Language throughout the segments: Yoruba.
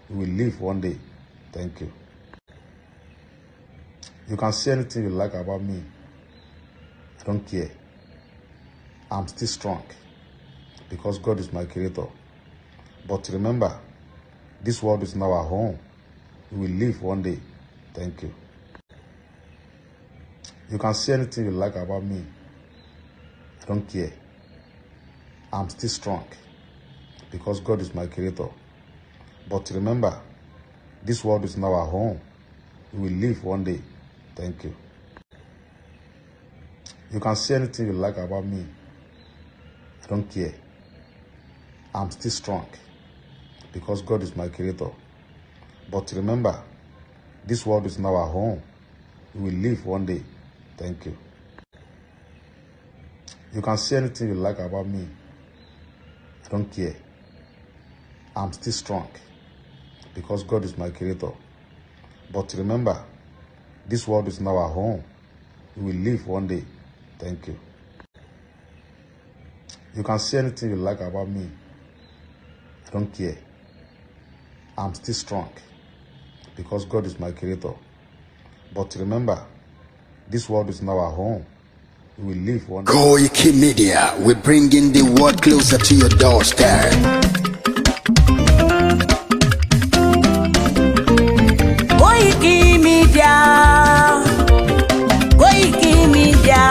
We will live one day. Thank you. You can say anything you like about me. I don't care. I'm still strong because God is my creator. But remember, this world is now our home. We will live one day. Thank you. You can say anything you like about me. I don't care. I'm still strong because God is my creator. But remember, this world is now our home. We will live one day. Thank you. You can say anything you like about me. I don't care. I'm still strong because God is my creator. But remember, this world is now our home. We will live one day. Thank you. You can say anything you like about me. I don't care. I'm still strong because God is my creator. But remember, this world is now our home. We will live one day. Thank you. You can say anything you like about me. I don't care. I'm still strong because God is my creator. But remember, this world is now our home. We will live one day. Koiki Media, we're bringing the world closer to your doorstep. Koiki Media, Koiki Media,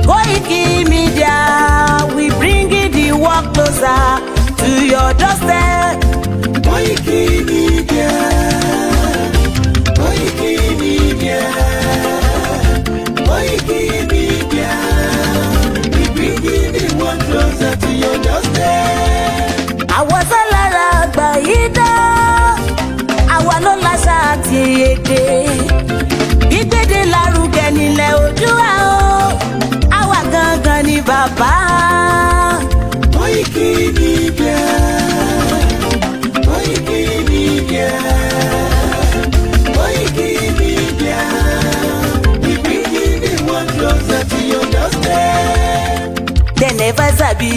Koiki Media, we bringing the world closer to your doorstep. Koiki Media, Koiki Media, Koiki Media, we bringing the world closer to your doorstep. I was a lara gbayida, àwa ló láṣà àti èdè, gbígbédè lárugẹ nílẹ̀ Oòduà o, àwa gangan ni bàbá. Koiki Media, Koiki Media, Koiki Media, we bringing the world closer to your doorstep. They never sabi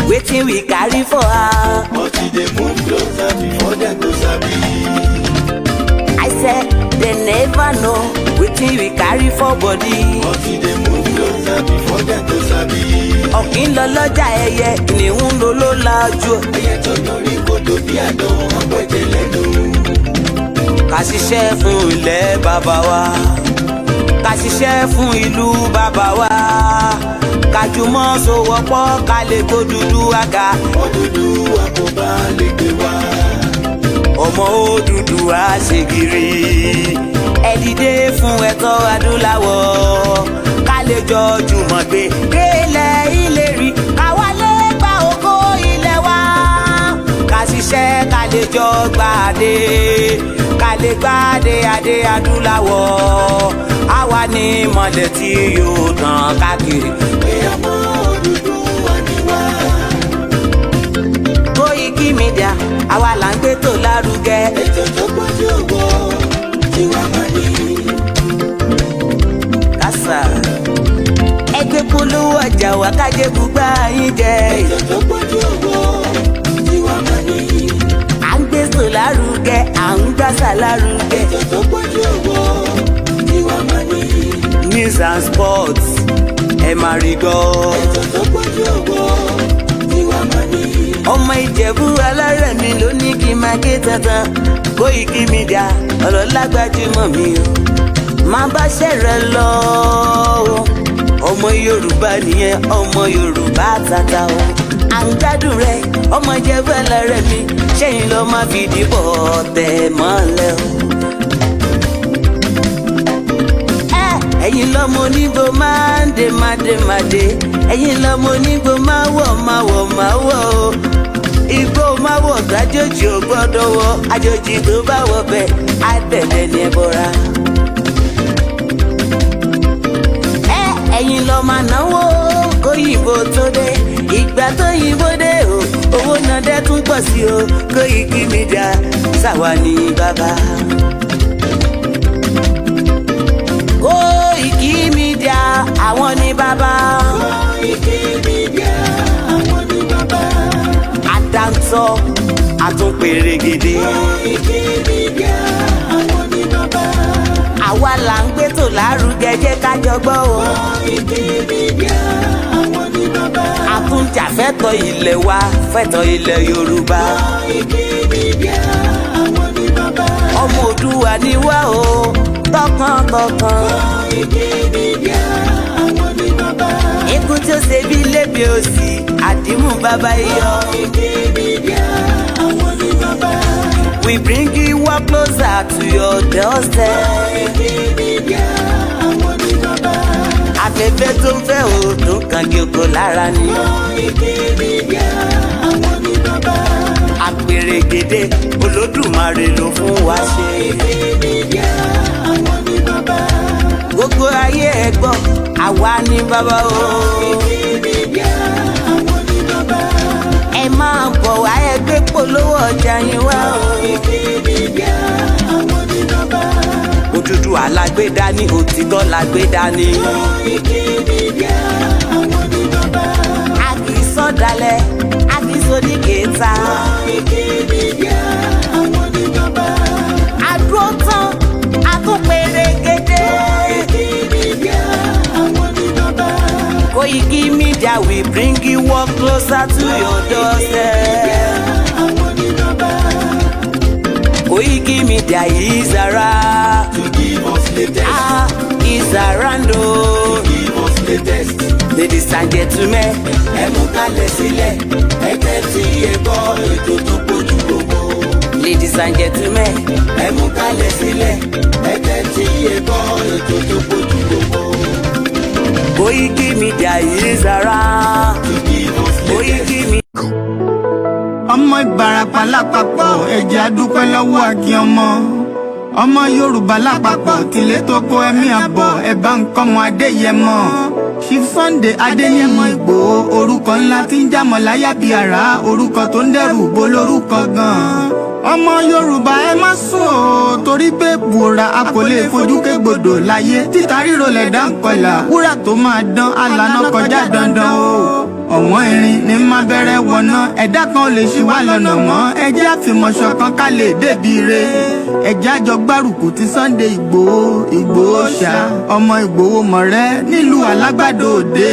wetin we carry for her, but they move closer before they go sabi. I said they never know wetin we carry for body, but they move closer before they go sabi. Ọ̀kín lọ lọ́jà ẹyẹ, ìníhùn ló ló lajú. Ẹyẹ tó lórí kodò bí àdán, ọ̀pẹ̀jẹ̀ lẹ́nu. Ká ṣiṣẹ́ fún ilẹ̀ bàbá wa, ká ṣiṣẹ́ fún ìlú bàbá wa, ká jùmọ̀ sowọ́pọ̀ ká lè tó dúdú àga. Odùduwà kò bá lè gbé wa. Ọmọ Odùduwà ṣe gírí. Ẹ dìde fún ẹ̀tọ́ adúláwọ̀, ká lè jọ jùmọ̀ gbé délẹ̀ ìlérí. Káwa lè gba ògo ilẹ̀ wa, ká ṣiṣẹ́ ká lè jọ gbàdé, ká lè gbàdé adé adúláwọ̀. Àwa ni ìmọ̀lẹ̀ tí yóò tàn káàkiri. Ọmọ Odùduwà ni wá. Koiki Media, àwa là ń gbé tó lárugẹ. Ètò tó pọ̀jù owó tí wà máa ní. Kásá ẹgbẹ́ polówó ọjà wà kájé bùgbà yín jẹ. Ètò tó pọ̀jù owó tí wà máa ní. À ń gbé tó lárugẹ, à ń gbàsà lárugẹ. Ètò tó pọ̀jù owó tí wà máa ní. News and sports ẹ máa rí gbọ́. Ètò tó pọ̀jù owó tí wà máa ní. Ọmọ Ìjẹ̀bú alárẹ̀mí ló ní kí n máa ké tantan. Koiki Media ọlọ́lá gbajúmọ̀ mi o, máa bá ṣẹ̀rẹ̀ lọ o. Ọmọ Yorùbá nìyẹn, ọmọ Yorùbá tata o. À ń gbádùn rẹ, ọmọ Ìjẹ̀bú alárẹ̀mí, ṣẹ́yìn ló máa fi dìbò tẹ̀ mọ́lẹ̀ o. Ẹ̀yin lọ́mọ onígbò máa ń dé máa dé, ẹ̀yin lọ́mọ onígbò máa wọ̀ o. Igbó máa wọ̀ gbàjòjì ò gbọ́dọ̀ wọ̀, àjòjì tó bá wọ̀ bẹ́ẹ̀ á tẹ̀lé ní ẹbọra. Ẹ̀yin lọ máa náwó kóyìnbó tó dé, ìgbà tó yìnbó dé o, owó náà dẹ́ tún pọ̀ sí o. Koiki Media ṣàwa ní bàbá. Koiki Media àwọn ní bàbá. Koiki Media àwọn ní bàbá. Àdáńtọ́ àtúnpèrègèdè. àwa là ń gbé tò lárugẹ jẹ́ ká jọ gbọ́ o. àtúnjà fẹ́tọ̀ ilẹ̀ wa fẹ́tọ̀ ilẹ̀ Yorùbá. ọmọ Òdùwà ni wá o tọkàntọkàn. ikú tí ó ṣe bí lébi òsì àdìmú bàbá iyọ. We bring you up closer to your doorstep. Afẹ́fẹ́ tó ń fẹ́ o tó ń kan kí oko lára ni. Àpèrègèdè Olódùmarè ló fún wa ṣe. Gbogbo ayé ẹ gbọ́, àwa ni bàbá o. Ẹ máa bọ̀ wá ẹgbẹ́ polówó ọjà yín wá o. Òdúdúwà lágbédá ní òtítọ́ lágbédá ní. A kì í sọ̀dálẹ̀, a kì í sódìkẹta. Àdúró tán, a tún pèrègèdè. Koiki Media, we bring you up closer to your doorstep. Koiki Media is around. To give us latest. Is around. To give us latest. Ladies and gentlemen, ẹ mú kalẹ̀ sílẹ̀, ẹ tẹ́tí ẹ gbọ́ ètò tó pójú gbogbo. ladies and gentlemen, ẹ mú kalẹ̀ sílẹ̀, ẹ tẹ́tí ẹ gbọ́ ètò tó pójú gbogbo. Koiki Media is around. To give us latest. Koiki Media. ọmọ Ìbàràpá lápapọ̀ ẹ̀jẹ̀ àdúpẹ́ lọ́wọ́ àkí ọmọ Yorùbá lápapọ̀ tìlé tó kó ẹ̀mí àbọ̀ ẹ̀bá nǹkan mọ Adéyẹmọ Chief Sunday Adéyẹmọ Ìgbòho orúkọ ńlá tí ń jámọ̀ láyà bí àrá orúkọ tó ń dẹrù bo lórúkọ gan-an. ọmọ Yorùbá ẹ má sùn o torí pé bùrà a kò lè fojú kégbodò láyé títa ríro lẹ̀dá ń kọlà wúrà tó máa dán alànà kọjá dandan o. ọ̀wọ́n irin ní má bẹ̀rẹ̀ wọ̀nà ẹ̀dá kan ò lè ṣì wá lọ́nà mọ́ ẹjẹ́ àfìmọ̀ṣọ kan ká lè débi re ẹjẹ́ àjọ gbárùkù ti Sunday Ìgbòho ṣá ọmọ Ìgbòho mọ̀rẹ́ nílùú Alágbàdo Òde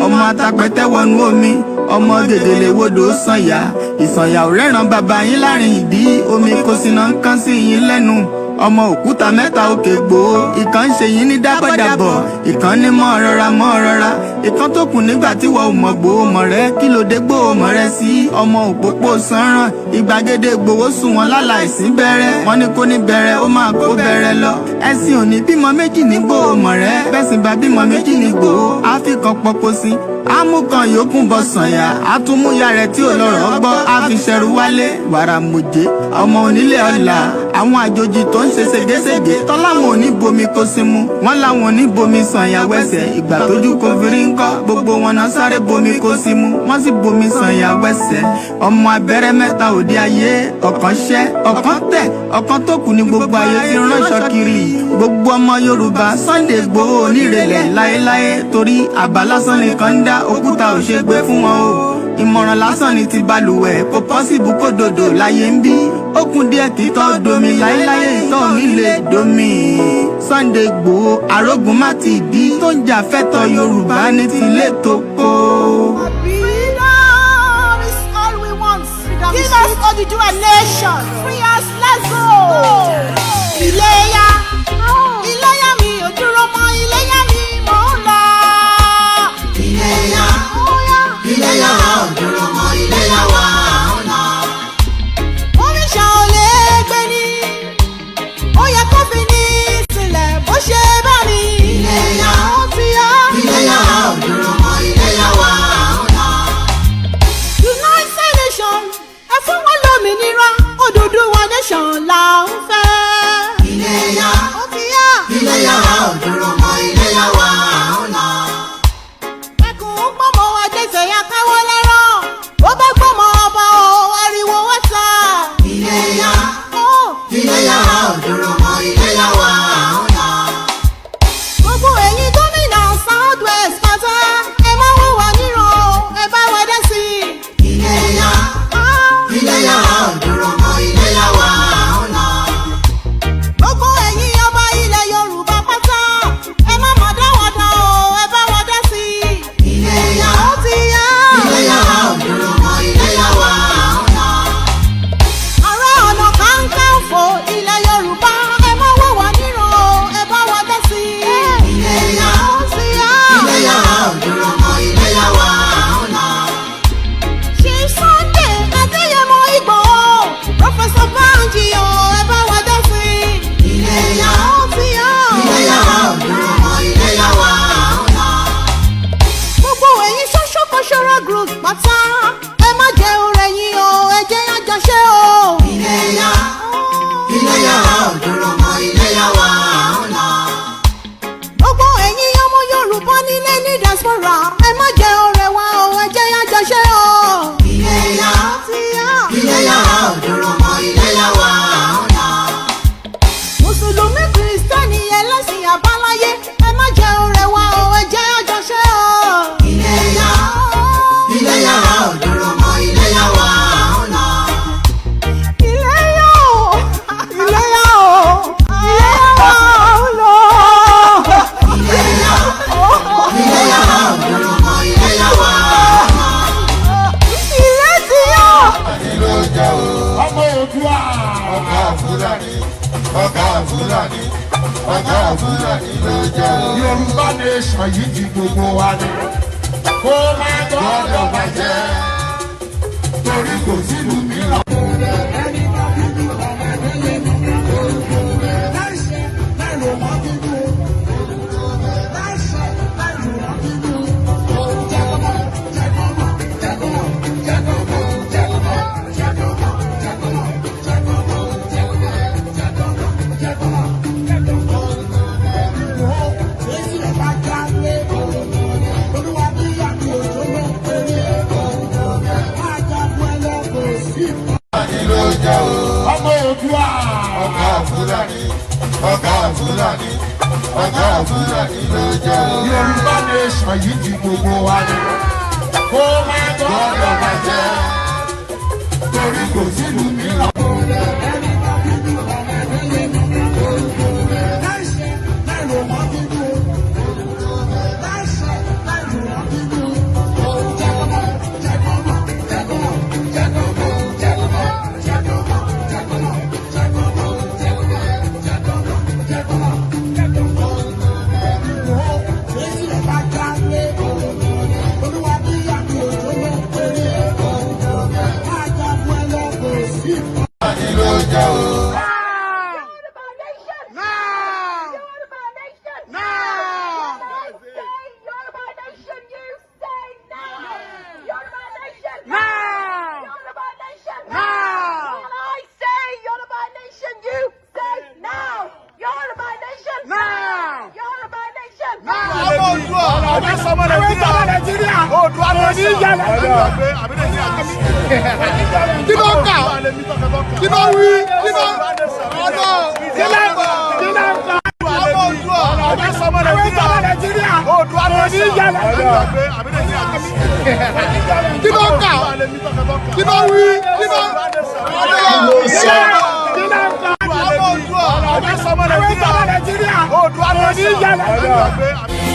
ọmọ atapẹ̀tẹ̀ wọnú omi ọmọ gègèlè wodò sànyà ìsànyà ò rẹ́ràn bàbá yín láàrin ìdí omi kò síná ń kán sí yín lẹ́nu ọmọ òkúta mẹ́ta òkè Ìgbòho ìkan ń ṣe yín ní dábọ̀dàbọ̀ ìkan ní mọ́ rọra ìkan tó kù nígbà tí wọ́n ò mọ̀ Ìgbòho mọ̀rẹ́ kí ló dé Ìgbòho mọ̀rẹ́ sí ọmọ òpópó sanran ìgbàgede Ìgbòho sùn wọn láláìsí bẹ̀rẹ̀ wọn ní kó ní bẹ̀rẹ̀ ó máa kó bẹ̀rẹ̀ lọ ẹ̀sìn òní bímọ méjì ní Ìgbòho mọ̀rẹ́ bẹ́sìn bá bímọ méjì ní Ìgbòho àfikàn pọpọ sí amúkan yòókù bọ sànyà àtúmúyà rẹ̀ tí ò lọ́rọ̀ gbọ́ àfiṣẹrù wálé wàrà mòjé ọmọ onílé ọlà àwọn àjòjì tó ń ṣe ségesège tọ́láwọn ò ní bomi kó sí mu wọ́n láwọn ò ní bomi sànyà wẹ́sẹ̀ ìgbà tójú kò fi rí ńkọ́ gbogbo wọn náà sáré bomi kó sí mu wọ́n sì bomi sànyà wẹ́sẹ̀ ọmọ abẹ́rẹ́ mẹ́ta òde ayé ọ̀kan ṣẹ́ ọ̀kan tẹ̀ ọ̀kan tó kù ní gbogbo ayé tí ń ránṣọ kiri gbogbo ọmọ Yorùbá Sunday Ìgbòho onírèlẹ̀ láéláé torí àbá lásán nìkan ń dá òkúta ò ṣe gbé fún wọn o ìmọ̀ràn lásán ni ti balùwẹ̀ kò pọ́sibú kó dòdò láyé ń bí ó kún díẹ̀ kí tọ́ domi láéláyé ìtọ́ mi lè domi. Sunday Ìgbòho arógun má ti dí tó ń jà fẹ́tọ̀ Yorùbá ní tilé tó kó. Freedom is all we want. Give us Odùduwà nation. Free us, let's go. Iléyá, Iléyá mi ò dúró mọ́ Iléyá mi mò ń lọ. Iléyá, Iléyá wa ò dúró mọ́ Iléyá wa ò lọ. Oríṣà ò lè gbé ní, ó yẹ kó fi ní sílẹ̀ bó ṣe bá mi. Iléyá, Ó ti yá. Iléyá wa ò dúró mọ́ Iléyá wa ò lọ. United Nations ẹ fún wọn lómìnira Odùduwà nation là ń fẹ́. Iléyá, Ó ti yá. Iléyá wa ò dúró mọ́ Iléyá wa ò lọ. Ẹkùn ń gbọ́mọ Adéṣe ya káwọ́ lẹ́rọ̀. Ó bá gbọ́mọ ọba o, ariwo wá sá. Iléyá, Ó, Iléyá wa ò dúró mọ́ Iléyá wa ò lọ. gbogbo ẹ̀yin gómìnà South West pátá, ẹ má wò wá níran o, ẹ bá wa dá sí i. Iléyá, Á, Iléyá wa ò dúró Oòduà. Ọ̀gá Fúlàní, ọ̀gá Fúlàní, ọ̀gá Fúlàní ló jẹ́ o. Yorùbá nation yìí ti gbogbo wa ni. Kó má gbọ́dọ̀ bàjẹ́, torí kò sílùú mìíràn. Ọmọ Oòduà. Ọ̀gá Fúlàní, ọ̀gá Fúlàní, ọ̀gá Fúlàní ló jẹ́ o. Yorùbá nation yìí ti gbogbo wa ni. Kó má gbọ́dọ̀ bàjẹ́, torí kò sílùú mìíràn. Kí ló kà? Kí ló wí? Kí ló ọ̀dọ̀? Kí ló kà? Ọmọ Oòduà. Ọ̀dọ̀ sọmọ Nàìjíríà. Oòduà ló ní ìyàlẹ̀. Kí ló kà? Kí ló wí? Kí ló ọ̀dọ̀? Kí ló kà? Ọmọ Oòduà. Ọ̀dọ̀ sọmọ Nàìjíríà. Oòduà ló ní ìyàlẹ̀.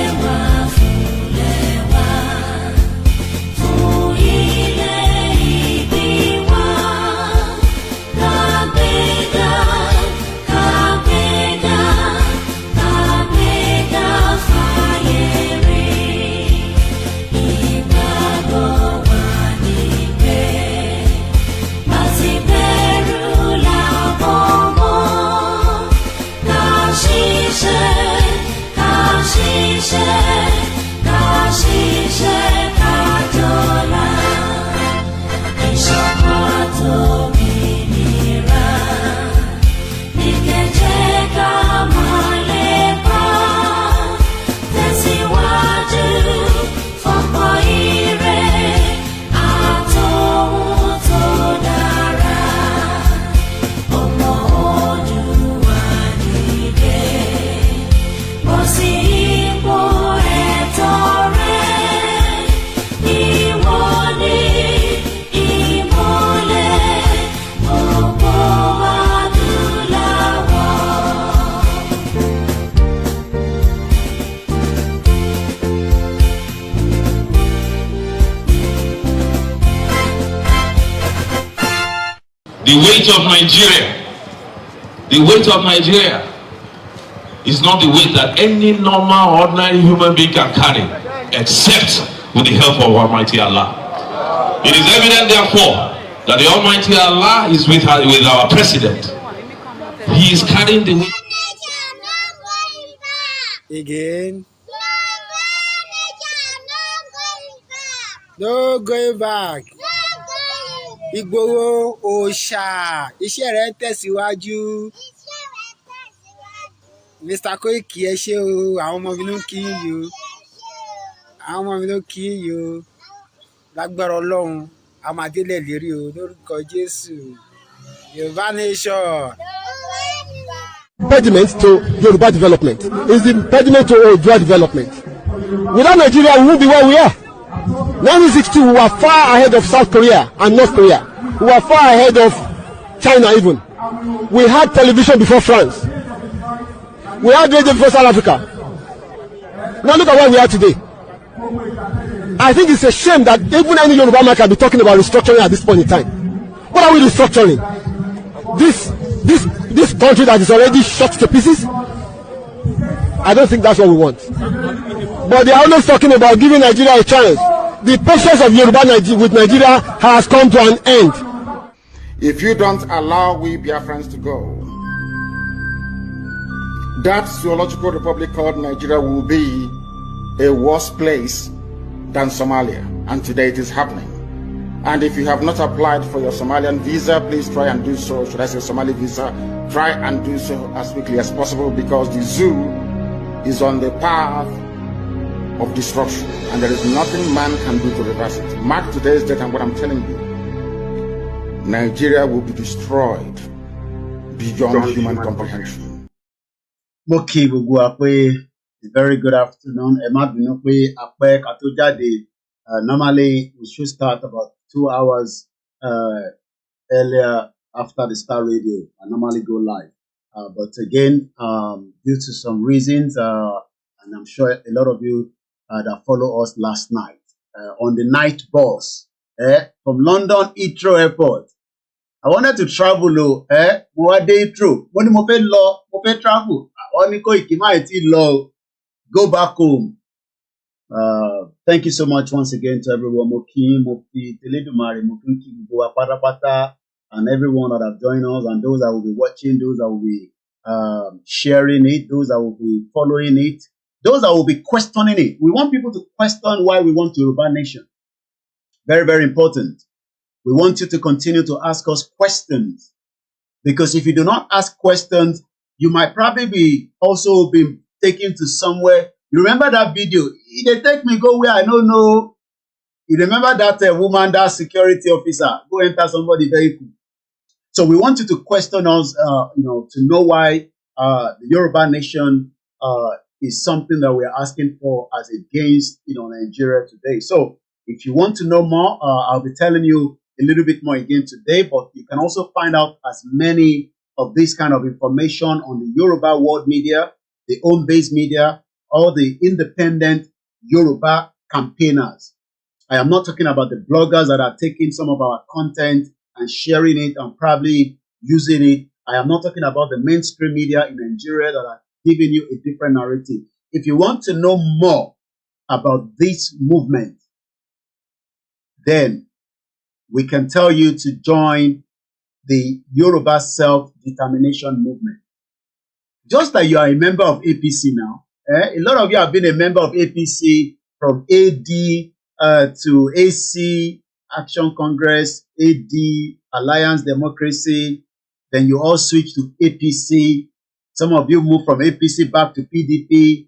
The weight of Nigeria is not the weight that any normal, ordinary human being can carry, except with the help of Almighty Allah. It is evident, therefore, that the Almighty Allah is with our president. He is carrying the weight. Again. No going back. Ìgbòho òòṣà iṣẹ́ rẹ̀ tẹ̀síwájú. Mr. Koiki ẹ ṣé o, àwọn ọmọ mi ló ń kí yín o. Àwọn ọmọ mi ló ń kí yín o. Lágbára Ọlọ́run, a máa délẹ̀ lérí o lórúkọ Jésù. Yorùbá nation. Impediment to Yoruba development is the impediment to Oòduà development. Without Nigeria, we won't be where we are. 1962, we were far ahead of South Korea and North Korea. We were far ahead of China even. We had television before France. We had radio before South Africa. Now look at where we are today. I think it's a shame that even any Yoruba man can be talking about restructuring at this point in time. What are we restructuring? this country that is already shot to pieces? I don't think that's what we want. But they are always talking about giving Nigeria a chance. The patience of Yoruba with Nigeria has come to an end. If you don't allow we Biafrans to go, that zoological republic called Nigeria will be a worse place than Somalia. And today it is happening. And if you have not applied for your Somalian visa, please try and do so. Should I say Somali visa? Try and do so as quickly as possible, because the zoo is on the path of destruction, and there is nothing man can do to reverse it. Mark today's date and what I'm telling you. Nigeria will be destroyed beyond human comprehension. Okay, gbogbo wa pé a very good afternoon. Ẹ má bínú pé a pẹ́ ká tó jáde. Normally we should start about 2 hours earlier after the Star Radio. I normally go live. But again, due to some reasons, and I'm sure a lot of you that follow us last night, on the night bus from London Heathrow Airport. I wanted to travel, mo wá dé Heathrow. Mo ní mo fẹ́ travel. Àwọn ní Koiki má tí lọ, go back home. Thank you so much once again to everyone. Mo kí, mo fi Elédùmarè, mo fi kí gbogbo wa pátápátá, and everyone that have joined us, and those that will be watching, those that will be sharing it, those that will be following it, those that will be questioning it. We want people to question why we want Yoruba nation. Very, very important. We want you to continue to ask us questions, because if you do not ask questions, you might probably be also be taken to somewhere. You remember that video? They take me go where I don't know. You remember that woman, that security officer, go enter somebody's vehicle. So we want you to question us, to know why the Yoruba nation is something that we're asking for as against, Nigeria today. So if you want to know more, I'll be telling you a little bit more again today, but you can also find out as many of this kind of information on the Yoruba world media, the home-based media, or the independent Yoruba campaigners. I am not talking about the bloggers that are taking some of our content and sharing it and probably using it. I am not talking about the mainstream media in Nigeria that are giving you a different narrative. If you want to know more about this movement, then we can tell you to join the Yoruba self-determination movement. Just like you are a member of APC now, a lot of you have been a member of APC from AD to AC, Action Congress, AD, Alliance Democracy. Then you all switch to APC. Some of you move from APC back to PDP,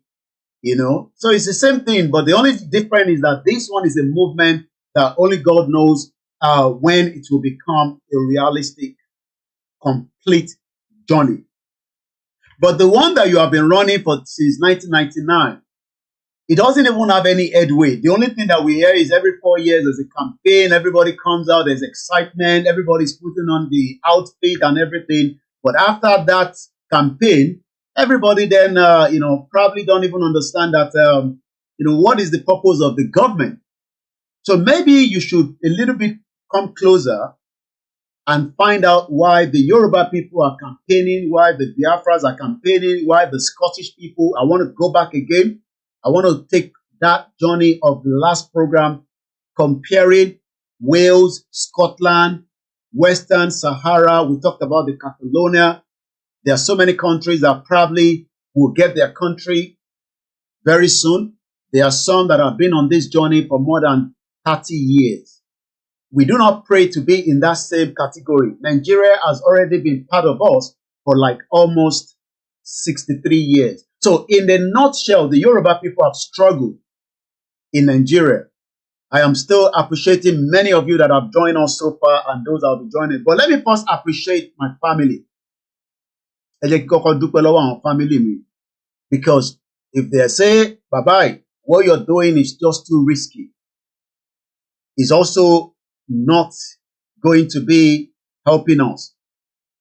So it's the same thing, but the only difference is that this one is a movement that only God knows when it will become a realistic, complete journey. But the one that you have been running for since 1999, it doesn't even have any headway. The only thing that we hear is every 4 years there's a campaign, everybody comes out, there's excitement, everybody's putting on the outfit and everything. But after that campaign, everybody then, probably don't even understand that, what is the purpose of the government. So maybe you should a little bit come closer and find out why the Yoruba people are campaigning, why the Biafras are campaigning, why the Scottish people. I want to go back again. I want to take that journey of the last program, comparing Wales, Scotland, Western Sahara. We talked about the Catalonia. There are so many countries that probably will get their country very soon. There are some that have been on this journey for more than 30 years. We do not pray to be in that same category. Nigeria has already been part of us for like almost 63 years. So in the nutshell, the Yoruba people have struggled in Nigeria. I am still appreciating many of you that have joined us so far and those that will be joining. But let me first appreciate my family. Family, because if they say, bye-bye, what you're doing is just too risky, it's also not going to be helping us.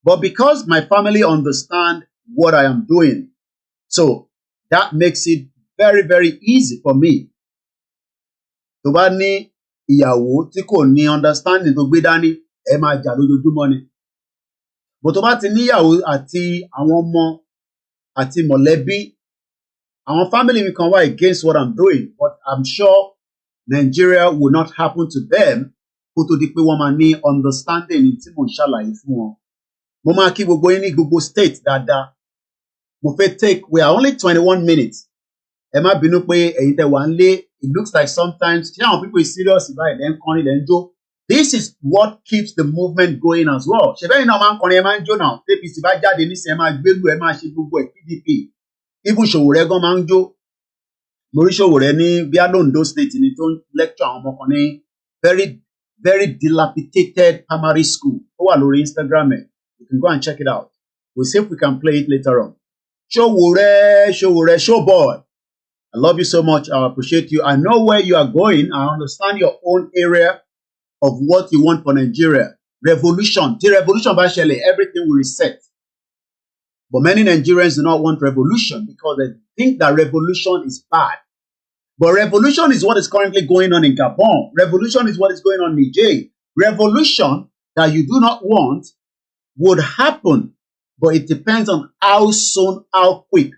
But because my family understand what I am doing, so that makes it very, very easy for me. Tó bá ní ìyàwó tí kò ní understanding tó gbé dání, ẹ máa jà lójoojúmọ́ ni. But tó bá ti níyàwó àti àwọn ọmọ àti mọ̀lẹ́bí, our family will come against what I'm doing, but I'm sure Nigeria will not happen to them. Kó tó di pé wọ́n máa ní understanding tí mo ń ṣàlàyé fún wọn. Mo máa kí gbogbo yín ní gbogbo state dáadáa. Mo fẹ́ take, we are only 21 minutes. Ẹ má bínú pé ẹ̀yin tẹ́ wà ń lé, it looks like sometimes, ṣé àwọn people is serious báyìí lẹ́ ń kọrin lẹ́ ń jó. This is what keeps the movement going as well. Ṣé bẹ́ẹ̀ náà máa ń kọrin ẹ máa ń jó náà? APC bá jáde nísìnyí ẹ máa gbélú ẹ máa ṣe gbogbo ẹ̀ PDP. Even Ṣòwòrẹ́ gan máa ń jó. Mo rí Ṣòwòrẹ́ ní bíá Ondo State ní tó ń lecture àwọn ọmọ kan ní very dilapidated primary school. Ó wà lórí Instagram ẹ̀. You can go and check it out. We'll see if we can play it later on. Ṣòwòrẹ́, Showboy. I love you so much. I appreciate you. I know where you are going. I understand your own area of what you want for Nigeria. Revolution. The revolution bá ṣẹlẹ̀, everything will reset. But many Nigerians do not want revolution because they think that revolution is bad. But revolution is what is currently going on in Gabon. Revolution is what is going on in Niger. Revolution that you do not want would happen, but it depends on how soon, how quick.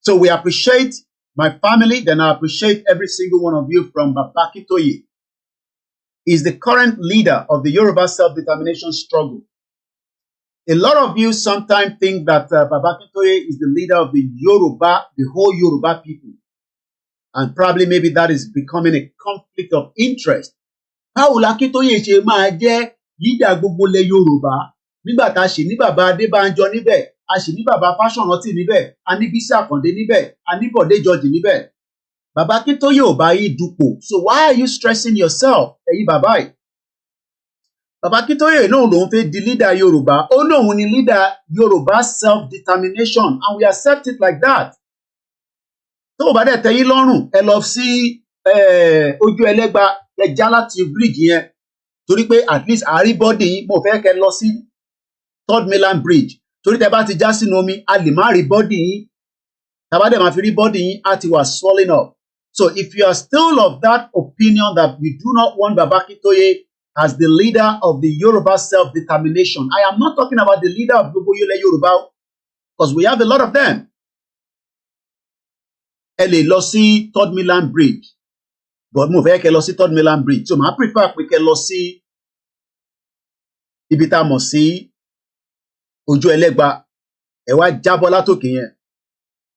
So we appreciate my family, then I appreciate every single one of you from Babakitoye. He's the current leader of the Yoruba self-determination struggle. A lot of you sometimes think that Babakitoye is the leader of the Yoruba, the whole Yoruba people. And probably maybe that is becoming a conflict of interest. Báwo l'Akíntóyè ṣe máa jẹ́ leader gbogbo ilẹ̀ Yorùbá nígbà tá a ṣì ní bàbá Adébánjọ níbẹ̀, a ṣì ní bàbá Fáṣọ̀rántì níbẹ̀, a ní Bísí Àkàndé níbẹ̀, a ní Bọ̀dé George níbẹ̀. Bàbá Akíntóyè ò bá yín dupò. So why are you stressing yourself? Ẹ̀yin bàbá yìí. Bàbá Akíntóyè náà lòun fẹ́ di leader Yorùbá. Ó lóun ni leader Yorùbá self-determination and we accept it like that. Tó o bá dẹ̀ tẹ́ yín lọ́rùn, ẹ lọ sí ojú ẹlẹ́gba ẹ já láti bridge yẹn. Torí pé at least àárí bọ́dì yín, mo fẹ́ kẹ́ lọ sí Third Mainland Bridge. Torí tẹ́ bá ti já sínú omi, a lè má rí bọ́dì yín. Tàbá dẹ̀ máa fi rí bọ́dì yín, á ti wà swelling up. So if you are still of that opinion that we do not want Baba Akíntóyè as the leader of the Yoruba self-determination, I am not talking about the leader of gbogbo ilẹ̀ Yorùbá, because we have a lot of them. Ẹ lè lọ sí Third Mainland Bridge, but mo fẹ́ kẹ́ lọ sí Third Mainland Bridge, so màá prefer pé kẹ́ lọ sí ibi tá a mọ̀ sí ojú ẹlẹ́gba, ẹ wá jábọ́ látòkè yẹn,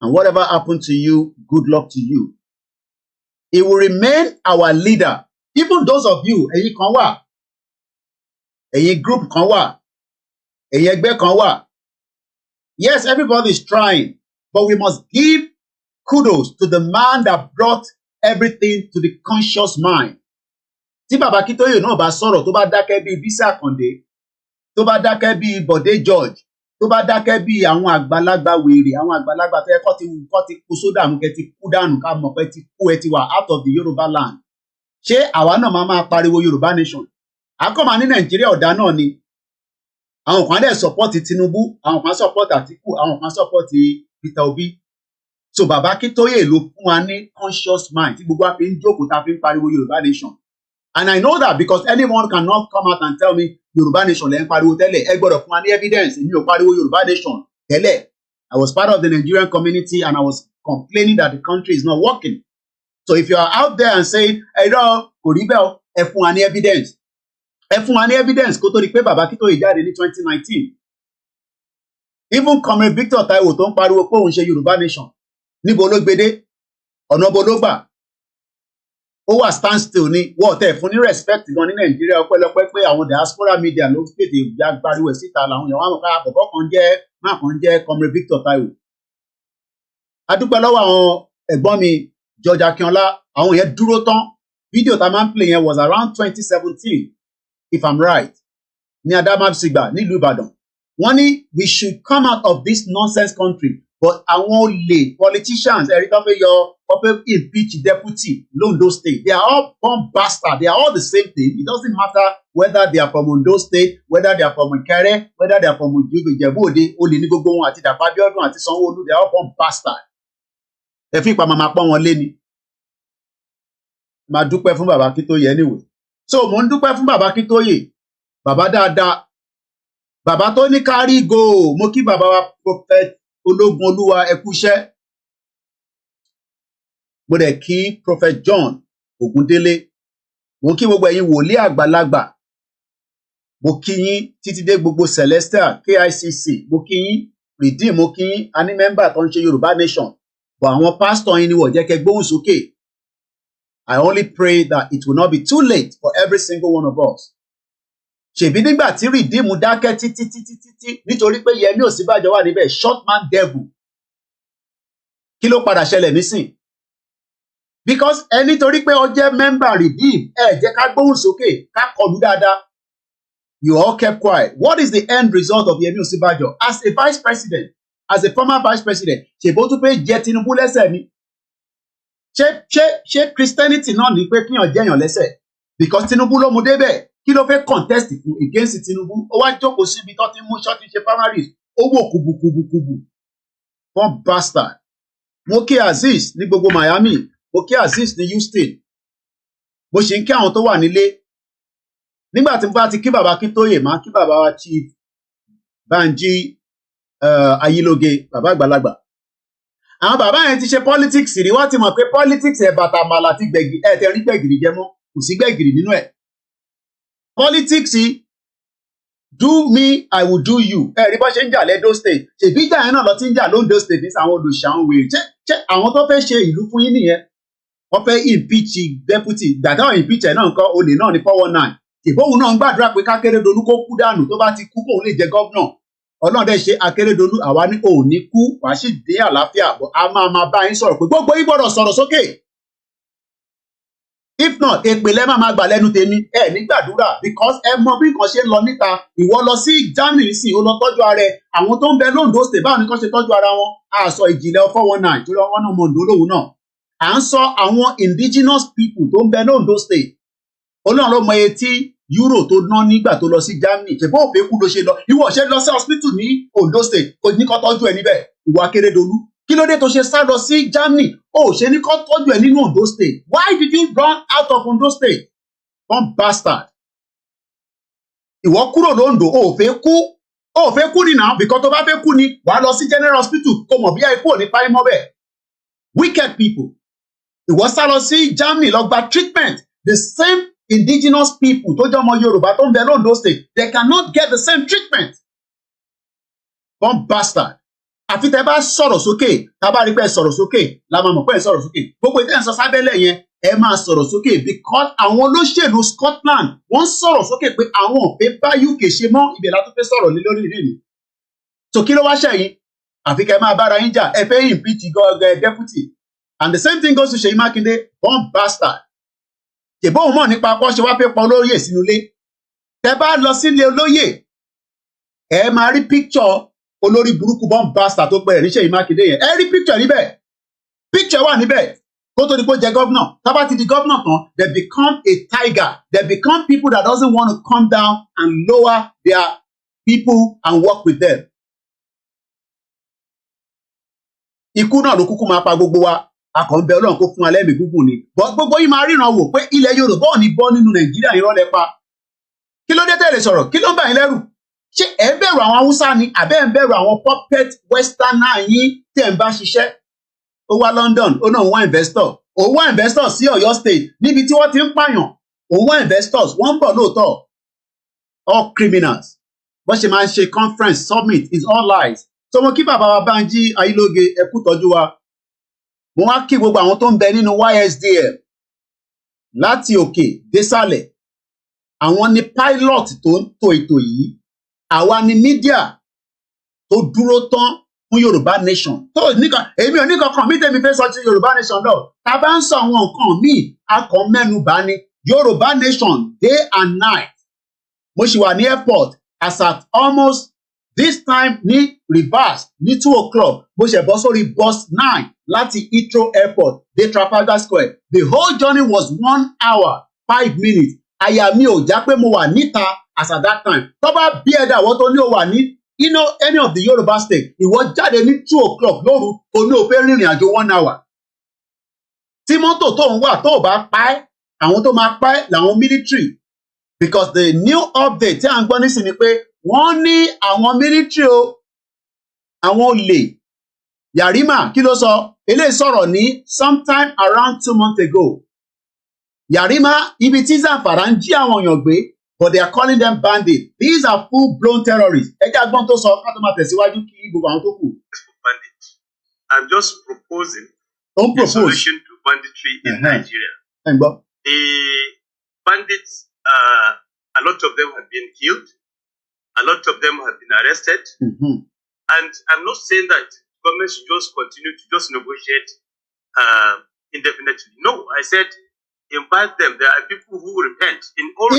and whatever happened to you, good luck to you. He will remain our leader. Even those of you, ẹ̀yin kan wà, ẹ̀yin group kan wà, ẹ̀yin ẹgbẹ́ kan wà. Yes, everybody is trying, but we must give kudos to the man that brought everything to the conscious mind. Tí Bàbá Akíntóyè náà bá sọ̀rọ̀, tó bá dákẹ́ bí Bísí Àkàndé, tó bá dákẹ́ bí Bọ̀dé George, tó bá dákẹ́ bí àwọn àgbàlagbà wèrè, àwọn àgbàlagbà tó yẹ kó ti kú sódà mú kẹ́ ti kú dànù ká mọ̀ pé ti kú ẹ ti wà out of the Yoruba land. Ṣé àwa náà máa pariwo Yorùbá nation? Àkọ́mà ní Nàìjíríà ọ̀dà náà ni. Àwọn kan dẹ̀ support Tinubu, àwọn kan support Àtíkù, àwọn kan support Peter Obi. So Bàbá Akíntóyè ló fún wa ní conscious mind tí gbogbo wa fi ń jókòó tá a fi ń pariwo Yorùbá nation. And I know that because anyone cannot come out and tell me Yorùbá nation lẹ́ ń pariwo tẹ́lẹ̀, ẹ gbọ́dọ̀ fún wa ní evidence, èmi ò pariwo Yorùbá nation tẹ́lẹ̀. I was part of the Nigerian community and I was complaining that the country is not working. So if you are out there and saying, ẹ̀rọ kò rí bẹ́ẹ̀, ẹ fún wa ní evidence. Ẹ fún wa ní evidence kó tó di pé Bàbá Akíntóyè jáde ní 2019. Even Comrade Victor Taiwo tó ń pariwo pé òun ṣe Yorùbá nation. Níbo ló gbede? Ọ̀nà bo ló gbà? Ó wà stand still ni, wọ́n tẹ̀ fún ní respect gan ní Nàìjíríà ọpẹ́lọpẹ́ pé àwọn diaspora media ló pètè ìjà gbariwo ẹ̀ síta làwọn èèyàn wọn ká bọ̀bọ̀ kan jẹ́ máa kan jẹ́ Comrade Victor Taiwo. A dúpẹ́ lọ́wọ́ àwọn ẹ̀gbọ́n mi George Akínọlá, àwọn yẹn dúró tán. Fídíò tá a máa ń play yẹn was around 2017 if I'm right, ní Adámásigba nílùú Ìbàdàn. Wọ́n ní we should come out of this nonsense country. But àwọn olè politicians, ẹ̀rí tó fẹ́ yọ ọ̀pẹ impeach deputy l'Ondo state, they are all born bastards, they are all the same thing. It doesn't matter whether they are from Ondo state, whether they are from Ìkẹrẹ, whether they are from Ìjẹ̀bú-Òde, olè ní gbogbo wọn àti Dàpọ̀ Abíọ́dún àti Sanwó-Olú, they are all born bastards. Ẹ fi ìpamọ́ máa pọ́n wọn lé ni. Màá dúpẹ́ fún Bàbá Akíntóyè anyway. So mo ń dúpẹ́ fún Bàbá Akíntóyè, bàbá dáadáa, bàbá tó ní kárí go mo kí bàbá wa prophet ológun olúwa ẹ kú iṣẹ́. Mo dẹ̀ kí prophet John Ògúndélé, mo kí gbogbo ẹ̀yin wòlíì àgbàlagbà, mo kí yín títí dé gbogbo Celestial KICC, mo kí yín Redeem, mo kí yín a ní mẹ́mbà tó ń ṣe Yorùbá Nation, but àwọn pásítọ̀ yín ni wọ́n jẹ́ kẹ́ gbóhùn sókè. I only pray that it will not be too late for every single one of us. Ṣèbí nígbà tí Redeem dákẹ́ títí nítorí pé Yẹmí Ọ̀sínbàjò wà níbẹ̀, short man devil, kí ló padà ṣẹlẹ̀ nísìn? Because ẹni torí pé ó jẹ́ mẹ́mbà Redeem jẹ́ ká gbóhùn sókè ká kọlù dáadáa. You all kept quiet. What is the end result of Yẹmí Ọ̀sínbàjò as a vice president, as a former vice president? Ṣèbó tún pé jẹ Tinubu lẹ́sẹ̀ ni? Ṣé Christianity náà ní pé kíyàn jẹyàn lẹ́sẹ̀? Because Tinubu ló mú débẹ̀, kí ló fẹ́ contest fún against Tinubu? Ó wá jókòó síbi tó ti mú ṣọ́ọ̀tì ṣe primaries, ó wò kùbùkùbùkùbù. One bastard. Mo kí Azeez ní gbogbo Miami, mo kí Azeez ní Houston, mo ṣì ń kí àwọn tó wà nílé. Nígbà tí mo bá ti kí bàbá Akíntóyè, máa kí bàbá wa Chief Banji Ayílóge, bàbá àgbàlagbà. Àwọn bàbá yẹn ti ṣe politics rí, wọ́n ti mọ̀ pé politics ẹ̀ bàtà màlà àti gbẹ̀gìrì ẹ̀ tẹ̀ rí gbẹ̀gìrì jẹ mọ́, kò sí gbẹ̀gìrì nínú ẹ̀. Politics do me I will do you. Rí bọ́ ṣe ń jà l'Edo State, ṣèbí ìjà yẹn náà lọ ti ń jà l'Ondo State ní àwọn olùṣà àwọn wèrè. Ṣé àwọn tó fẹ́ ṣe ìlú fún yín nìyẹn? Wọ́n fẹ́ impeach deputy, gbàdá impeach ẹ̀ náà nǹkan olè náà ní 419. Ìbóhùn náà ń gbàdúrà pé kákérédolú kó kú dànù, tó bá ti kú kóun lè jẹ gọ́vnà. Ọlọ́run dẹ̀ ṣe Akérédolú, àwa ní òun ní kú, wàá sì dé àlàáfíà, bọ̀ a máa bá yín sọ̀rọ̀ pé gbogbo yín gbọ́dọ̀ sọ̀rọ̀ sókè. If not, èpè lẹ́ máa gbà lẹ́nu tèmi, ní gbàdúrà, because ẹ mọ bí nǹkan ṣe ń lọ níta. Ìwọ lọ sí Germany sí, ó lọ tọ́jú ara ẹ. Àwọn tó ń bẹ l'Ondo State báwo ni kán ṣe tọ́jú ara wọn? A sọ ìjìnlẹ̀ 419 torí wọn náà mọ Ondo lòun náà. À ń sọ àwọn indigenous people tó ń bẹ l'Ondo State. Ọlọ́run ló mọ iye tí euro tó ná nígbà tó lọ sí Germany. Ṣèbó òfé kú ló ṣe lọ. Ìwọ ṣe lọ sí hospital ní Ondo State, kò ní kó tọ́jú ẹ níbẹ̀. Ìwọ Akérédolú, kí ló dé tó ṣe sá lọ sí Germany? Ó ṣe ní kó tọ́jú ẹ nínú Ondo State. Why did you run out of Ondo State? One bastard. Ìwọ kúrò l'Ondo, ó fẹ́ kú ni now, because tó bá fẹ́ kú ni wàá lọ sí General Hospital kó mọ̀ bí ikú ò ní pa mọ́ bẹ́ẹ̀. Wicked people. Ìwọ sá lọ sí Germany lọ gba treatment. The same indigenous people tó jẹ́ ọmọ Yorùbá tó ń bẹ l'Ondo State, they cannot get the same treatment. One bastard. Àfi tẹ́ bá sọ̀rọ̀ sókè, tá bá rí pé sọ̀rọ̀ sókè, la máa mọ̀ pé sọ̀rọ̀ sókè. Gbogbo ìtẹ́ sọ sábẹ́lẹ̀ yẹn, ẹ máa sọ̀rọ̀ sókè because àwọn olóṣèlú Scotland wọ́n sọ̀rọ̀ sókè pé àwọn ò fẹ́ bá UK ṣe mọ́, ibẹ̀ la tún fẹ́ sọ̀rọ̀ lé lórí ìrìn. So kí ló wá ṣẹ̀yìn? Àfi kẹ́ máa bára yín jà, ẹ fẹ́ impeach deputy. And the same thing goes to Ṣèyí Mákindé, one bastard. Ṣèbó òun mọ̀ nípa kọ́ ṣe wá fẹ́ pa olóyè sínú ilé. Tẹ́ bá lọ sílé olóyè, ẹ máa rí picture olórí burúkú bomb bastard tó pẹ̀rẹ̀ ní Ṣèyí Mákindé yẹn. Ẹ rí picture níbẹ̀. Picture wà níbẹ̀. Kó tó di pé ó jẹ gọ́vnà. Tá bá ti di gọ́vnà tán, they become a tiger. They become people that doesn't want to come down and lower their people and work with them. Ikú náà ló kúkú máa pa gbogbo wa. Akọ̀ ń bẹ Ọlọ́run kó fún wa lẹ́mìí gúngùn ni. But gbogbo yìí máa ríran wò pé ilẹ̀ Yorùbá ò ní bọ́ nínú Nàìjíríà irọ́ lẹ pa. Kí ló dé tẹ̀lé sọ̀rọ̀? Kí ló ń bà yín lẹ́rù? Ṣé ẹ ń bẹ̀rù àwọn Haúsá ni àbẹ́ ń bẹ̀rù àwọn puppet westerner yín tí ẹ̀ ń bá ṣiṣẹ́? Ó wá London, ó náà wá investor. Ó wá investor sí Ọ̀yọ́ State níbi tí wọ́n ti ń pààyàn. Ó wá investors, wọ́n ń bọ̀ lóòótọ́. All criminals. Bó ṣe máa ń ṣe conference summit is all lies. So mo kí bàbá wa Bánjí Ayílóge ẹ kú tọ́jú wa. Mo wá kí gbogbo àwọn tó ń bẹ nínú YSDM láti òkè désàlẹ̀. Àwọn ni pilot tó ń tò ètò yìí. Àwa ni media tó dúró tán fún Yorùbá Nation. Èmi ò ní kankan mi tẹ́mi fẹ́ sọ ti Yorùbá Nation náà. Tá bá ń sọ àwọn nǹkan míì, a kàn mẹ́nu bà ni. Yorùbá Nation day and night. Mo ṣì wà ní airport as at almost this time ní reverse ní 2 o'clock. Mo ṣe bọ́ sórí bus 9 láti Heathrow Airport dé Trafalgar Square. The whole journey was 1 hour 5 minutes. Àyà mi ò já pé mo wà níta as at that time. Tó bá bí ẹ̀dá àwọn tó ní o wà ní any of the Yoruba state, ìwọ jáde ní 2 o'clock lóru, o ní o fẹ́ rìnrìn àjò 1 hour. Tí mọ́tò tó ń wà tó bá pa ẹ́, àwọn tó máa pa ẹ́ làwọn military. because the new update tí à ń gbọ́ nísìnyí pé wọ́n ní àwọn military o àwọn olè Yarima kí ló sọ eléyìí sọ̀rọ̀ ní sometime around 2 months ago Yarima ibi tí Zamfara ń jí àwọn èèyàn gbé but they are calling them bandits. These are full-blown terrorists. Ẹ jẹ́ agbọ́n tó sọ ká tó máa tẹ̀síwájú kí gbogbo àwọn tó kù. Bandits. I'm just proposing a solution to banditry in Nigeria. The bandits, a lot of them have been killed. A lot of them have been arrested. And I'm not saying that government should just continue to just negotiate indefinitely. No, I said invite them. There are people who repent.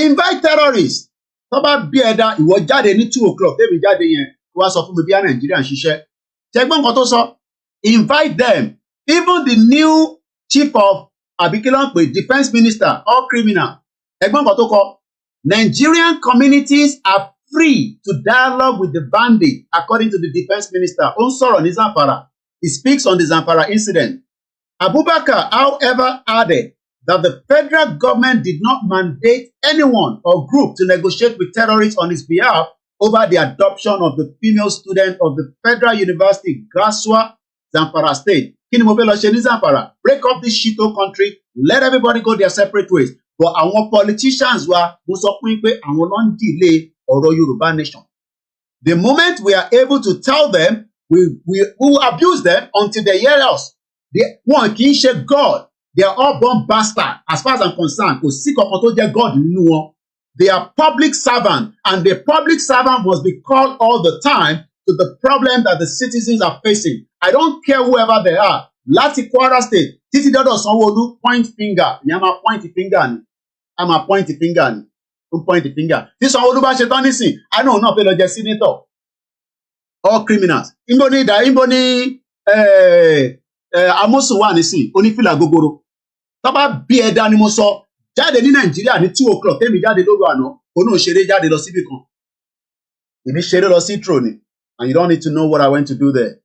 Invite terrorists. Tó bá bí ẹ̀dá ìwọ jáde ní 2 o'clock tẹ́mi jáde yẹn wá sọ fún mi bí i Nàìjíríà ń ṣiṣẹ́. Ṣẹ́gbọ́n kan tó sọ invite them. Even the new chief of abikilanpe defense minister all criminal. Ẹgbọ́n kan tó kọ Nigerian communities are free to dialogue with the bandits according to the defense minister. Ó ń sọ̀rọ̀ ní Zamfara. He speaks on the Zamfara incident. Abubakar, however, added that the federal government did not mandate anyone or group to negotiate with terrorists on his behalf over the adoption of the female student of the Federal University, Gaswa, Zamfara State. Kí ni mo fẹ́ lọ ṣe ní Zamfara? Break up this shito country, let everybody go their separate ways. But àwọn politicians wa mo sọ fún yín pé àwọn ló ń delay ọ̀rọ̀ Yoruba nation. The moment we are able to tell them, we will abuse them until they hear us. Wọn kì í ṣe God. They are all born bastards as far as I'm concerned. Kò sí kankan tó jẹ́ God nínú wọn. They are public servants and the public servant must be called all the time to the problem that the citizens are facing. I don't care whoever they are. Láti Kwara State títí dọ́dọ̀ Sanwó-Olú point finger. Ìyẹn máa point finger ni. A máa point finger ni. Ó point finger. Tí Sanwó-Olú bá ṣe tán nísìn, àná òun náà fẹ́ lọ jẹ senator. All criminals. Ìbò ní Amosun wà nísìn, onífìlà gogoro. Tó bá bí ẹ̀dá ni mo sọ, jáde ní Nàìjíríà ní 2 o'clock, tẹ́mi jáde lóru àná, òun ò ṣeré jáde lọ síbì kan. Èmi ṣeré lọ sí Troni, and you don't need to know what I went to do there.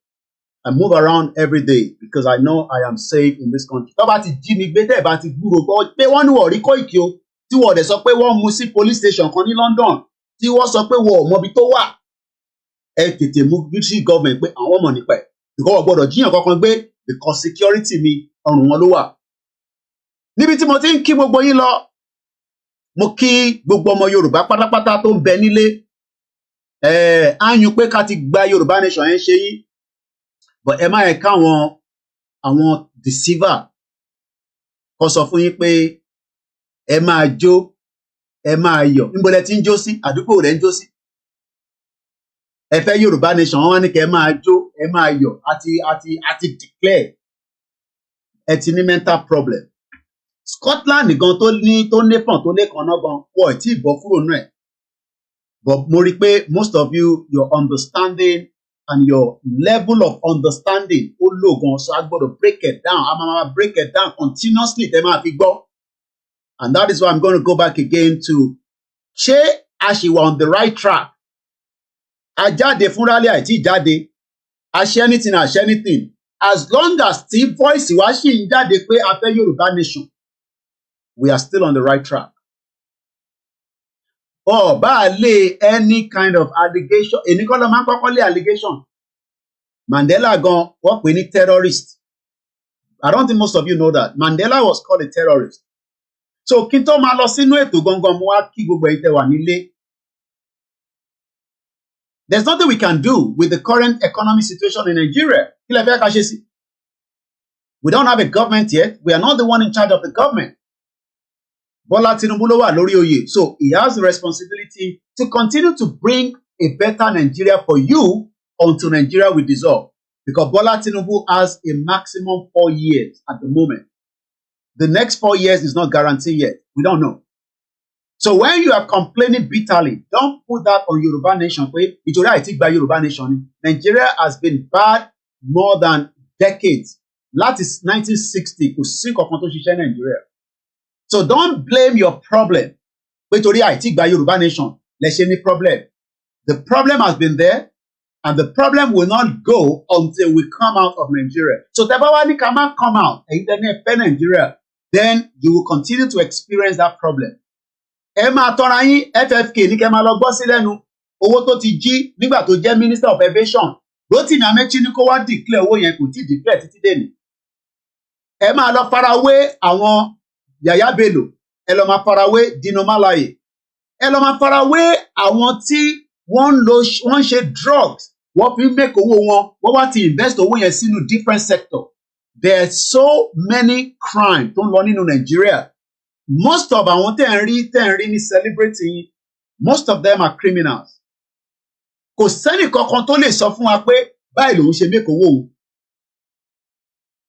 I move around every day because I know I am safe in this country. Tó bá ti jí mi gbé tẹ́ bá ti gbúrò gbọ́ pé wọ́n ní wọ́n rí Kóìkì o, tí wọ́n dẹ̀ sọ pé wọ́n mú sí police station kan ní London, tí wọ́n sọ pé wọ́n ò mọbi tó wà. Ẹ tètè mú British government pé àwọn ọmọ nípa ẹ̀. Because wọ́n gbọ́dọ̀ jíyàn kankan gbé because security mi ọrùn wọn ló wà. Níbi tí mo ti ń kí gbogbo yín lọ, mo kí gbogbo ọmọ Yorùbá pátápátá tó ń bẹ nílé. Áyùn pé ká ti gba Yorùbá nation ẹ̀ ń ṣe yín. But ẹ má yẹ káwọn deceiver kó sọ fún yín pé ẹ máa jó, ẹ máa yọ̀. Níbo lẹ ti ń jó sí? Àdúgbò rẹ̀ ń jó sí. Ẹ fẹ́ Yorùbá nation wọ́n wá ní kẹ́ ẹ máa jó, ẹ máa yọ̀. Àti declare. Ẹ ti ní mental problem. Scotland gan tó népọn tó lẹ́kan náà gan wọ́n ti bọ́ kúrò náà ẹ̀. But mo rí pé most of you, your understanding and your level of understanding ó lò gan, so I gbọ́dọ̀ break it down. I'm gonna break it down continuously tẹ́ máa fi gbọ́. And that is why I'm going to go back again to ṣé a ṣì wà on the right track? A jáde fún rally àìtí jáde. A ṣe anything. As long as tí voice wa ṣì ń jáde pé a fẹ́ Yorùbá nation, we are still on the right track. Bá a lé any kind of allegation, èmi kọ́ ló máa ń kọ́kọ́ lé allegation. Mandela gan wọ́n pè ní terrorist. I don't think most of you know that. Mandela was called a terrorist. So kí n tó máa lọ sínú ètò gangan mo wá kí gbogbo ẹ̀yin tẹ́ wà nílé. There's nothing we can do with the current economic situation in Nigeria. Kí lẹ fẹ́ ká ṣe sí? We don't have a government yet. We are not the one in charge of the government. Bola Tinubu ló wà lórí oyè. So he has the responsibility to continue to bring a better Nigeria for you until Nigeria will dissolve. Because Bola Tinubu has a maximum 4 years at the moment. The next 4 years is not guaranteed yet. We don't know. So when you are complaining bitterly, don't put that on Yoruba nation. Nítorí àìtí gba Yoruba nation ni. Nigeria has been bad more than decades. Láti 1960 kò sí kankan tó ṣiṣẹ́ Nigeria. So don't blame your problem. Nítorí àìtí gba Yoruba nation lẹ ṣe ní problem. The problem has been there and the problem will not go until we come out of Nigeria. So tẹ́ bá wá ní ká má come out, ẹ̀yin tẹ́ ní ẹ fẹ́ Nigeria, then you will continue to experience that problem. ẹ máa tọ́ra yín FFK ní kẹ́ máa lọ gbọ́ sí lẹ́nu owó tó ti jí nígbà tó jẹ́ Minister of Aviation Rotimi Amechi ní kó wá declare owó yẹn kò tí declare títí dèní. Ẹ máa lọ farawé àwọn Yaya Bello, ẹ lọ máa farawé Dino Malaye, ẹ lọ máa farawé àwọn tí wọ́n ń ṣe drugs, wọ́n fi ń make owó wọn, wọ́n wá ti invest owó yẹn sínú different sector. There are so many crimes tó ń lọ nínú Nigeria. Most of àwọn tẹ́ ń rí ní celebrity, most of them are criminals. Kò sẹ́ni kankan tó lè sọ fún wa pé báyìí lòun ṣe make owó o.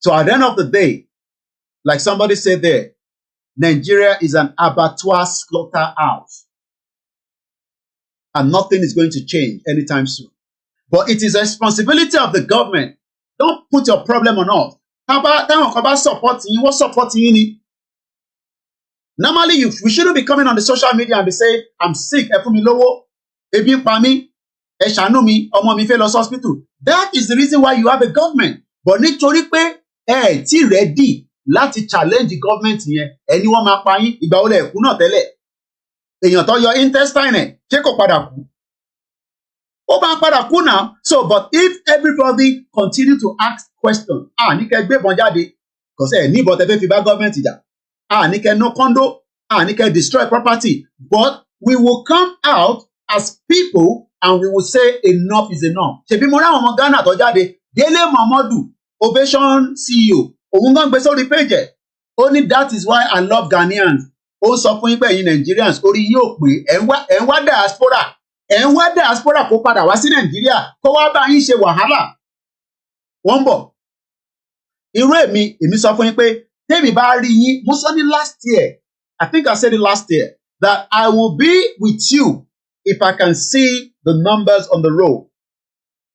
So at the end of the day, like somebody said there, Nigeria is an abattoir slaughterhouse. And nothing is going to change anytime soon. But it is a responsibility of the government. Don't put your problem on us. How about supporting you? What supporting you need? Normally, we shouldn't be coming on the social media and be saying, I'm sick, ẹ fún mi lówó, ebi ń pa mí, ẹ ṣàánú mi, ọmọ mi fẹ́ lọ sí hospital. That is the reason why you have a government. But nítorí pé ẹ tí ready láti challenge the government yẹn, ẹni wọ́n máa pa yín, ìgbà wo lẹ kú náà tẹ́lẹ̀. Èèyàn tó yọ intestine ẹ̀, ṣé kò padà kú? Ó máa padà kú now. So, but if everybody continue to ask questions, ní kẹ́ gbé ìbọn jáde, because ẹ ní ìbọn tẹ́ fẹ́ fi bá government jà. Ní kẹ́ no condo, ní kẹ́ destroy property. But we will come out as people and we will say enough is enough. Ṣebí mo ráwọn ọmọ Ghana tó jáde, Délé Momodu, Ovation CEO, òun gan gbé sórí page ẹ̀. Ó ní that is why I love Ghanaians. Ó sọ fún yín pé ẹ̀yin Nigerians orí yín ò pé ẹ̀ ń wá diaspora. Ẹ̀ ń wá diaspora kó padà wá sí Nàìjíríà kó wá bá yín ṣe wàhálà. Wọ́n ń bọ̀. Irú èmi sọ fún yín pé tèmi bá rí yín, mo sọ ní last year, I think I said it last year, that I will be with you if I can see the numbers on the road.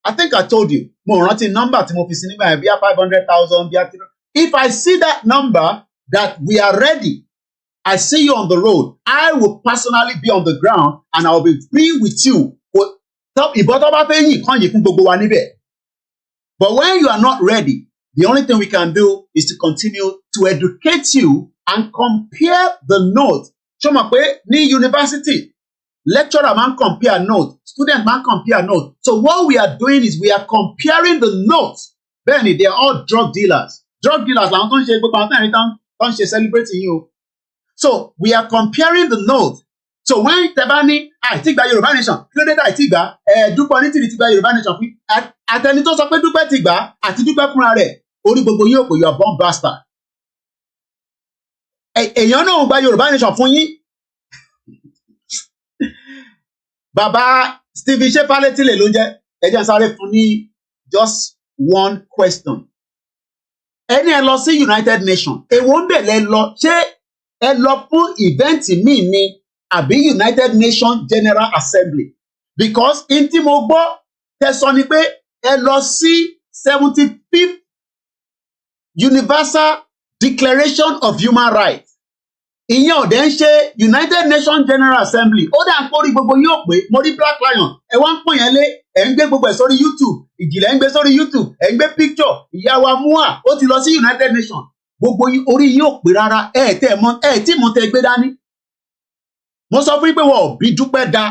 I think I told you, mo rántí number tí mo fi sí nígbà yẹn, bíi 500,000, bíi 300. If I see that number, that we are ready, I see you on the road, I will personally be on the ground and I will be free with you. Ìbọn tó bá fẹ́ yìn kàn yìí fún gbogbo wa níbẹ̀. But when you are not ready, the only thing we can do is to continue to educate you and compare the notes. Ṣé o mọ̀ pé ní university, lecturer máa ń compare notes, student máa ń compare notes. So what we are doing is we are comparing the notes. Bẹ́ẹ̀ni, they are all drug dealers. Drug dealers làwọn tó ń ṣe gbogbo àwọn tó ń ṣe celebrating yìí o. So we are comparing the notes. So when tẹ́bá ní àìtí gba Yorùbá nation, kí ló dé àìtí gbà? Dúpọ̀ ní tìrì ti gba Yorùbá nation fún àtẹni tó sọ pé Dúpẹ́ ti gbà àti Dúpẹ́ fúnra rẹ̀. Orí gbogbo yín ò pé you are born bastard. Èèyàn náà gba Yorùbá nation fún yín. Bàbá Stephen Shepaleti ló jẹ́ ẹjẹ́ sáré fún ní just one question. Ẹni ẹ lọ sí United Nations, èwo ń bẹ̀ lẹ lọ, ṣé ẹ lọ fún event míì ni àbí United Nations General Assembly? Because in tí mo gbọ́ tẹ̀sán ni pé ẹ lọ sí 75th Universal Declaration of Human Rights. Ìyẹn ò dẹ̀ ń ṣe United Nations General Assembly. Ó dà ń kórí gbogbo yóò pé mo rí Black Lion. Ẹ wá ń pọ̀ yẹn lé, ẹ̀ ń gbé gbogbo ẹ̀ sórí YouTube. Ìjìnlẹ̀ ń gbé sórí YouTube. Ẹ̀ ń gbé picture. Ìyá wa Mua ó ti lọ sí United Nations. Gbogbo orí yóò pé rárá. Tí mo tẹ gbé dání. Mo sọ fún yín pé wọ́n ò bí Dúpẹ́ da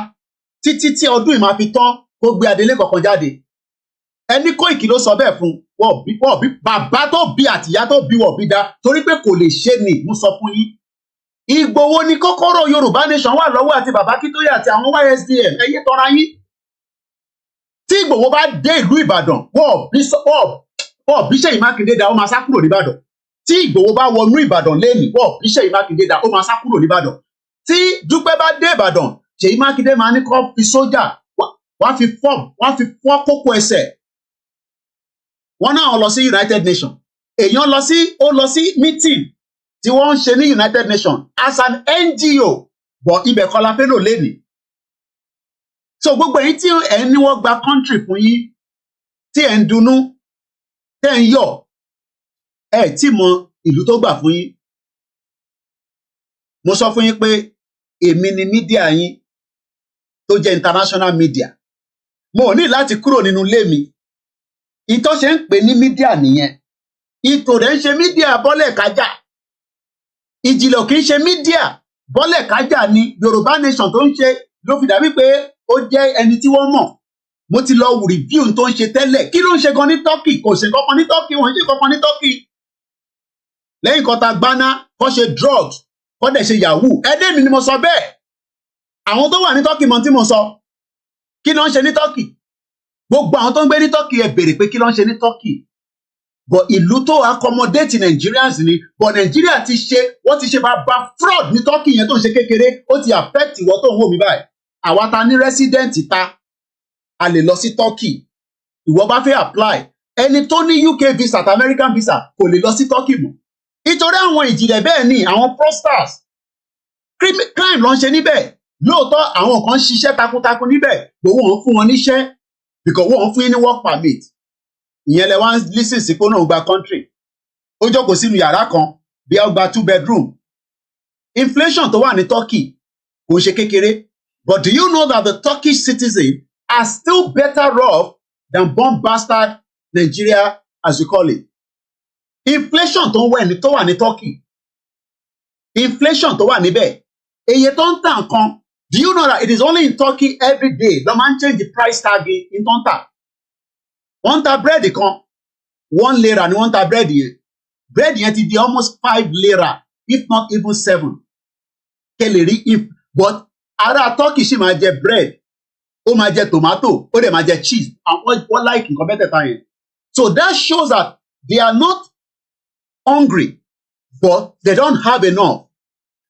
títí tí ọdún yìí máa fi tán kó gbé adelé kankan jáde. Ẹni Kóìkì ló sọ bẹ́ẹ̀ fún wọ́n bí bàbá tó bí àtìyá tó bí wọ́n bí da torí pé kò lè ṣe ni mo sọ fún yín. Ìgbòho ni kọ́kọ́rọ́ Yorùbá nation wà lọ́wọ́ àti bàbá Akíntóyè àti àwọn YSDM ẹyẹ tọ́ra yín. Tí Ìgbòho bá dé ìlú Ìbàdàn wọ́n bí Ṣèyí Mákindé da ó máa sá kúrò nìbàdàn. Tí Ìgbòho bá wọnú Ìbàdàn lẹ́nìí wọ́n bí Ṣèyí Mákindé da ó máa sá kúrò nìbàdàn. Tí Dúpẹ́ bá dé Ìbàdàn Ṣèyí Mákindé máa ní kó fi sójà wọ́n fi fọ́ kókó ẹsẹ̀. Wọ́n náà lọ sí United Nations. Èèyàn lọ sí meeting tí wọ́n ń ṣe ní United Nations as an NGO but ibẹ̀ kọ́ la fẹ́ lò lénìí. So gbogbo èyí tí ẹ̀ ń ní wọ́n gba country fún yín tí ẹ̀ ń dunnú tẹ́ ń yọ̀ ẹ̀ tí mọ ìlú tó gbà fún yín. Mo sọ fún yín pé èmi ni mídíà yín tó jẹ́ international media. Mo ò ní láti kúrò nínú ilé mi. Ìtọ́ ṣe ń pè ní mídíà nìyẹn. Ìtò rẹ̀ ń ṣe mídíà bọ́lẹ̀ kájà. Ìjìnlẹ̀ kì í ṣe mídíà bọ́lẹ̀ kájà ni Yorùbá nation tó ń ṣe ló fi dàbí pé ó jẹ́ ẹni tí wọ́n mọ̀. Mo ti lọ review tó ń ṣe tẹ́lẹ̀. Kí ló ń ṣe gan ní Turkey? Kò ṣe kankan ní Turkey, wọ́n ṣe kankan ní Turkey. Lẹ́yìn kan ta gbaná, kọ́ ṣe drugs, kọ́ dẹ̀ ṣe yahoo. Ẹdẹ́ mi ni mo sọ bẹ́ẹ̀. Àwọn tó wà ní Turkey mọ̀ tí mo sọ. Kí ló ń ṣe ní Turkey? Gbogbo àwọn tó ń gbé ní Turkey ẹ béèrè pé kí ló ń ṣe ní Turkey. But ìlú tó accommodate Nigerians ni. But Nigeria ti ṣe, wọ́n ti ṣe bàbá fraud ní Turkey yẹn tó ń ṣe kékeré. Ó ti affect ìwọ tó ń wò mí báyìí. Àwa ta ní resident ta, a lè lọ sí Turkey. Ìwọ bá fẹ́ apply. Ẹni tó ní UK visa àti American visa kò lè lọ sí Turkey mọ́. Nítorí àwọn ìjìnlẹ̀ bẹ́ẹ̀ ni àwọn fraudsters. Crime ló ń ṣe níbẹ̀. Lóòótọ́ àwọn kan ṣiṣẹ́ takuntakun níbẹ̀. But wọ́n fún wọn níṣẹ́ because wọ́n fún yín ní work permit. Ìyẹn lẹ wá ń lísìn sí kó náà gba country. Ó jókòó sínú yàrá kan bí ó gba 2 bedroom. Inflation tó wà ní Turkey kò ṣe kékeré. But do you know that the Turkish citizens are still better off than bomb bastard Nigeria, as you call it? Inflation tó wà ní Turkey. Inflation tó wà níbẹ̀. Iye tó ń tà nǹkan. Do you know that it is only in Turkey every day ló máa ń change the price tag in tó ń tà? Wọ́n ta bread kan, 1 lira ni wọ́n ta bread yẹn. Bread yẹn ti di almost 5 lira, if not even 7. Kẹ́lẹ̀ rí if, but ará Turkey ṣì máa jẹ bread, ó máa jẹ tomato, ó dẹ̀ máa jẹ cheese. Wọ́n like nǹkan mẹ́tẹ̀ẹ̀ta yẹn. So that shows that they are not hungry, but they don't have enough.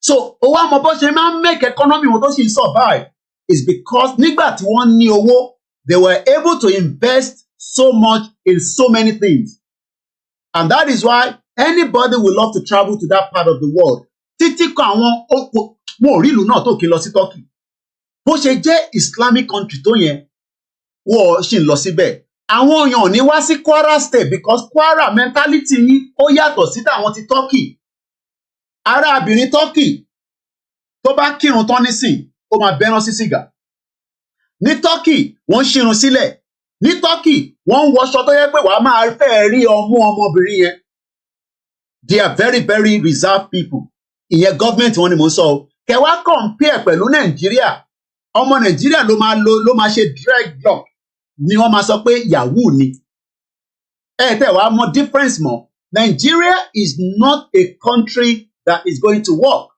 So owó àmọ́ bó ṣe máa ń make economy wọn tó ṣì ń survive is because nígbà tí wọ́n ní owó, they were able to invest so much in so many things. And that is why anybody will love to travel to that part of the world. Títí kan àwọn mo rí ìlú náà tó kí lọ sí Turkey. Bó ṣe jẹ́ Islamic country tó yẹn, wọ́n ṣì ń lọ síbẹ̀. Àwọn èèyàn ò ní wá sí Kwara State because Kwara mentality yín ó yàtọ̀ sí tàwọn ti Turkey. Arábìnrin Turkey tó bá kírun tán nísìn, ó máa bẹ́ràn sí sìgá. Ní Turkey, wọ́n ṣírun sílẹ̀. Ní Turkey, wọ́n ń wọṣọ tó yẹ pé wàá máa fẹ́ rí ọmú ọmọbìnrin yẹn. They are very, very reserved people. Ìyẹn government wọn ni mo sọ o. Kẹwàá compare pẹ̀lú Nàìjíríà. Ọmọ Nàìjíríà ló máa ṣe dreadlock ni wọ́n máa sọ pé yahoo ni. Tẹ́ wàá mọ difference mọ́. Nigeria is not a country that is going to work.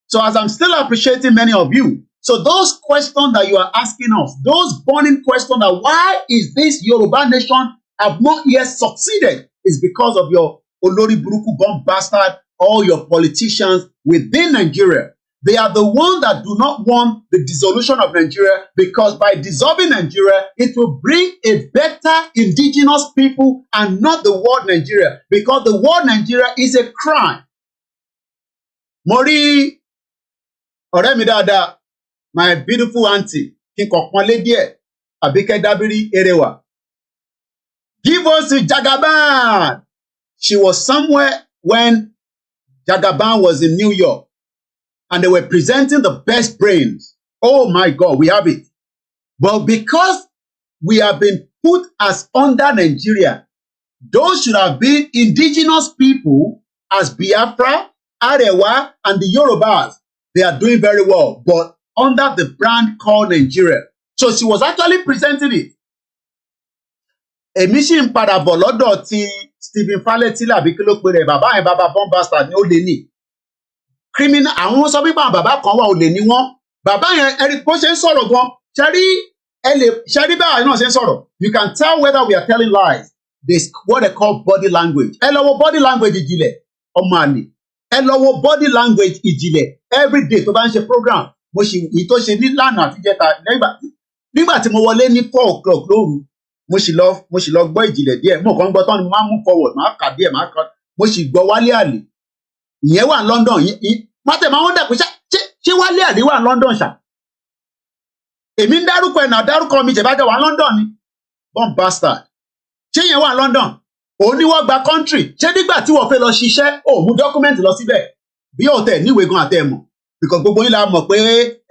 So as I'm still appreciating many of you, so those questions that you are asking us, those burning questions that why is this Yoruba nation have not yet succeeded is because of your Olori Buruku bomb bastard, all your politicians within Nigeria. They are the ones that do not want the dissolution of Nigeria because by dissolving Nigeria, it will bring a better indigenous people and not the world Nigeria because the world Nigeria is a crime. Mori ọ̀rẹ́ mi dáadáa, my beautiful auntie, kí n kàn pọ́n lé díẹ̀, Àbíkẹ́ Dábírí Erewa. Give us to Jagaban. She was somewhere when Jagaban was in New York and they were presenting the best brains. Oh my God, we have it. But because we have been put as under Nigeria, those should have been indigenous people as Biafra, Arewa, and the Yorubas. They are doing very well, but under the brand called Nigeria. So she was actually presenting it. Èmi ṣì ń padà bọ̀ lọ́dọ̀ ti Stephen Falletila àbí kí ló pe rẹ̀ bàbá yẹn bàbá bomb bastard ni ó lè ní. Criminal àwọn sọ pé bàbá kan wà ó lè ní wọ́n. Bàbá yẹn ẹni bó ṣe ń sọ̀rọ̀ gan. Ṣẹ́rí báyìí náà ṣe ń sọ̀rọ̀. You can tell whether we are telling lies. This what they call body language. Ẹ lọ wo body language ìjìnlẹ̀ ọmọ àlè. Ẹ lọ wo body language ìjìnlẹ̀ every day tó bá ń ṣe program. Mo ṣì èyí tó ṣe ní lánàá àti jẹta nígbà tí mo wọlé ní 4 o'clock lóru. Mo sì lọ gbọ́ ìjìnlẹ̀ díẹ̀. Mo kàn gbọ́ tán ni mo máa move forward. Màá kà díẹ̀ màá kà. Mo sì gbọ́ Wálé Àlè. Ìyẹn wà ní London. Mátẹ̀ máa ń dà pé ṣé Wálé Àlè wà ní London ṣá? Èmi ń dárúkọ ẹ̀ náà dárúkọ mi jẹ̀bájọ́ wà ní London ni. Bomb bastard. Ṣé ìyẹn wà ní London? Òun ni wọ́n gba country. Ṣé nígbà tí wọ́n fẹ́ lọ ṣiṣẹ́, ó mú document lọ síbẹ̀? Bí yóò tẹ̀ níwèé gan àtẹ̀ mọ̀. Because gbogbo yín la mọ̀ pé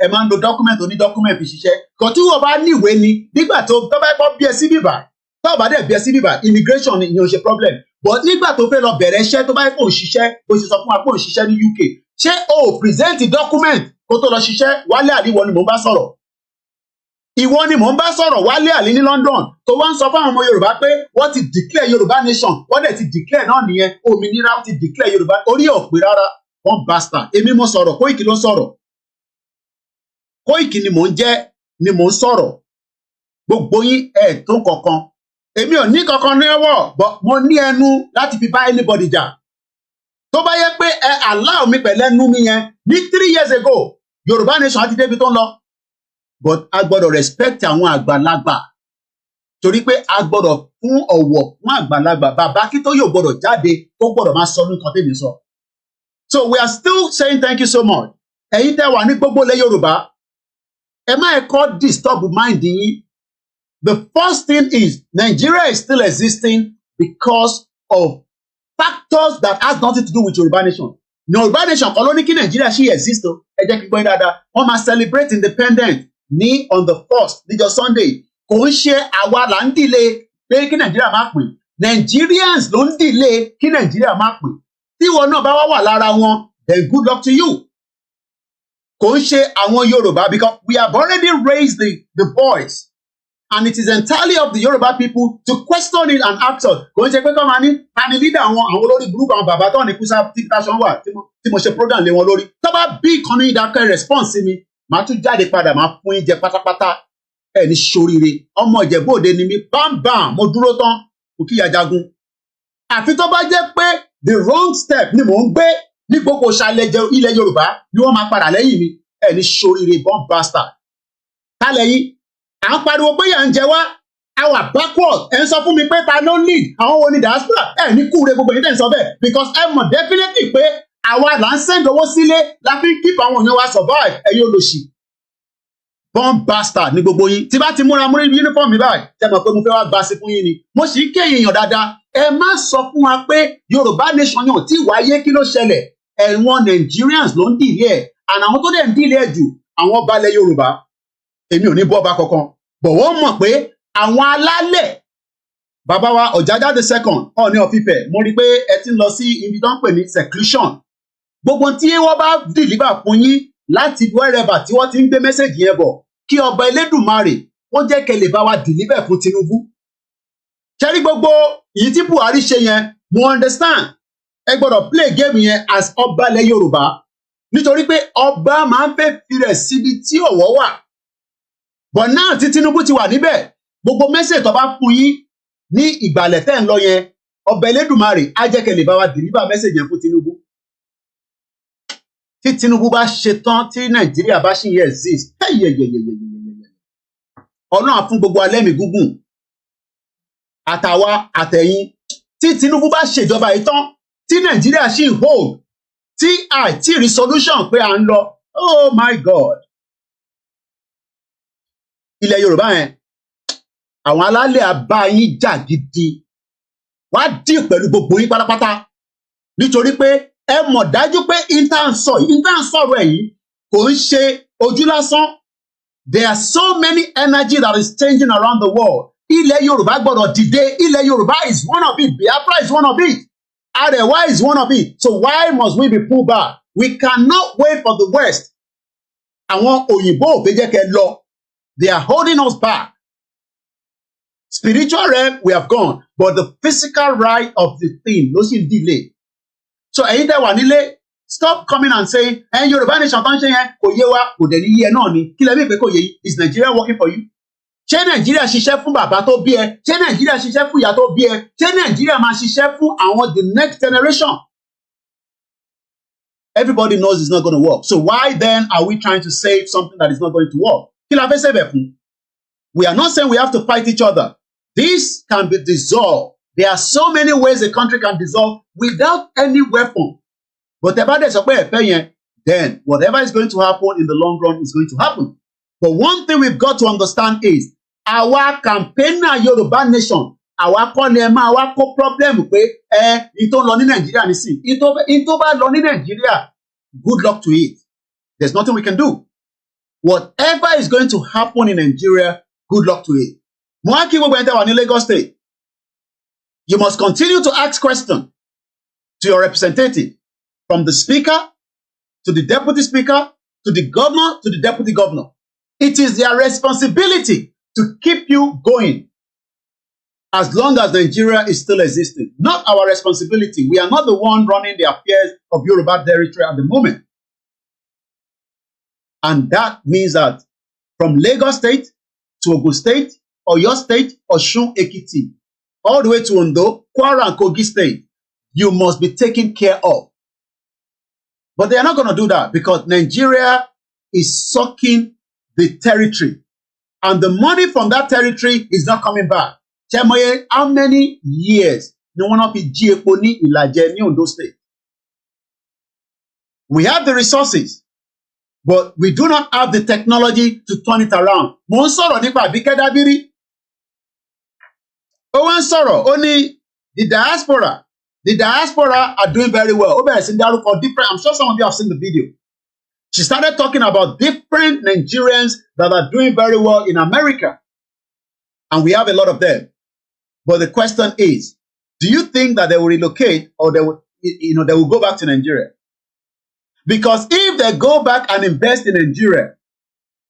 ẹ máa ń lo document oní document fi ṣiṣẹ́. Kò tí wọ́n bá níwèé ni nígbà tó bá kọ́ bí ẹ sí bíbà. Tó bá dẹ̀ bí ẹ sí bíbà, immigration ni ìyẹn ò ṣe problem. But nígbà tó fẹ́ lọ bẹ̀rẹ̀ iṣẹ́ tó bá kó òṣìṣẹ́, bó ṣe sọ fún wa pé òṣìṣẹ́ ní UK. ṣé o present document kó tó lọ ṣiṣẹ́ Wálé Àlí ìwọ ni mò ń bá sọ̀rọ̀ ìwọ ni mò ń bá sọ̀rọ̀ Wálé Àlí ní London tó wá ń sọ fáwọn ọmọ Yorùbá pé wọ́n ti declare Yorùbá nation wọ́n dẹ̀ ti declare náà nìyẹn òmìnira ti declare Yorùbá orí ọ̀pẹ rárá wọ́n bastard èmi mo sọ̀rọ̀ Kóìkì ló ń sọ̀rọ̀ Kóìkì ni mò ń jẹ́ ni mò ń sọ̀rọ̀ gbogbo yín ẹ̀ tó kankan èmi ò ní kankan ní ọwọ́ but mo ní ẹnu láti fi bá anybody jà tó bá yẹ pé ẹ allow mi pẹ̀lú ẹnu mi yẹn ní 3 years ago Yorùbá nation àti débi tó ń lọ but a gbọ́dọ̀ respect àwọn àgbàlagbà torí pé a gbọ́dọ̀ fún ọ̀wọ̀ fún àgbàlagbà bàbá kí tó yóò gbọ́dọ̀ jáde tó gbọ́dọ̀ máa sọ nǹkan tèmi sọ so we are still saying thank you so much ẹ̀yin tẹ́ wà ní gbogbo ilẹ̀ Yorùbá ẹ má ẹ kọ́ disturb mind yín. The first thing is Nigeria is still existing because of factors that has nothing to do with Yoruba nation. Yoruba nation kọ́ ló ní kí Nigeria ṣì exist o. Ẹ jẹ́ kí n gbọ́ yín dáadáa. Wọ́n máa celebrate independence ní on the 1st níjọ́ Sunday. Kò ń ṣe àwa là ń delay pé kí Nigeria má pè. Nigerians ló ń delay kí Nigeria má pè. Tí ìwọ náà bá wà lára wọn, then good luck to you. Kò ń ṣe àwọn Yorùbá because we have already raised the voice. And it is entirely of the Yoruba people to question it and ask us. Kò ń ṣe pé kọ́ máa ní tani leader àwọn olórí burúkú àwọn bàbá tó ní kúsà tíkítàṣán wà tí mo ṣe program lé wọn lórí. Tó bá bí ìkànnì ìdákẹ́ response sí mi, màá tún jáde padà máa fún yín jẹ pátápátá. Ẹ ní ṣoríire. Ọmọ Ìjẹ̀bú Òde ni mi bámbàm mo dúró tán kò kíyà jagun. Àfi tó bá jẹ́ pé the wrong step ni mò ń gbé ní gbogbo ìṣàlẹ̀ ilẹ̀ Yorùbá ni wọ́n máa padà lẹ́yìn mi. Ẹ ní ṣoríire bomb bastard. Kálẹ̀ yìí. À ń pariwo pé yà ń jẹ wá our backward ẹ ń sọ fún mi pé ta ló lead àwọn wo ni diaspora ẹ ní kúre gbogbo yìí tẹ̀ ń sọ bẹ́ẹ̀ because ẹ mọ̀ definitely pé àwa là ń send owó sílé la fi ń keep àwọn èèyàn wa survive ẹ̀yin olóṣì bomb bastard ní gbogbo yín tí bá ti múra múrí uniform mi báyìí tẹ mọ̀ pé mo fẹ́ wá gba sí fún yín ni mo sì ń kéyìn èèyàn dáadáa ẹ má sọ fún wa pé Yorùbá nation yàn tí wáyé kí ló ṣẹlẹ̀ ẹ̀wọ̀n Nigerians ló ń dìlé ẹ̀ and àwọn tó dẹ̀ ń dìlé ẹ̀ jù àwọn balẹ̀ Yorùbá èmi ò ní bọ́ ọba kankan bọ̀ wọ́n mọ̀ pé àwọn alálẹ̀ bàbá wa Ọ̀jájá the second Ọọ̀ni of Ifẹ̀ mo rí i pé ẹ ti ń lọ sí ibi tó ń pè ní seclusion gbogbo tí wọ́n bá deliver fún yín láti wherever tí wọ́n ti ń gbé mẹ́sẹ̀gì yẹn bọ̀ kí ọba Elédùmarè ó jẹ́ kẹ́ lè bá wa deliver fún Tinubu ṣẹ́rí gbogbo èyí tí Buhari ṣe yẹn mo understand ẹ gbọ́dọ̀ play game yẹn as ọba ilẹ̀ Yorùbá nítorí pé ọba máa ń fẹ́ fi rẹ̀ síbi tí ọ̀wọ̀ wà. But now tí Tinubu ti wà níbẹ̀ gbogbo message tó bá fún yín ní ìgbàlẹ̀ tẹ́ ń lọ yẹn ọba Elédùmarè á jẹ́ kẹ́ lè bá wa deliver message yẹn fún Tinubu. Tí Tinubu bá ṣe tán tí Nàìjíríà bá ṣì yẹ exist ọ̀nà àfún gbogbo alẹ́mì gúngùn àtàwa àtẹ̀yìn tí Tinubu bá ṣèjọba yìí tán tí Nàìjíríà ṣì ń hold tí àìtí rí solution pé à ń lọ oh my God. Ilẹ̀ Yorùbá yẹn àwọn alálẹ̀ àbá yín jà gidi wá dì pẹ̀lú gbogbo yín pátápátá nítorí pé ẹ mọ̀ dájú pé intansọ̀rọ̀ ẹ̀yìn kò ń ṣe ojú lásán there are so many energy that is changing around the world ilẹ̀ Yorùbá gbọ́dọ̀ dìde ilẹ̀ Yorùbá is one of it Biafra is one of it Arewa is one of it so why must we be pulled back we cannot wait for the West àwọn òyìnbó ò fẹ́ jẹ́ kẹ́ lọ. They are holding us back. Spiritual realm, we have gone, but the physical right of the thing, no sin delay. So, ẹ̀yin tẹ́ wà nílé, stop coming and saying, Yorùbá nation tó ń ṣe yẹn kò yé wa, kò dẹ̀ ní yé náà ni. Kí lẹ bí pé kò yé yìí? Is Nigeria working for you? Ṣé Nàìjíríà ṣiṣẹ́ fún bàbá tó bí ẹ? Ṣé Nàìjíríà ṣiṣẹ́ fún ìyá tó bí ẹ? Ṣé Nàìjíríà máa ṣiṣẹ́ fún àwọn the next generation? Everybody knows it's not going to work. So why then are we trying to save something that is not going to work? We are not saying we have to fight each other. This can be dissolved. There are so many ways a country can dissolve without any weapon. But then whatever is going to happen in the long run is going to happen. But one thing we've got to understand is our campaigner Yoruba nation, our our problem ito lo ni Nigeria nisi. Ito ba lo ni Nigeria. Good luck to it. There's nothing we can do. Whatever is going to happen in Nigeria, good luck to it. In Lagos State, you must continue to ask questions to your representative, from the speaker to the deputy speaker, to the governor, to the deputy governor. It is their responsibility to keep you going as long as Nigeria is still existing. Not our responsibility. We are not the one running the affairs of Yoruba territory at the moment. And that means that from Lagos State to Ogun State, Oyo State, Osun, Ekiti, all the way to Ondo, Kwara and Kogi State, you must be taken care of. But they are not going to do that because Nigeria is sucking the territory. And the money from that territory is not coming back. Chemoye, how many years no one of Eponi Ilaje ní Ondo State? We have the resources, but we do not have the technology to turn it around. Mo ń sọ̀rọ̀ nípa Abike Dabiri. Ó wá ń sọ̀rọ̀, ó ní the diaspora are doing very well. Ó bẹ̀rẹ̀ sí dárúkọ different, I'm sure some of you have seen the video. She started talking about different Nigerians that are doing very well in America. And we have a lot of them. But the question is, do you think that they will relocate or they will go back to Nigeria? Because if they go back and invest in Nigeria,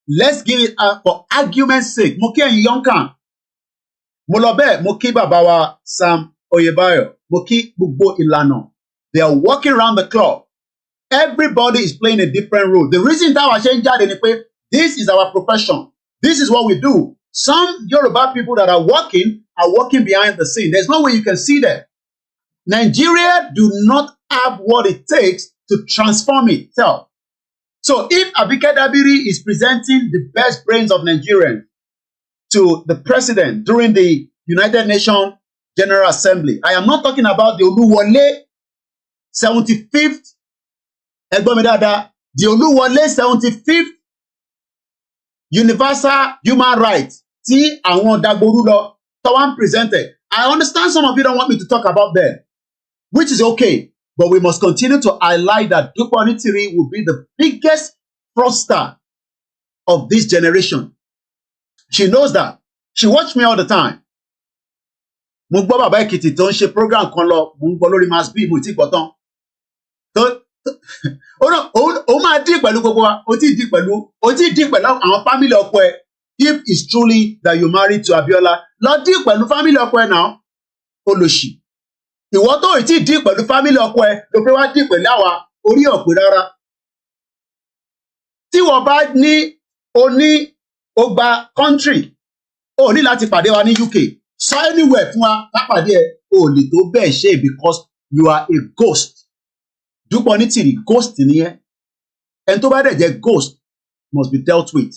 let's give it for argument's sake. Moki and Yonkan. Molobe, Moki Babawa, Sam Oyebayo, Moki Bugbo Ilano. They are walking around the clock. Everybody is playing a different role. The reason that I change that, this is our profession. This is what we do. Some Yoruba people that are working behind the scene. There's no way you can see them. Nigeria do not have what it takes to transform itself. So if Abike Dabiri is presenting the best brains of Nigerians to the president during the United Nations General Assembly, I am not talking about the Oluwole 75th, the Oluwole 75th Universal Human Rights. See, I want Dagborulo. Someone presented. I understand some of you don't want me to talk about them, which is okay. But we must continue to highlight that Dupe Onitiri will be the biggest fraudster of this generation. She knows that. She watched me all the time. Mo gbọ́ bàbá Èkìtì tó ń ṣe program kan lọ, mo ń gbọ́ lórí Mass B, mo ti gbọ́ tán. Ó máa dí pẹ̀lú gbogbo wa, ó ti dí pẹ̀lú àwọn family ọkọ ẹ̀. If it's truly that you married to Abiola, lọ dí pẹ̀lú family ọkọ ẹ̀ náà, olóṣì. Ìwọ tó ì tí dí pẹ̀lú family ọkọ ẹ̀ ló fẹ́ wá dí pẹ̀lú àwa orí ọ̀pẹ rárá. Tí wọ́n bá ní ó gba country, ó ní láti pàdé wa ní UK. So anywhere fún wa ká pàdé ẹ, ó lè tó bẹ́ẹ̀ ṣe because you are a ghost. Dupe Onitiri ghost ni ẹ́. Ẹni tó bá dẹ̀ jẹ́ ghost must be dealt with.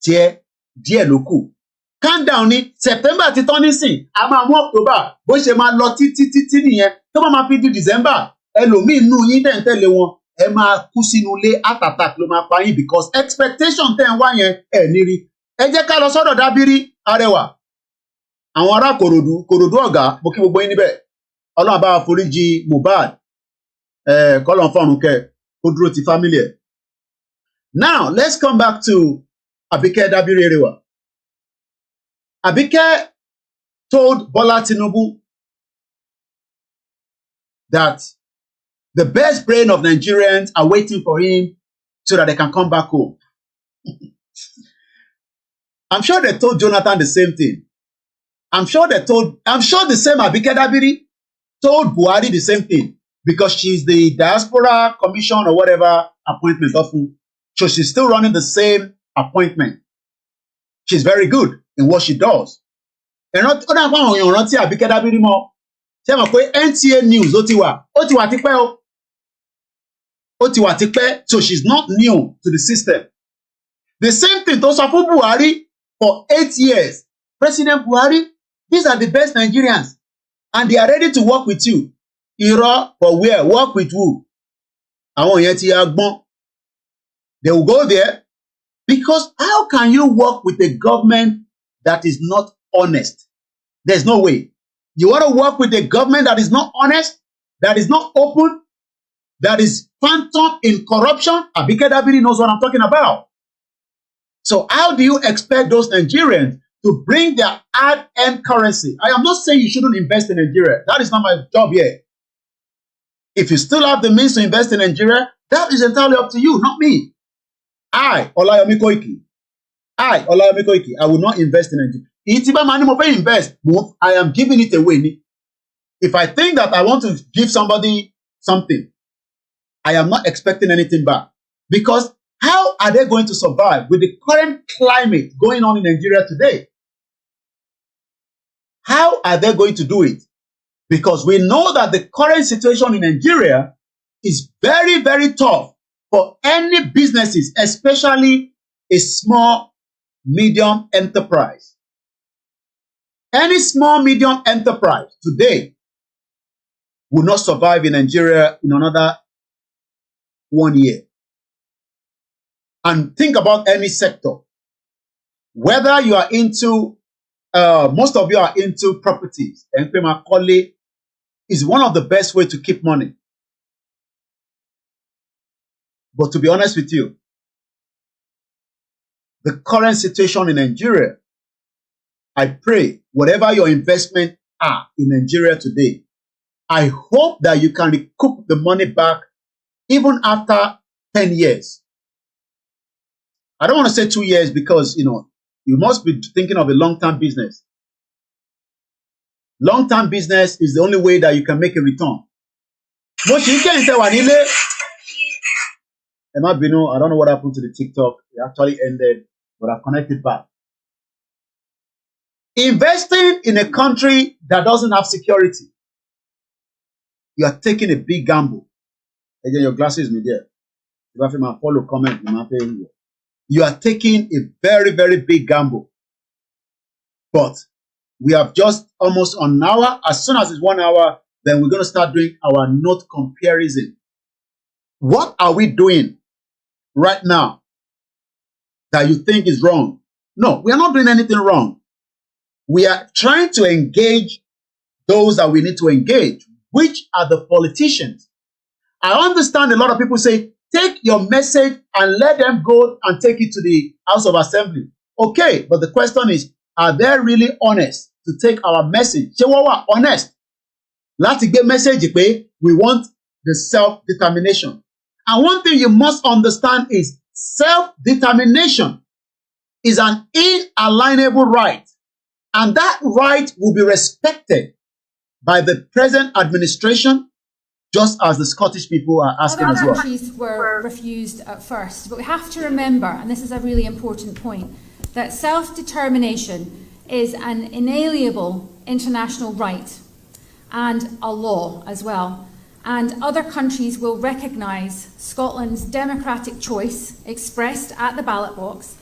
Tiẹ̀ díẹ̀ ló kù. Calm down ní September ti tán nísìn, a máa mú October, bó ṣe máa lọ títí nìyẹn. Tó bá máa fi di December, ẹlòmíì nù yín tẹ̀ ń tẹ̀lé wọn, ẹ máa kú sínú ilé heart attack ló máa pa yín because expectation tẹ̀ ń wá yẹn ẹ̀ ní rí. Ẹ jẹ́ ká lọ sọ́dọ̀ Dábírí Arẹwà. Àwọn ará Kòròdú ọ̀gá, mo kí gbogbo yín níbẹ̀. Ọlọ́run bá wa foríjì Mohbad. Kọ́lọ́n fọ́run kẹ́, kó dúró ti family ẹ̀. Now, let's come back to Abike Dabiri Arewa. Abike told Bola Tinubu that the best brain of Nigerians are waiting for him so that they can come back home. I'm sure they told Jonathan the same thing. I'm sure the same Abike Dabiri told Buhari the same thing because she's the diaspora commission or whatever appointment often. So she's still running the same appointment. She's very good in what she does. And not Abike Dabiri mo. Ṣé mọ̀ pé NTA News ó ti wà tipẹ́. So she's not new to the system. The same thing tó sọ fún Buhari for 8 years. President Buhari, these are the best Nigerians and they are ready to work with you. Irọ́, for where? Work with who? Àwọn yẹn ti agbọ́n. They will go there because how can you work with a government that is not honest? There's no way. You want to work with a government that is not honest, that is not open, that is phantom in corruption? Abike Dabiri knows what I'm talking about. So how do you expect those Nigerians to bring their hard-earned currency? I am not saying you shouldn't invest in Nigeria. That is not my job here. If you still have the means to invest in Nigeria, That is entirely up to you, not me. I, Olayomi Koiki, I will not invest in Nigeria. Itiba mani mo pay invest, I am giving it away. If I think that I want to give somebody something, I am not expecting anything back. Because how are they going to survive with the current climate going on in Nigeria today? How are they going to do it? Because we know that the current situation in Nigeria is very, very tough for any businesses, especially a small, medium enterprise. Any small, medium enterprise today will not survive in Nigeria in another 1 year. And think about any sector. Whether you are into, most of you are into properties, and is one of the best ways to keep money. But to be honest with you, the current situation in Nigeria, I pray whatever your investment are in Nigeria today, I hope that you can recoup the money back even after 10 years. I don't want to say 2 years because, you must be thinking of a long-term business. Long-term business is the only way that you can make a return. But you can't say, I don't know what happened to the TikTok. It actually ended, but I've connected back. Investing in a country that doesn't have security, you are taking a big gamble. Again, your glasses me there. If I follow comment, you are taking a very, very big gamble. But we have just almost an hour. As soon as it's 1 hour, then we're going to start doing our note comparison. What are we doing right now that you think is wrong? No, we are not doing anything wrong. We are trying to engage those that we need to engage, which are the politicians. I understand a lot of people say, take your message and let them go and take it to the House of Assembly. Okay, but the question is, are they really honest to take our message? Say, well, honest. Let's get message, we want the self-determination. And one thing you must understand is self-determination is an inalienable right. And that right will be respected by the present administration, just as the Scottish people are asking as well. Other countries were refused at first, but we have to remember, and this is a really important point, that self-determination is an inalienable international right and a law as well. And other countries will recognise Scotland's democratic choice expressed at the ballot box.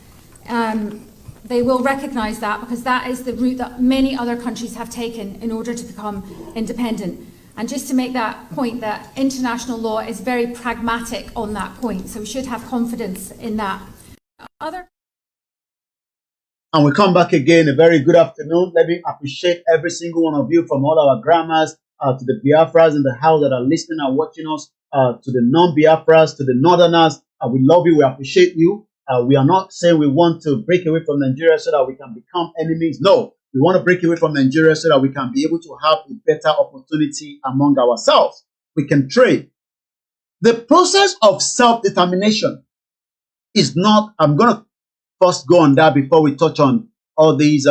They will recognise that because that is the route that many other countries have taken in order to become independent. And just to make that point, that international law is very pragmatic on that point, so we should have confidence in that. And we come back again. A very good afternoon. Let me appreciate every single one of you, from all our grandmas to the Biafras in the house that are listening and watching us, to the non-Biafras, to the Northerners. We love you. We appreciate you. We are not saying we want to break away from Nigeria so that we can become enemies. No, we want to break away from Nigeria so that we can be able to have a better opportunity among ourselves. We can trade. The process of self-determination is not, I'm going to first go on that before we touch on all these,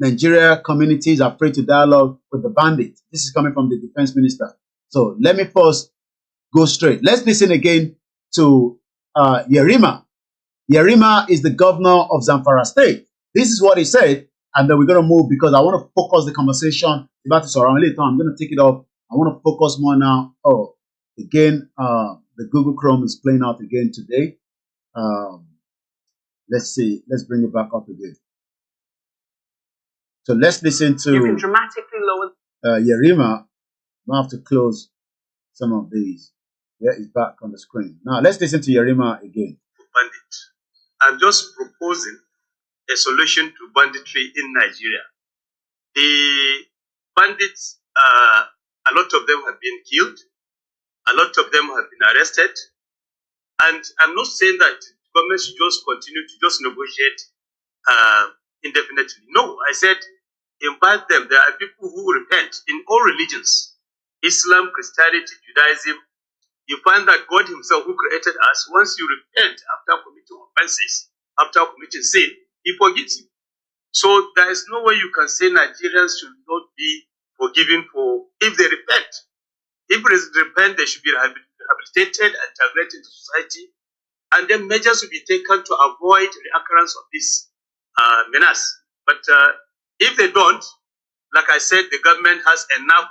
Nigeria communities are afraid to dialogue with the bandits. This is coming from the defense minister. So let me first go straight. Let's listen again to Yerima. Yerima is the governor of Zamfara state. This is what he said, and then we're going to move because I want to focus the conversation about this around later. I'm going to take it off. I want to focus more now. Oh, again, the Google Chrome is playing out again today. Let's see. Let's bring it back up again. So let's listen to you can dramatically lower Yerima. I'll have to close some of these. Yeah, it's back on the screen. Now let's listen to Yerima again. Bandits. I'm just proposing a solution to banditry in Nigeria. The bandits, a lot of them have been killed. A lot of them have been arrested. And I'm not saying that government should just continue to just negotiate indefinitely. No, I said invite them. There are people who repent in all religions, Islam, Christianity, Judaism. you find that God himself who created us, once you repent after committing offenses, after committing sin, he forgives you. So there is no way you can say Nigerians should not be forgiven for if they repent. If they repent, they should be rehabilitated and integrated into society, and then measures will be taken to avoid the occurrence of this menace. But if they don't, like I said, the government has enough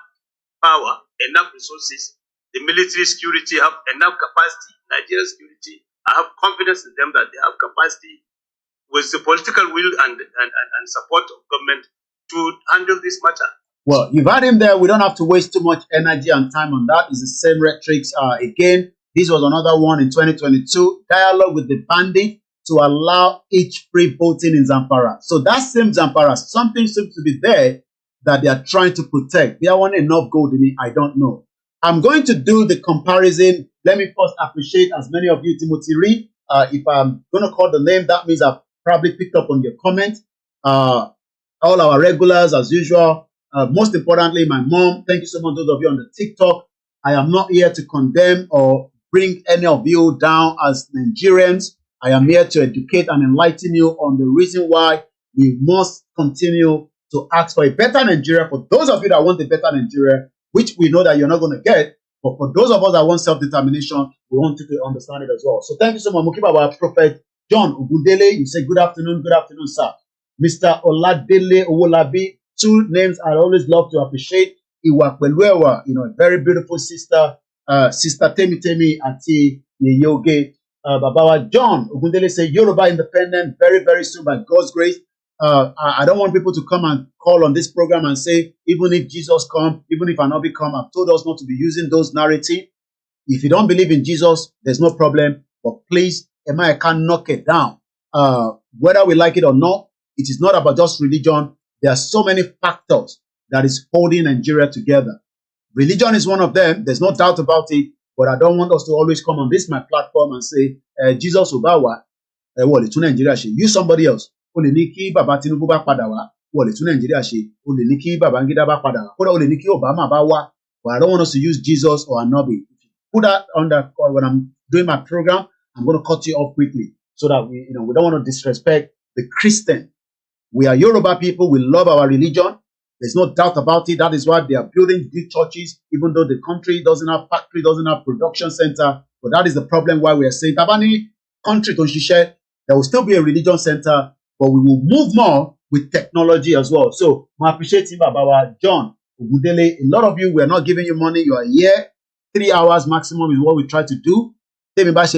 power, enough resources. The military security have enough capacity. Nigerian security, I have confidence in them that they have capacity with the political will and support of government to handle this matter. Well, you've had him there. We don't have to waste too much energy and time on that. It's the same rhetorics again. This was another one in 2022. Dialogue with the bandit to allow each free voting in Zamfara. So that same Zamfara, something seems to be there that they are trying to protect. They want enough gold in it. I don't know. I'm going to do the comparison. Let me first appreciate as many of you, Timothy Reed. If I'm going to call the name, that means I've probably picked up on your comment. All our regulars as usual. Most importantly, my mom. Thank you so much, those of you on the TikTok. I am not here to condemn or bring any of you down as Nigerians. I am here to educate and enlighten you on the reason why we must continue to ask for a better Nigeria. For those of you that want a better Nigeria, which we know that you're not going to get, but for those of us that want self-determination, we want you to understand it as well. So thank you so much. Mukiba, Prophet John Ogundele, you say good afternoon, sir. Mr. Oladele Owolabi, two names I always love to appreciate. Iwa Pelwewa, you know, a very beautiful sister, Sister Temi Ati Yeyoge. Babawa John Ogundele say Yoruba independent very, very soon by God's grace. I don't want people to come and call on this program and say, even if Jesus come, even if Anobi come, I've told us not to be using those narratives. If you don't believe in Jesus, there's no problem. But please, I can knock it down. Whether we like it or not, it is not about just religion. There are so many factors that is holding Nigeria together. Religion is one of them. There's no doubt about it. But I don't want us to always come on this my platform and say, Jesus Obawa, Nigeria, use somebody else. But I don't want us to use Jesus or Anobi. Put that under when I'm doing my program, I'm going to cut you off quickly so that we don't want to disrespect the Christian. We are Yoruba people. We love our religion. There's no doubt about it. That is why they are building big churches, even though the country doesn't have factory, doesn't have production center. But that is the problem why we are saying, Tabani country to Shishe, there will still be a religion center, but we will move more with technology as well. So I appreciate him, Baba John Ogundele. A lot of you, we are not giving you money. You are here. 3 hours maximum is what we try to do. It costs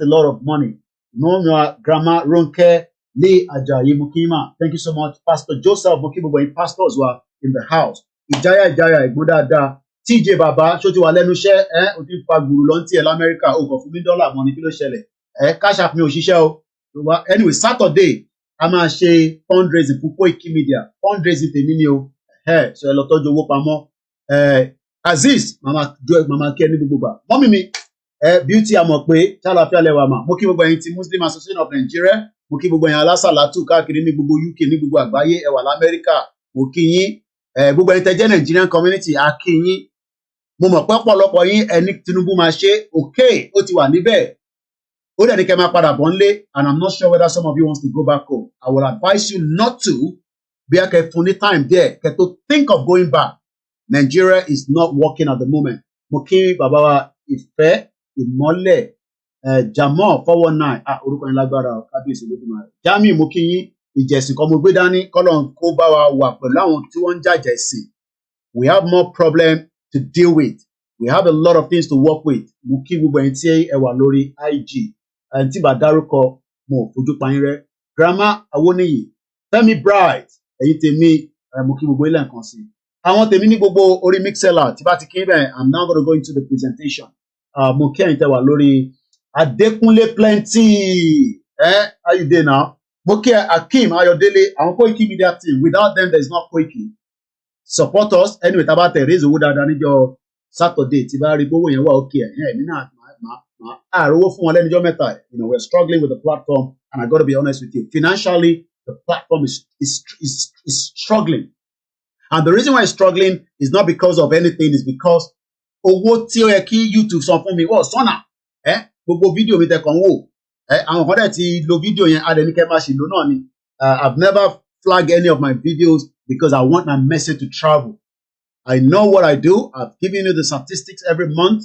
a lot of money. No, Grandma Ronke, Lee Ajayi Mukima. Thank you so much. Pastor Joseph Mukibo, pastors were in the house. Ijaya Igbodada, TJ Baba, Shoti Walenushe, Oti Paguru Lonti America, over $4 money kilo shele. Cash up me Oshisha. Anyway, Saturday, I'm a she fundraising for Koiki Media. Fundraising the minio. So a lot of jowo pamo. Aziz, Mama Kenny Buba. Mommy me. Beauty Amokwe, Chalafia Lewama, Moki Bobainti, Muslim Association of Nigeria, Moki Bobayala Salatu, Kakini Bubu, UK, Nibu Agbaye, Ewal America, Mokinyi, Bobainta Nigerian community, Akinyi, Momo Papa yin, Enik Tinubu Mache, okay, Otiwa Nibe, Oda Nikema Pada Bonle, and I'm not sure whether some of you wants to go back home. I will advise you not to be a funny time there, to think of going back. Nigeria is not working at the moment. Moki Babawa is fair. Ìmọ́lẹ̀ Jamal 419 orúkọ yín lágbára kábíyèsí lójúmọ́ rẹ̀ Jamiu mo kí yín ìjẹ̀sìn kan mo gbé dání kọ́lọ́n kó bá wa wà pẹ̀lú àwọn tí wọ́n ń jàjà ẹ̀sìn. We have more problem to deal with. We have a lot of things to work with. Mo kí gbogbo ẹ̀yin tí ẹ wà lórí IG ẹni tí bá dárúkọ mo fojú pa yín rẹ́. Grandma Awoniyi Femi Bright ẹ̀yin tèmi mo kí gbogbo ilé nǹkan sí. Àwọn tèmi ní gbogbo orí Mixlr tí bá ti kí bẹ́ẹ̀ I'm now going to go into the presentation. Mo kí ẹ̀yin tẹ́ wà lórí Adékúnlé plenty. How you dey now? Mo kí Akeem Ayọ̀délé, àwọn Koiki Media team. Without them, there is not Koiki. Support us. Anyway, tá bá tẹ̀ raise owó dáadáa níjọ́ Saturday. Tí bá rí gbówó yẹn wà okay. Èmi náà àrówó fún wọn lẹ́nijọ́ mẹ́ta. We're struggling with the platform, and I got to be honest with you. Financially, the platform is struggling. And the reason why it's struggling is not because of anything. It's because owó tí ó yẹ kí YouTube san fún mi wọ́n sọ́nà gbogbo fídíò mi tẹ̀kàn wò àwọn kan dẹ̀ ti lo fídíò yẹn adẹnikẹ́ máa ṣì lò náà ni I've never flagged any of my videos because I want my message to travel. I know what I do. I've given you the statistics every month,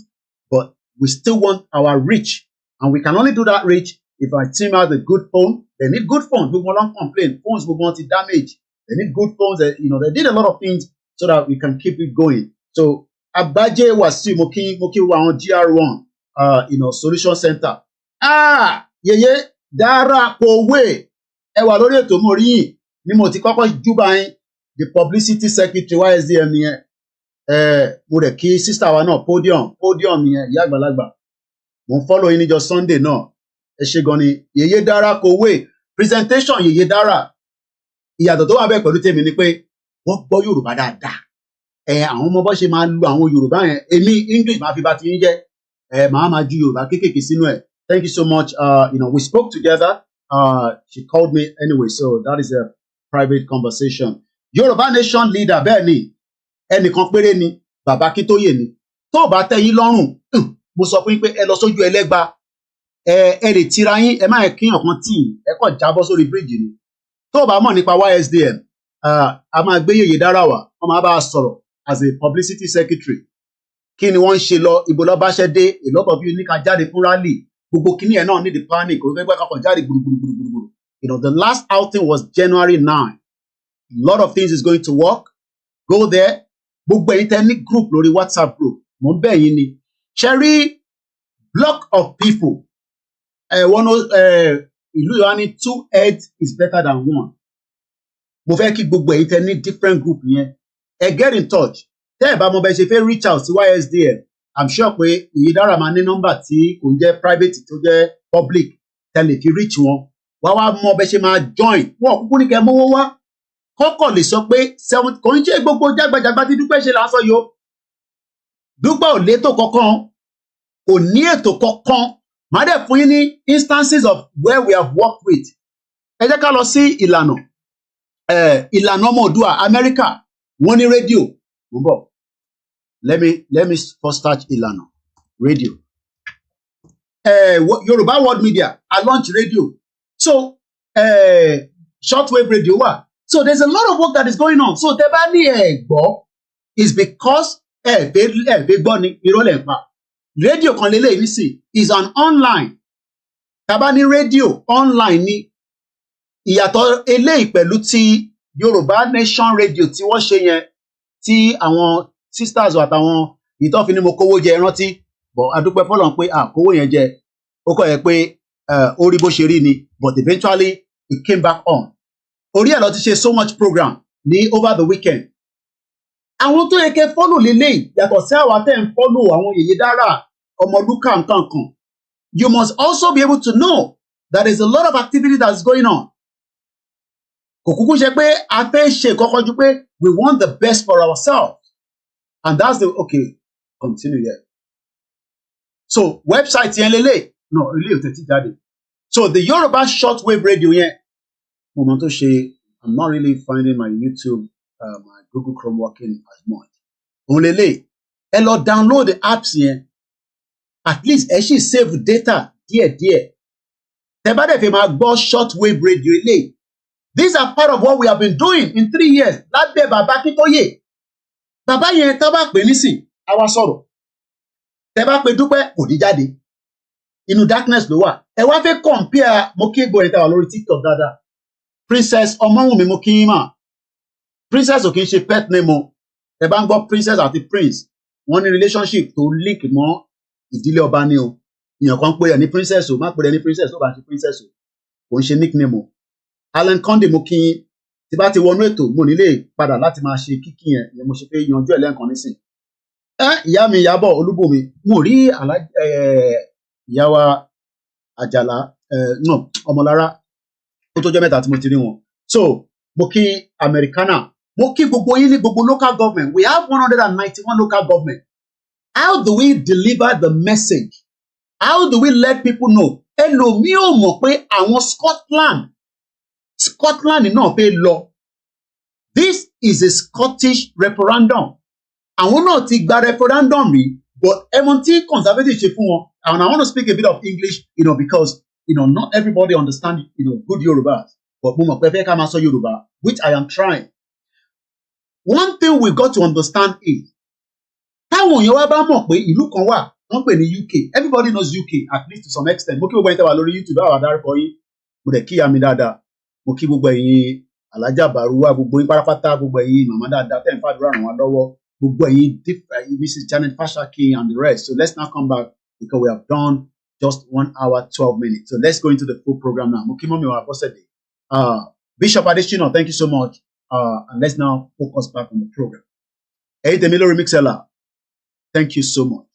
but we still want our reach, and we can only do that reach if our team has a good phone. They need good phones. We won't complain. Phones will want to damage. They need good phones. They did a lot of things so that we can keep it going. So Agbaje Wasiu Moki on GR1, Solution Center. Yeye Dara Kowe. Ewa lórí ètò mo rí yín ni mo ti kọ́kọ́ júbà yín the publicity secretary YSDM yẹn mo rẹ̀ kí sister wa náà podium yẹn ìyá àgbàlagbà mo ń follow yín níjọ́ Sunday náà ẹ ṣé gan ni Yeye Dara Kowe presentation Yeye Dara ìyàtọ̀ tó wà bẹ́ẹ̀ pẹ̀lú tèmi ni pé wọ́n gbọ́ Yorùbá dáadáa àwọn ọmọ bó ṣe máa lu àwọn Yorùbá yẹn èmi English máa fi bá ti yín jẹ́ máa ju Yorùbá kéékèèké sínú ẹ̀. Thank you so much. We spoke together. She called me anyway, so that is a private conversation. Yoruba Nation leader bẹ́ẹ̀ ni ẹnìkan péré ni Bàbá Akíntóyè ni tó bá tẹ́ yín lọ́rùn mo sọ fún yín pé ẹ lọ sójú ẹlẹ́gba ẹ lè tira yín ẹ má yẹ kíyàn kan tì yín ẹ kàn jábọ́ sórí bíríìjì ni tó bá mọ̀ nípa YSDM a máa gbé Yèyé Dára wá wọ́n máa bá a sọ̀rọ̀ as a publicity secretary kí ni wọ́n ń ṣe lọ ibo lọ́ bá ṣẹ́ dé a lot of you ní ká jáde fún rally gbogbo kíní ẹ̀ náà ní the panic kò fẹ́ gbẹ́ kakọ̀ jáde gbùrùgbùrùgbùrù the last outing was January 9. A lot of things is going to work. Go there. Gbogbo ẹ̀yin tẹ́ ní group lórí WhatsApp group. Mo ń bẹ̀ yín ni. Ṣẹ́rí block of people. Ìlú Yorùbá ní 2 heads is better than 1. Mo fẹ́ kí gbogbo ẹ̀yin tẹ́ ní different group yẹn. Get in touch. Tẹ́ ẹ̀ bá mo bẹ ṣe fẹ́ reach out sí YSDM. I'm sure pé Yèyé Dára máa ní nọ́mbà tí kò ń jẹ́ private tó jẹ́ public tẹ́lẹ̀ fi reach wọn. Wá mọ bẹ ṣe máa join. Wọ́n kúkú ní kẹ́ mówó wá. Kọ́kọ́ lè sọ pé 7 kò ń ṣe gbogbo jágbajàgba tí Dúpẹ́ ṣe là ń sọ yo. Dúpẹ́ ò létò kankan. Kò ní ètò kankan. Màá dẹ̀ fún yín ní instances of where we have worked with. Ẹ jẹ́ ká lọ sí ìlànà. Ìlànà ọmọ Oòduà Amẹ́ríkà. Wọ́n ní rédíò. Mo ń bọ̀. Let me first start ìlànà radio. Yoruba World Media, I launch radio. So shortwave radio wà. So there's a lot of work that is going on. So tẹ́ bá ní gbọ́ is because gbọ́ ni ìrọ̀lẹ́ ń pa. Radio kan lélẹ̀ nísìn is an online. Tá bá ní radio online ni ìyàtọ̀ eléyìí pẹ̀lú ti Yoruba Nation Radio tí wọ́n ṣe yẹn tí àwọn sisters àtàwọn ìtọ́fi ní mo kówó jẹ rántí bọ̀ adúpẹ́ fọ́lọ́run pé kówó yẹn jẹ ó kọ́ yẹ pé ó rí bó ṣe rí ni but eventually it came back on. Orí ẹ̀ lọ ti ṣe so much program ní over the weekend. Àwọn tó yẹ kẹ́ follow lélẹ́yìí yàtọ̀ sí àwa tẹ́ ń follow àwọn Yèyé Dára Ọmọlúkà nǹkan. You must also be able to know that there's a lot of activity that's going on. Kò kúkú ṣe pé a fẹ́ ṣe kọ́kọ́ ju pé we want the best for ourselves. And that's continue here. So, website yẹn lélẹ̀. No, ilé òtẹ́tí jáde. So, the Yoruba shortwave radio yẹn. Mo mọ̀ tó ṣe, I'm not really finding my YouTube, my Google Chrome working as much. Òun lélẹ̀. Ẹ lọ download the apps yẹn. At least ẹ ṣì save data díẹ̀díẹ̀. Tẹ́ bá dẹ̀ fi máa gbọ́ shortwave radio ilé. These are part of what we have been doing in 3 years. Lábẹ́ Bàbá Akíntóyè. Bàbá yẹn tó bá pè nísìn àwa sọ̀rọ̀ tẹ́ bá pè Dúpẹ́ kò ní jáde inú darkness ló wà ẹ wá fẹ́ compare mo kí gbọ́ ìta wà lórí TikTok dáadáa Princess Ọmọ́wùnmí mo kí yín mà Princess ò kì í ṣe pet name o ẹ bá ń gbọ́ Princess àti Prince wọ́n ní relationship tó link mọ́ ìdílé ọba ni o èèyàn kan pè ẹ ní Princess o má pè ẹ ní Princess ó bá ṣe Princess o kò ń ṣe nickname o Alan Conde mo kí yín tí bá ti wọnú ètò mo nílé padà láti máa ṣe kíkí yẹn mo ṣe pé yanjú ẹ̀ lẹ́ẹ̀kan nísìn ìyá mi Ìyábọ̀ Olúbùnmi mo rí ìyá wa Àjàlá Ọmọlára ó tó jẹ́ mẹ́ta tí mo ti rí wọn so mo kí Americana mo kí gbogbo yín ní gbogbo local government we have 191 local government how do we deliver the message how do we let people know ẹlòmíì ò mọ̀ pé àwọn Scotland náà fẹ́ lọ. This is a Scottish referendum. Àwọn náà ti gba referendum rí But MNT conservative and I want to speak a bit of English, because not everybody understands good Yoruba. But Yoruba, which I am trying. One thing we got to understand is táwọn èèyàn wá bá mọ̀ pé ìlú kan wà wọ́n pè ní UK. Everybody knows UK at least to some extent. Mo kí gbogbo ẹ̀yin tẹ́ wà lórí YouTube àwọn àdárúkọ yín. Mo dẹ̀ kíyà mi dáadáa. Mo kí gbogbo ẹ̀yin Alájà Bàrúwà, gbogbo yín pátápátá, gbogbo ẹ̀yin màmá dáadáa tẹ́ ń fàdúrà ràn wá lọ́wọ́. Gbogbo ẹ̀yin Mrs. Janet Fashaki and the rest. So let's now come back because we have done just 1 hour 12 minutes. So let's go into the full program now. Mo kí mọ́mí wa Bọ́sẹ̀dé. Bishop Adesina, thank you so much. And let's now focus back on the program. Hey, Temilo Remixella, thank you so much.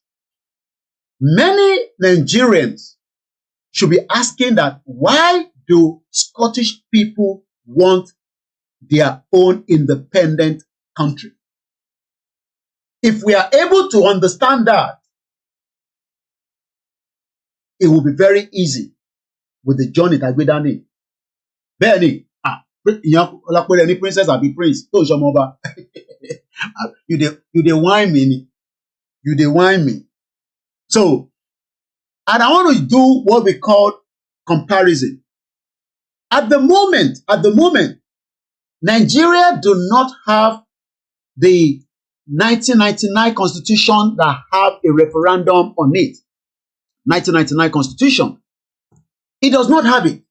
Many Nigerians should be asking that why do Scottish people want their own independent country? If we are able to understand that, it will be very easy with the journey that we done in. Benny, any princess or be prince. You dey whine me. You dey whine me. So, and I want to do what we call comparison. At the moment, Nigeria do not have the 1999 constitution that have a referendum on it. 1999 constitution. It does not have it.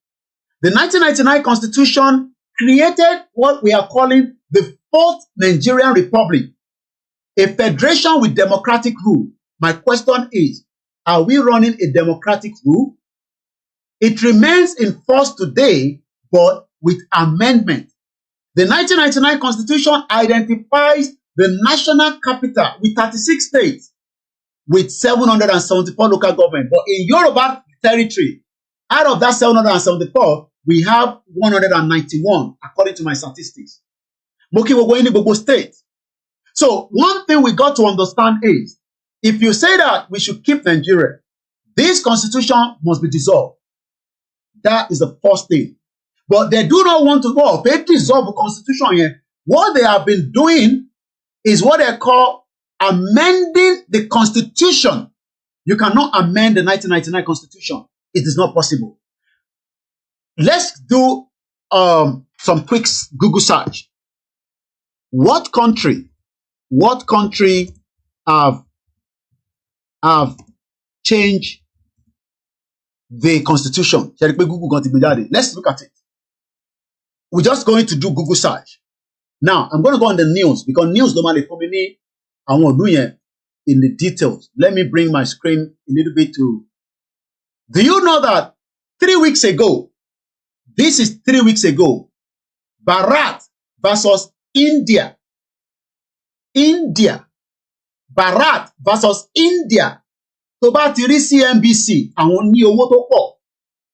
The 1999 constitution created what we are calling the Fourth Nigerian Republic, a federation with democratic rule. My question is, are we running a democratic rule? It remains in force today, but with amendment. The 1999 constitution identifies the national capital with 36 states, with 774 local government. But in Yoruba territory, out of that 774, we have 191, according to my statistics. Moki Gbogbo state. So one thing we got to understand is, if you say that we should keep Nigeria, this constitution must be dissolved. That is the first thing. But they do not want to go. If they dissolve the constitution here, what they have been doing is what they call amending the constitution. You cannot amend the 1999 constitution. It is not possible. Let's do some quick Google search. What country have changed the constitution? Let's look at it. We're just going to do Google search. Now, I'm going to go on the news because news normally for me, I want to do in the details. Let me bring my screen a little bit to. Do you know that 3 weeks ago, this is 3 weeks ago, Bharat versus India. Bharat versus India. Tó bá ti rí CNBC, àwọn ní owó tó pọ̀.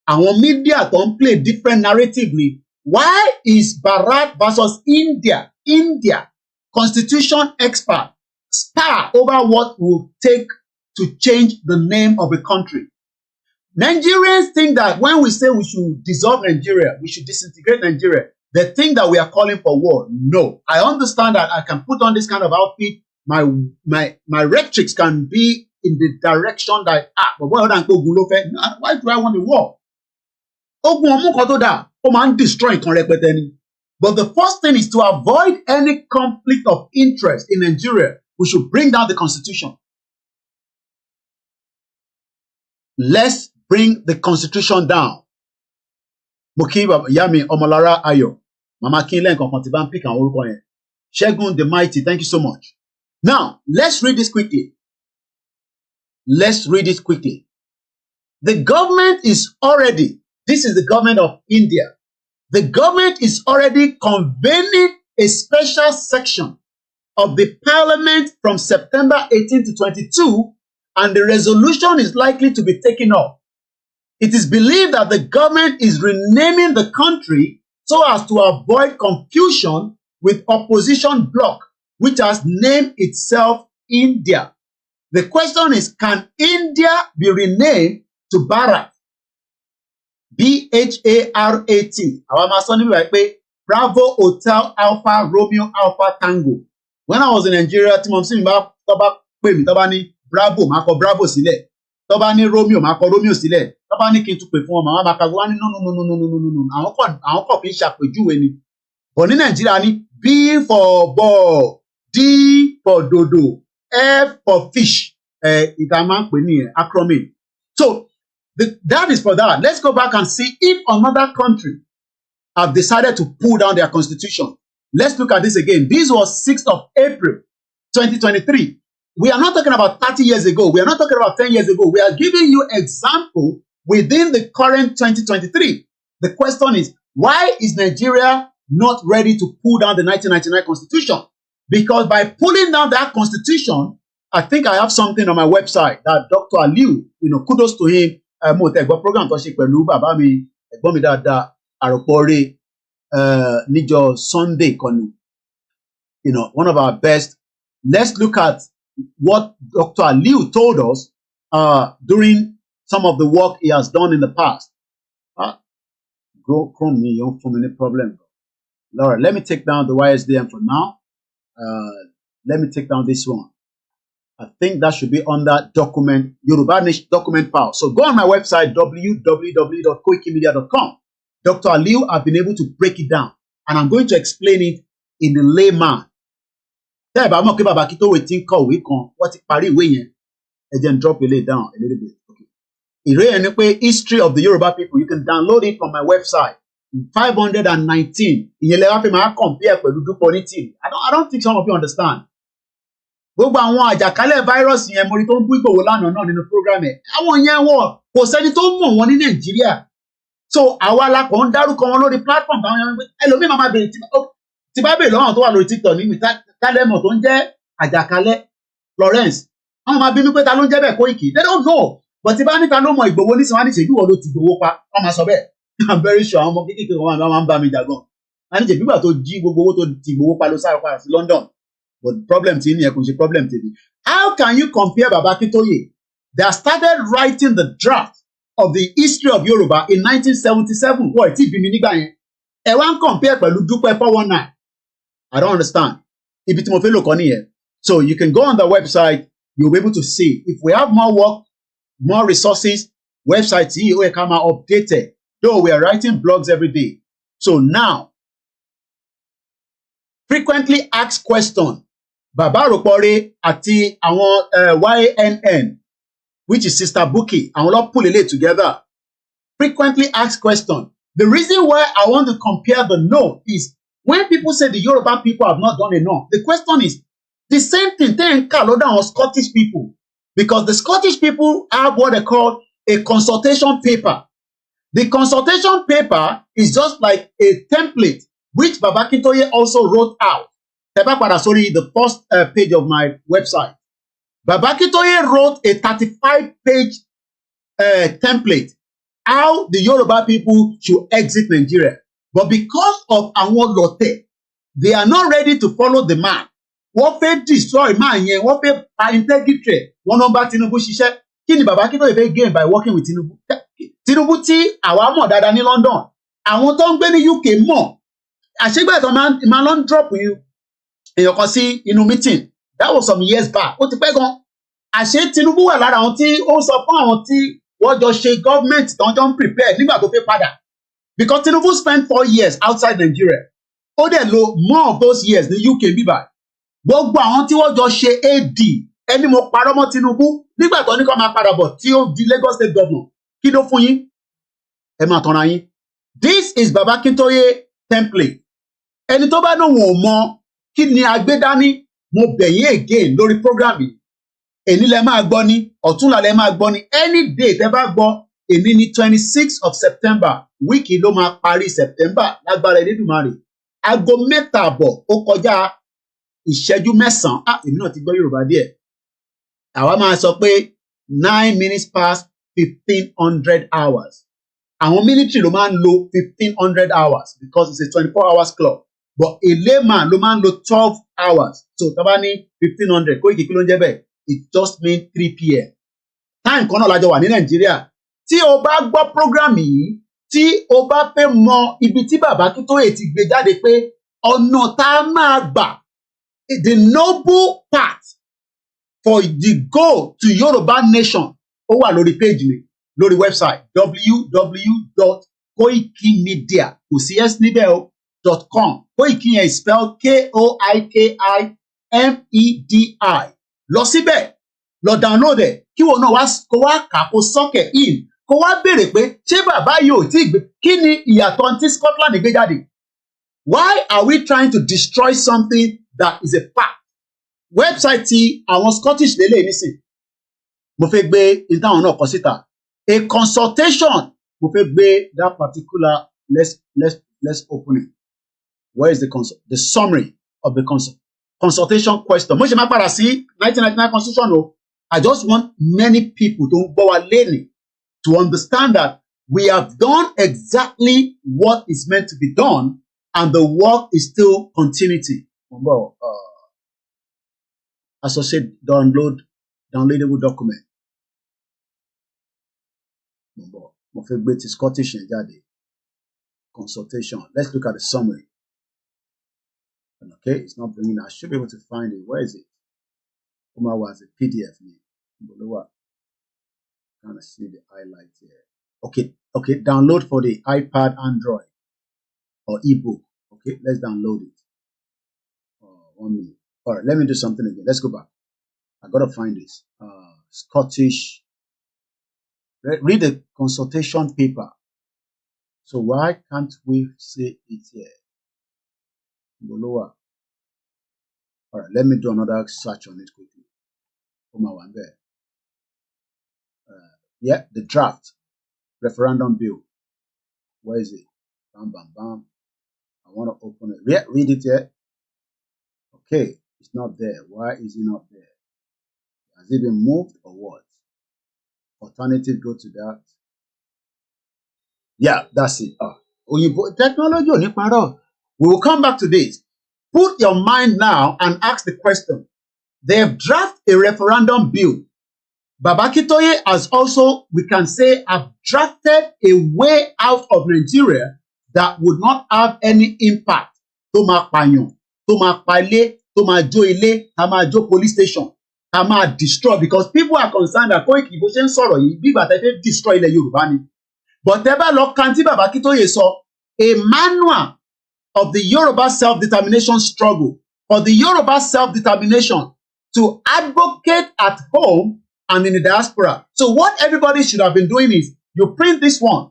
Àwọn media tó ń play different narrative ni. Why is Bharat versus India? India constitution expert spar over what will take to change the name of a country. Nigerians think that when we say we should dissolve Nigeria, we should disintegrate Nigeria, they think that we are calling for war. No, I understand that I can put on this kind of outfit. My rhetorics can be in the direction that but why do I want a war? Destroy. But the first thing is to avoid any conflict of interest in Nigeria. We should bring down the constitution. Let's bring the constitution down. Mokiba Yami Omolara Ayo. Mama Kinlen Kontiban Pick and Urukoyen. Shegun the Mighty, thank you so much. Now, let's read this quickly. The government is already, this is the government of India. The government is already convening a special section of the parliament from September 18 to 22, and the resolution is likely to be taken up. It is believed that the government is renaming the country so as to avoid confusion with opposition bloc, which has named itself India. The question is, can India be renamed to Bharat? B-H-A-R-A-T. Bravo Hotel Alpha Romeo Alpha Tango. When I was in Nigeria, Bravo máa kọ Bravo sílẹ̀ tó bá ní Romeo máa kọ Romeo sílẹ̀ tó bá ní kí n tún pè fún wọn màá máa ka wá ní no àwọn kọ̀ fi ń ṣàpèjúwe ni but ní Nàìjíríà ní B for ball D for dodo F for fish ìta máa ń pè ní acronym so that is for that. Let's go back and see if another country have decided to pull down their constitution. Let's look at this again. This was 6th of April 2023. We are not talking about 30 years ago. We are not talking about 10 years ago. We are giving you example within the current 2023. The question is, why is Nigeria not ready to pull down the 1999 constitution? Because by pulling down that constitution, I think I have something on my website that Dr. Aliu, kudos to him. Mo tẹ gbọ́ program tó ṣe pẹ̀lú bàbá mi ẹ̀gbọ́n mi dáadáa àròpọ̀rẹ́ níjọ́ Sunday kan ni one of our best. Let's look at what Dr. Aliu told us during some of the work he has done in the past. Go from me, don't form any problem. Laura, let me take down the YSDM for now. Let me take down this one. I think that should be under document, Yoruba Nation document file. So go on my website, www.koikimedia.com. Dr. Aliu, I've been able to break it down. And I'm going to explain it in the layman. Tell about Moke Babakito waiting call we can what Paris way and then drop it down a little bit. Okay. History of the Yoruba people. You can download it from my website. 519. I don't think some of you understand. Gbogbo àwọn àjàkálẹ̀ virus yẹn mo rí tó ń bú Ìgbòho lánàá náà nínú program ẹ̀ àwọn yẹn wọ̀ kò sẹ́ni tó mọ̀ wọn ní Nàìjíríà so àwa la kàn ń dárúkọ wọn lórí platform táwọn yẹn ẹlòmíì máa bèrè tí bá bèrè lọ́wọ́ tó wà lórí TikTok ní mi tálẹ́mọ̀ tó ń jẹ́ àjàkálẹ̀ Florence àwọn máa bí mi pé ta ló ń jẹ́ bẹ́ẹ̀ Koiki they don't know but tí bá níta ló mọ Ìgbòho nísìnyí wọn ní ṣèjú wọn ló ti Ìgbòho pa wọn máa sọ bẹ́ẹ̀ I'm very sure àwọn ọmọ kékeré wọn máa ń bá mi jà gan wọn ní ṣèjú gbà tó jí gbogbo owó tó ti Ìgbòho pa ló sáré padà sí London. But the problem is the problem today. How can you compare Baba Akintoye that started writing the draft of the history of Yoruba in 1977? What it be me nigba yen? E wan compare pẹ̀lú Dupe 419. I don't understand. Ibi tí mo fẹ́ lò kọ́ nìyẹn. So you can go on the website. You'll be able to see if we have more work, more resources. Website CEO come out updated. Though we are writing blogs every day. So now, frequently asked question. Baba Ropore àti àwọn YNN, which is Sister Buki, àwọn ló pull it together. Frequently asked question. The reason why I want to compare the note is when people say the Yoruba people have not done enough, the question is the same thing they encounter on Scottish people because the Scottish people have what they call a consultation paper. The consultation paper is just like a template which Baba Akintoye also wrote out. Sorry, the first page of my website. Baba Akintoye wrote a 35-page template how the Yoruba people should exit Nigeria. But because of àwọn lote, they are not ready to follow the man. Wọ́n fẹ́ destroy man yẹn, wọ́n fẹ́ pa integrity. Wọ́n lọ bá Tinubu ṣiṣẹ́. Kí ni Baba Akintoye fẹ́ gain by working with Tinubu? Tinubu tí àwa mọ̀ dáadáa ní London. Àwọn tó ń gbé ní UK mọ̀. Àṣegbè tó máa ń drop you. Èèyàn kan sí inú meeting that was some years back ó ti pẹ́ gan àṣé Tinubu wà lára àwọn tí ó sọ fún àwọn tí wọ́n jọ ṣe government tó ń jọ ń prepare nígbà tó fẹ́ padà because Tinubu spent 4 years outside Nigeria ó dẹ̀ lò more of those years ní UK bíbá gbogbo àwọn tí wọ́n jọ ṣe AD ẹni mo parọ́ mọ́ Tinubu nígbà tó ní kó máa padà bọ̀ tí ó di Lagos State Governor kí ló fún yín ẹ máa tanra yín this is Baba Akintoye template ẹni tó bá lóun ò mọ kí ni agbédání mo bẹ̀yìn again lórí program yìí èní lẹ máa gbọ́ ní ọ̀túnla lẹ máa gbọ́ ní any day tẹ bá gbọ́ èní ní 26th of September wíìkì ló máa parí September lágbára Elédùmarè aago 7:00 ó kọjá ìṣẹ́jú 9 èmi náà ti gbọ́ Yorùbá díẹ̀ àwa máa sọ pé 9 minutes past 1500 hours àwọn military ló máa ń lo 1500 hours because it's a 24 hours club. But a layman ló máa ń lo 12 hours. So tá bá ní 1500 Koiki kí ló ń jẹ́ bẹ́ẹ̀? It just means 3 p.m. Time kan náà lájọ wà ní Nàìjíríà. Tí o bá gbọ́ program yìí, tí o bá fẹ́ mọ ibi tí Baba Akintoye ti gbé jáde pé ọ̀nà tá a máa gbà the noble path for the go to Yoruba nation. Ó wà lórí page mi, lórí website www.koikimedia.com. Koiki is spelled Koikimedi. Lọ síbẹ̀, lọ download ẹ̀, kí wọn náà kó wá kà kó sọ́kẹ̀ in, kó wá béèrè pé ṣé bàbá yìí ò tí ì gbé, kí ni ìyàtọ̀ tí Scotland gbé jáde? Why are we trying to destroy something that is a fact? Website ti àwọn Scottish lélẹ̀ nísìn, mo fẹ́ gbé ìtàn náà kọ síta. A consultation, mo fẹ́ gbé that particular, let's open it. Where is the summary of the consultation question? Mo ṣe máa padà sí 1999 constitution o. I just want many people to gbọ́ wa lẹ́nìí to understand that we have done exactly what is meant to be done, and the work is still continuity. Associate downloadable document. Mo fẹ́ gbé ti Scottish yẹn jáde. Consultation. Let's look at the summary. Okay, it's not bringing. I should be able to find it. Where is it? Kuma was a PDF. Kind of see the highlights here. Okay. Download for the iPad, Android, or ebook. Okay, let's download it. 1 minute. All right, let me do something again. Let's go back. I gotta find this. Scottish. Read the consultation paper. So why can't we see it here? All right, let me do another search on it quickly. Come on, there. Yeah, the draft referendum bill. Where is it? Bam, bam, bam. I want to open it. Yeah, read it here. Okay, it's not there. Why is it not there? Has it been moved or what? Alternative, go to that. Yeah, that's it. Technology. We will come back to this. Put your mind now and ask the question. They have drafted a referendum bill. Baba Akintoye has also, we can say, have drafted a way out of Nigeria that would not have any impact. Tó máa pààyàn, tó máa pa ilé, tó máa jó ilé, tá máa jó police station, tá máa destroy, because people are concerned that Koiki bó ṣe ń sọ̀rọ̀ yìí bí ìgbà tẹ́ fẹ́ destroy ilẹ̀ Yorùbá ni. But tẹ́ bá lọ kan tí Baba Akintoye sọ, a manual of the Yoruba self-determination struggle, for the Yoruba self-determination to advocate at home and in the diaspora. So what everybody should have been doing is, you print this one,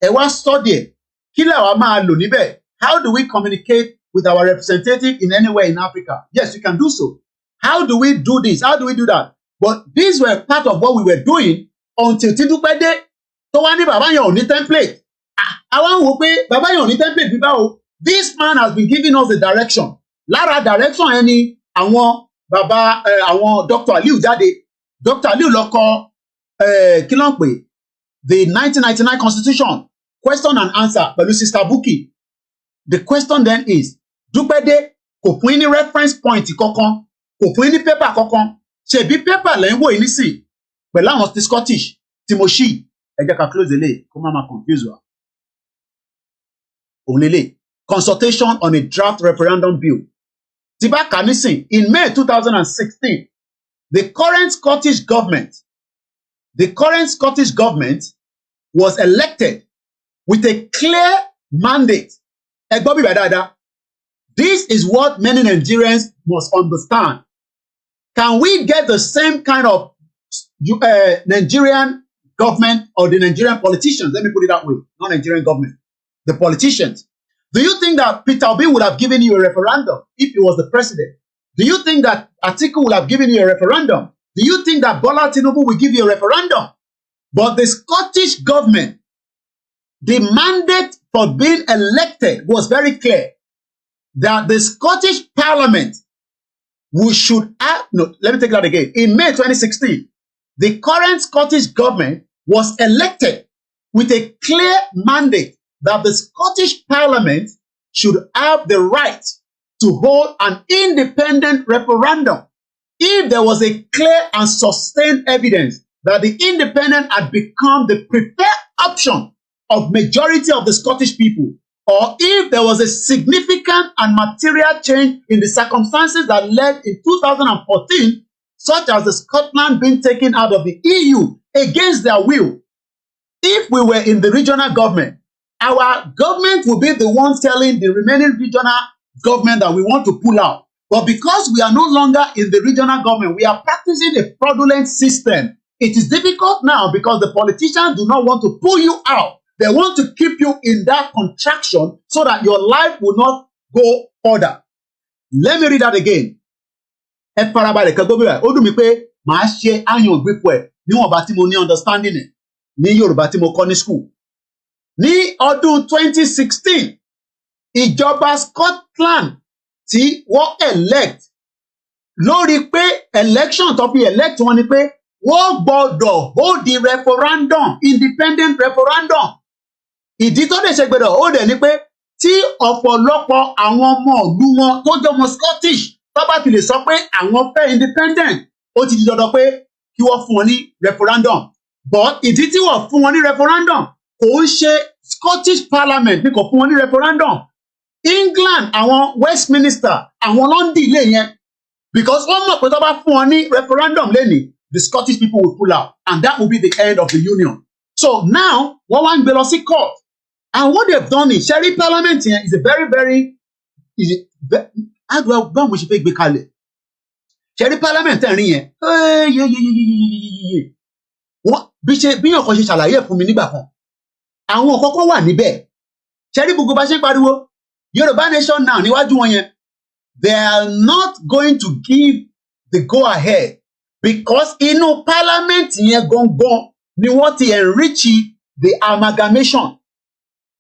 ẹ wá study ẹ̀, kí la wá máa lò níbẹ̀? How do we communicate with our representative in anywhere in Africa? Yes, you can do so. How do we do this? How do we do that? But these were part of what we were doing until Tinubu dé tó wá ní bàbá yẹn ò ní template. Àwọn wò pé bàbá yẹn ò ní template bí báwo. This man has been giving us the direction. Lára direction ẹni àwọn bàbá àwọn Dr. Aliu jáde. Dr. Aliu lọ kọ kí ló ń pè the 1999 constitution question and answer pẹ̀lú Sister Bukky. The question then is, Dúpẹ́dé kò fún yín ní reference point kankan, kò fún yín ní paper kankan. Ṣebí paper lẹ́yìn wò yín nísìn pẹ̀lú àwọn ti Scottish tí mo ṣí. Ẹ jẹ́ ká close eléyìí kó má máa confuse wa. Òun lélẹ̀. Consultation on a draft referendum bill. Tí bá kà nísìn, in May 2016, the current Scottish government was elected with a clear mandate. Ẹ gbọ́ bí bá dáadáa. This is what many Nigerians must understand. Can we get the same kind of Nigerian government or the Nigerian politicians? Let me put it that way. Not Nigerian government. The politicians. Do you think that Peter Obi would have given you a referendum if he was the president? Do you think that Atiku would have given you a referendum? Do you think that Bola Tinubu will give you a referendum? But the Scottish government, the mandate for being elected was very clear. That the Scottish Parliament should act. No, let me take that again. In May 2016, the current Scottish government was elected with a clear mandate that the Scottish Parliament should have the right to hold an independent referendum if there was a clear and sustained evidence that the independent had become the preferred option of majority of the Scottish people, or if there was a significant and material change in the circumstances that led in 2014 such as the Scotland being taken out of the EU against their will. If we were in the regional government, our government would be the one telling the remaining regional government that we want to pull out. But because we are no longer in the regional government, we are practicing a fraudulent system. It is difficult now because the politicians do not want to pull you out. They want to keep you in that contraction so that your life will not go further. Let me read that again. Ẹ farabalẹ̀ kẹ́ gbọ́ bí wà. Ó dùn mí pé màá ṣe àyàn ògbépọ̀ ẹ̀ níwọ̀nba tí mo ní understanding ẹ̀ ní Yorùbá tí mo kọ́ ní school. Ní ọdún 2016, ìjọba Scotland tí wọ́n elect lórí pé election tó fi elect wọn ni pé wọ́n gbọ́dọ̀ hold the referendum, independent referendum. Ìdí tó dẹ̀ ṣe gbọ́dọ̀ hold ẹ̀ ni pé tí ọ̀pọ̀lọpọ̀ àwọn ọmọ ìlú wọn tó jẹ́ ọmọ Scottish tó bá ti lè sọ pé àwọn fẹ́ independent, ó ti di dandan pé kí wọ́n fún wọn ní referendum. But ìdí tí wọ́n fún wọn ní referendum kò ń ṣe Scottish Parliament ní kò fún wọn ní referendum. England, àwọn Westminster, àwọn ló ń delay yẹn because wọ́n mọ̀ pé tó bá fún wọn ní referendum lẹ́nìí, the Scottish people will pull out and that will be the end of the union. So now, wọ́n wá ń gbé lọ sí court. And what they've done is, Sherry Parliament here is a very, how do I báwo ṣe fẹ́ gbé kalẹ̀? Sherry Parliament ẹ̀rín yẹn, wọ́n bí yàn kan ṣe ṣàlàyé fún mi nígbà kan, àwọn kọ́kọ́ wà níbẹ̀. Sherry gbogbo bá ṣe ń pariwo, Yoruba Nation now níwájú wọn yẹn, they are not going to give the go ahead because inú Parliament yẹn gangan ni wọ́n ti enrich the amalgamation.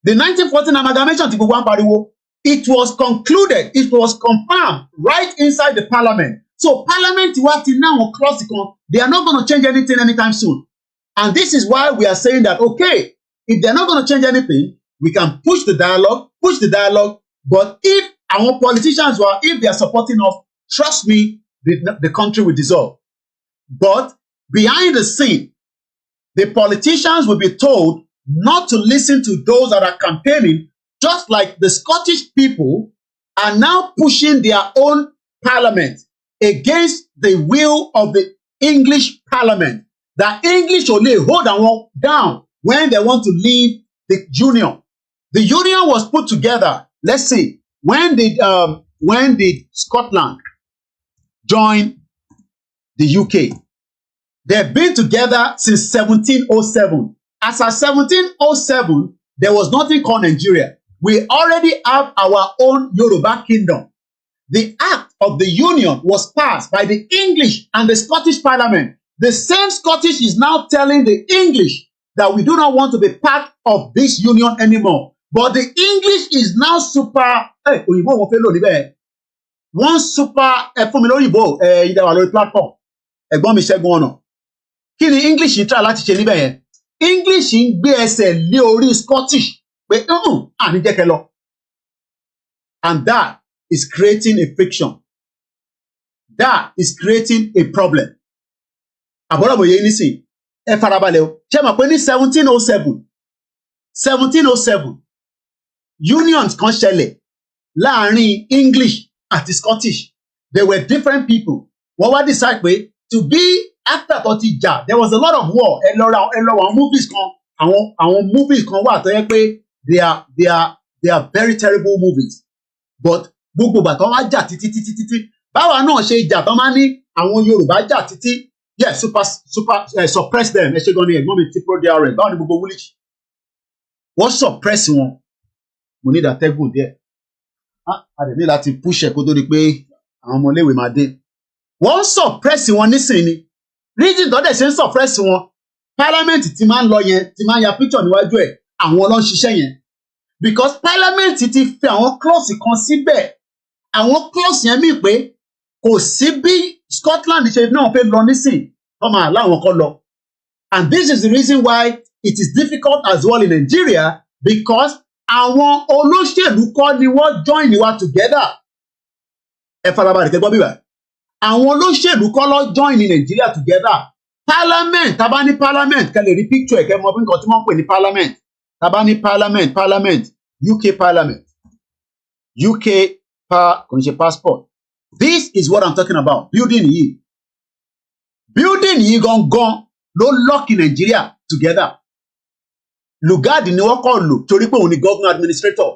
The 1914 amalgamation tí gbogbo wa ń pariwo, it was concluded, it was confirmed right inside the Parliament. So Parliament wa ti ní àwọn clause kan, they are not going to change anything anytime soon. And this is why we are saying that, okay, if they're not going to change anything, we can push the dialogue, but if our politicians if they are supporting us, trust me, the country will dissolve. But behind the scene, the politicians will be told not to listen to those that are campaigning, just like the Scottish people are now pushing their own parliament against the will of the English parliament. The English only hold them down when they want to leave the union. The union was put together, let's see, when did Scotland join the UK? They've been together since 1707. As of 1707, there was nothing called Nigeria. We already have our own Yoruba kingdom. The Act of the Union was passed by the English and the Scottish Parliament. The same Scottish is now telling the English that we do not want to be part of this union anymore. But the English is now super. Òyìnbó wọn fẹ́ lò níbẹ̀. Wọ́n super fún mi lórí ìbò ìdáwà lórí platform. Ẹ̀gbọ́n mi Ṣẹ́gun ọ̀nà. Kí ni English ń try láti ṣe níbẹ̀ yẹn? English ń gbé ẹsẹ̀ lé orí Scottish pé àní jẹ́ kẹ́ lọ. And that is creating a friction. That is creating a problem. Àbọ̀rọ̀bọ̀yé nísìn ẹ farabalẹ̀ o. Ṣé mọ̀ pé ní 1707 unions kan ṣẹlẹ̀ láàrin English àti Scottish. They were different people. Wọ́n wá decide pé to be after tó ti jà, there was a lot of war. Ẹ lọ àwọn movies kan, àwọn movies kan wà tó yẹ pé they are very terrible movies. But gbogbo ìgbà tó wá jà títí. Báwa náà ṣe jà tó máa ní àwọn Yorùbá jà títí. Yes, suppress them. Ẹ ṣe gan ni ẹ̀gbọ́n mi ti pro DRS. Báwo ni gbogbo Woolwich? Wọ́n suppress wọn. Mo ní ìdàtẹ́gùn díẹ̀. A dẹ̀ ní láti push ẹ̀ kó tó di pé àwọn ọmọléèwé máa dé. Wọ́n suppress wọn nísìnyí. Reason tó dẹ̀ ṣe ń suppress wọn. Parliament ti máa ń lọ yẹn, ti máa ń ya picture níwájú ẹ̀. Àwọn ló ń ṣiṣẹ́ yẹn. Because Parliament ti fi àwọn clause kan síbẹ̀. Àwọn clause yẹn mí pé kò sí bí Scotland ṣe náà fẹ́ lọ nísìn. Wọ́n máa láwọn kan lọ. And this is the reason why it is difficult as well in Nigeria because àwọn olóṣèlú kọ́ ni wọ́n join wa together. Ẹ farabalẹ̀ kẹ́ gbọ́ bíbá. Àwọn olóṣèlú kọ́ ló join ní Nigeria together. Parliament, tá bá ní parliament, kẹ́ lè rí picture ẹ̀ kẹ́ mọ̀ bí nǹkan tí wọ́n pè ní parliament. Tá bá ní parliament, UK parliament. UK kò ní ṣe passport. This is what I'm talking about. Building yìí. building yìí gangan ló lock Nigeria together. Lugard ni wọ́n kọ́ lò torí pé òun ni governor administrator.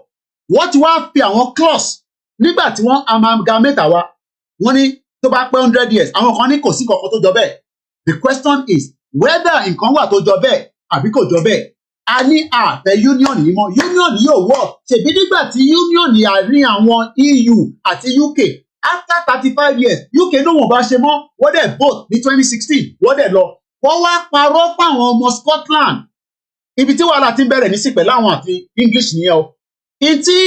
Wọ́n ti wá fi àwọn clause nígbà tí wọ́n amalgamate wa wọ́n ní tó bá pé 100 years àwọn kan ní kò sí kankan tó jọ bẹ́ẹ̀. The question is whether nǹkan wà tó jọ bẹ́ẹ̀ àbí kò jọ bẹ́ẹ̀. A ní àfẹ́ union yìí mọ́, union yìí ò wọ̀. Ṣèbí nígbà tí union yìí àárín àwọn EU àti UK after 35 years UK ló wọ́n bá ṣe mọ́ wọ́n dẹ̀ vote ní 2016 wọ́n dẹ̀ lọ. Wọ́n wá parọ́ fáwọn ọmọ Scotland. Ibi tí wàhálà ti ń bẹ̀rẹ̀ ní sí pẹ̀lú àwọn àti English nìyẹn o. Ìtí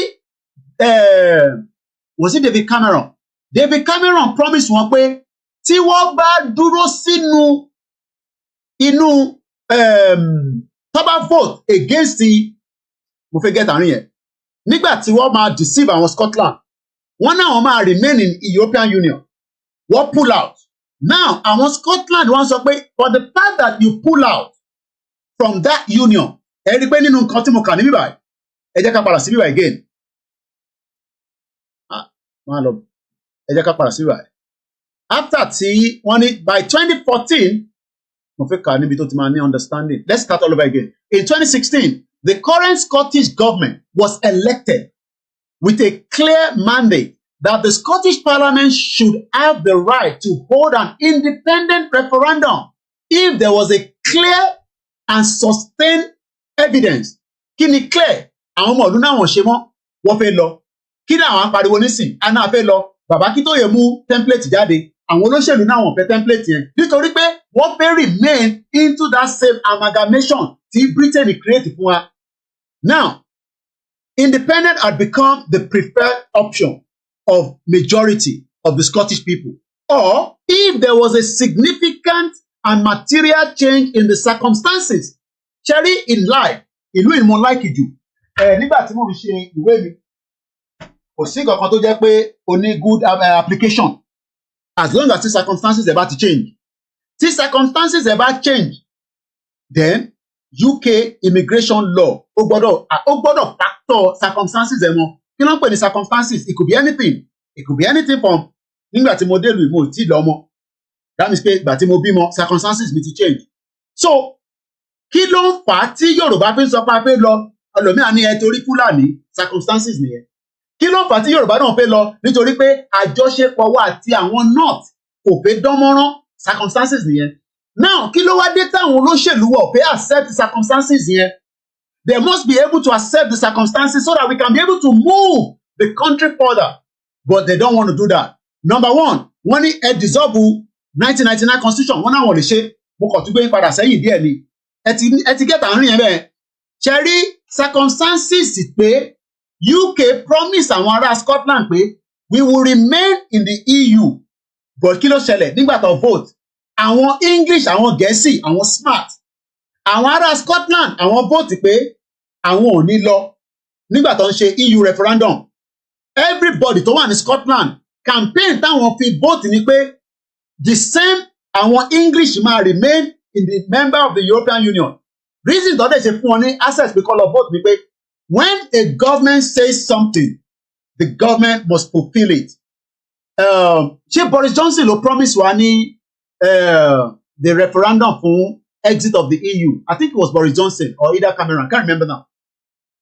was it David Cameron? David Cameron promise wọn pé tí wọ́n bá dúró sínú inú tó bá vote against the mo fẹ́ get àárín yẹn nígbà tí wọ́n máa deceive àwọn Scotland wọ́n náà wọ́n máa remain in European Union wọ́n pull out now àwọn Scotland wọ́n sọ pé for the fact that you pull out from that union ẹ rí pé nínú nǹkan tí mo kà ní bíbáyìí ẹ jẹ́ ká padà sí bíbáyìí again ẹ jẹ́ ká padà sí bíbáyìí after tí wọ́n ní by 2014 mo fẹ́ kà níbi tó ti máa ní understanding let's start all over again in 2016 the current Scottish government was elected with a clear mandate that the Scottish Parliament should have the right to hold an independent referendum if there was a clear and sustained evidence. Kí ni clear? Àwọn ọmọ ọdún náà wọ́n ṣe mọ́, wọ́n fẹ́ lọ. Kí ni àwọn apariwo nísìn? A náà fẹ́ lọ. Bàbá Akíntóyè mú template jáde. Àwọn olóṣèlú náà wọ́n fẹ́ template yẹn. Nítorí pé wọ́n fẹ́ remain into that same amalgamation tí Britain create fún wa. Now, independence had become the preferred option of majority of the Scottish people. Or if there was a significant and material change in the circumstances. Cherry in life, ìlú ìmọ̀ láìkì jù. Nígbà tí mo fi ṣe ìwé mi, kò sí kankan tó jẹ́ pé o ní good application. As long as the circumstances ẹ̀ bá ti change. Tí circumstances ẹ̀ bá change, then UK immigration law ó gbọ́dọ̀ factor circumstances ẹ̀ mọ́. Kí ló ń pè ní circumstances? It could be anything. It could be anything from nígbà tí mo dé ìlú ìmọ̀ tí lọ́mọ. That means pé ìgbà tí mo bímọ circumstances mi ti change. So kí ló ń fà á tí Yorùbá fi ń sọ pé a fẹ́ lọ ẹlòmíà ní ẹ torí Fúlàní circumstances nìyẹn. Kí ló ń fà á tí Yorùbá náà fẹ́ lọ nítorí pé àjọṣepọ̀ wa àti àwọn North kò fẹ́ dánmọ́rán circumstances nìyẹn. Now kí ló wá dé táwọn olóṣèlú wọ̀ pé accept the circumstances yẹn? They must be able to accept the circumstances so that we can be able to move the country further. But they don't want to do that. Number one, wọ́n ní ẹ dissolve 1999 constitution wọ́n náà wọ́n lè ṣe mo kàn tún gbé padà sẹ́yìn díẹ̀ ni ẹ ti gẹ́ta àárín yẹn bẹ́ẹ̀ ṣe rí circumstances pé UK promise àwọn ará Scotland pé we will remain in the EU but kí ló ṣẹlẹ̀ nígbà tó vote àwọn English àwọn Gẹ̀ẹ́sì àwọn smart àwọn ará Scotland àwọn vote pé àwọn ò ní lọ nígbà tó ń ṣe EU referendum everybody tó wà ní Scotland campaign táwọn fi vote ni pé the same àwọn English máa remain in the member of the European Union. Reason tó dẹ̀ ṣe fún wọn ní access pé kọ́ lọ vote ni pé when a government says something, the government must fulfil it. Ṣé Boris Johnson ló promise wa ní the referendum fún exit of the EU? I think it was Boris Johnson or either Cameron, I can't remember now.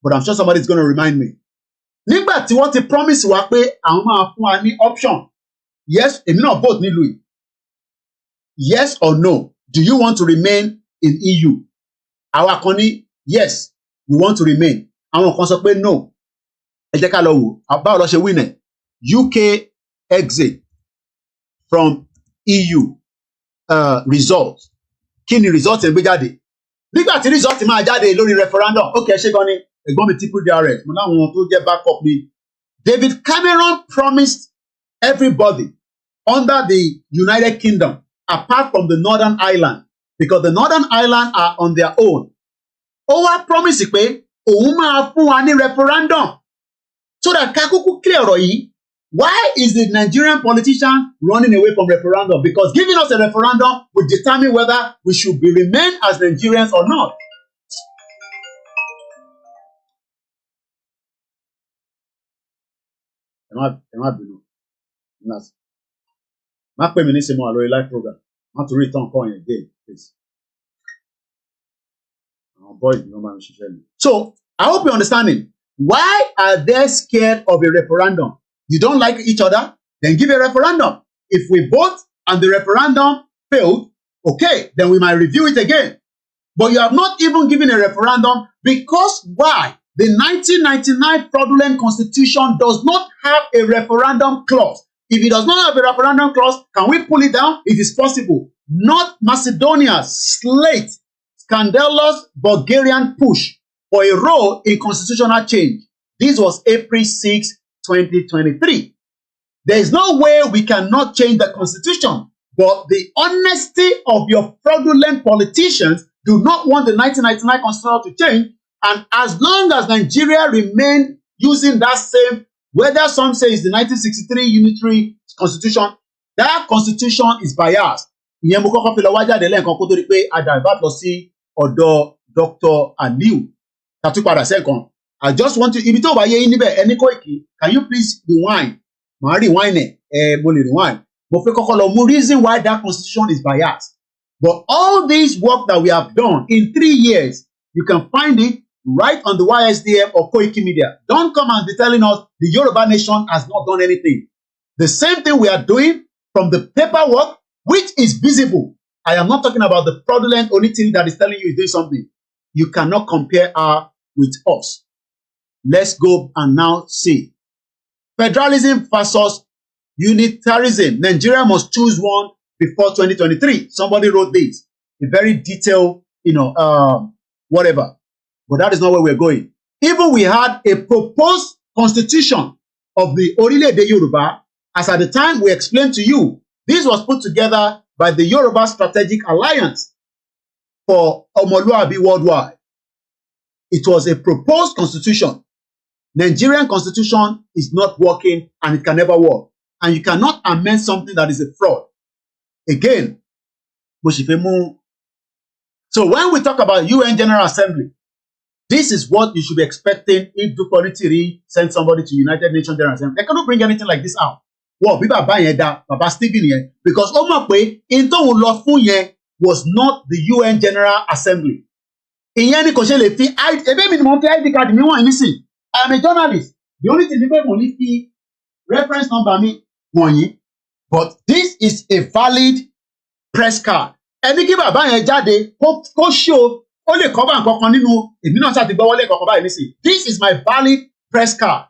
But I'm sure somebody is going to remind me. Nígbà tí wọ́n ti promise wa pé àwọn máa fún wa ní option. Yes, èmi náà vote nílùú yìí. Yes or no, do you want to remain in EU? Àwa kan ní yes, we want to remain. Àwọn kan sọ pé no. Ẹ jẹ́ ká lọ wò, báwo lọ ṣe win ẹ̀? UK exit from EU result. Kí ni result ẹ̀ gbé jáde? Nígbà tí result máa jáde lórí referendum, okay, ṣé gan ni ẹ̀gbọ́n mi Triple DRS, mo láwọn tó jẹ́ backup mi. David Cameron promised everybody under the United Kingdom apart from the Northern Ireland because the Northern Ireland are on their own. Ó wá promise pé òun máa fún wa ní referendum so that ká kúkú clear ọ̀rọ̀ yìí. Why is the Nigerian politician running away from referendum? Because giving us a referendum will determine whether we should be remain as Nigerians or not. Ẹ má bínú. Má pè mí ní sinmi àlọ́ live program. want to return point again, please. Oh boy, so I hope you're understanding. Why are they scared of a referendum? You don't like each other? Then give a referendum. If we vote and the referendum failed, okay, then we might review it again. But you have not even given a referendum because why? The 1999 fraudulent constitution does not have a referendum clause. If it does not have a referendum clause, can we pull it down? It is possible. North Macedonia's slate, scandalous Bulgarian push for a role in constitutional change. This was April 6, 2023. There is no way we cannot change the constitution, but the honesty of your fraudulent politicians do not want the 1999 constitution to change. And as long as Nigeria remain using that same, whether some say it's the 1963 unitary constitution, that constitution is biased. Ìyẹn mo kọ́kọ́ fi lọ wá jáde lẹ́ẹ̀kan kó tó rí pé a divert lọ sí ọ̀dọ̀ Dr. Aliu tàtú padà sẹ́ẹ̀kan. I just want to, ibi tó bá yé yín níbẹ̀ ẹni Koiki, can you please rewind? Màá rewind ẹ̀ mo lè rewind. Mo fẹ́ kọ́kọ́ lọ mú reason why that constitution is biased. But all this work that we have done in 3 years, you can find it right on the YSDM or Koiki Media. Don't come and be telling us the Yoruba nation has not done anything. The same thing we are doing from the paperwork, which is visible. I am not talking about the fraudulent only thing that is telling you is doing something. You cannot compare her with us. Let's go and now see. Federalism versus unitarism. Nigeria must choose one before 2023. Somebody wrote this. A very detailed, whatever. But that is not where we're going. Even we had a proposed constitution of the Orile-Ede Yoruba, as at the time we explained to you, this was put together by the Yoruba Strategic Alliance for Omoluabi Worldwide. It was a proposed constitution. Nigerian constitution is not working and it can never work. And you cannot amend something that is a fraud. Again, so when we talk about UN General Assembly, this is what you should be expecting if Dupolitiri sent somebody to United Nations General Assembly. They cannot bring anything like this out. Well, Baba Stephen here, because Omakwe, into Ulofun was not the UN General Assembly. I am a journalist. The only thing people only see reference number me, but this is a valid press card. Ẹni kí bàbá yẹn jáde kó show ó lè cover nǹkan kan nínú èmi náà ṣáà ti gbọ́ wọlé kankan báyìí nísìnyí. This is my valid press card.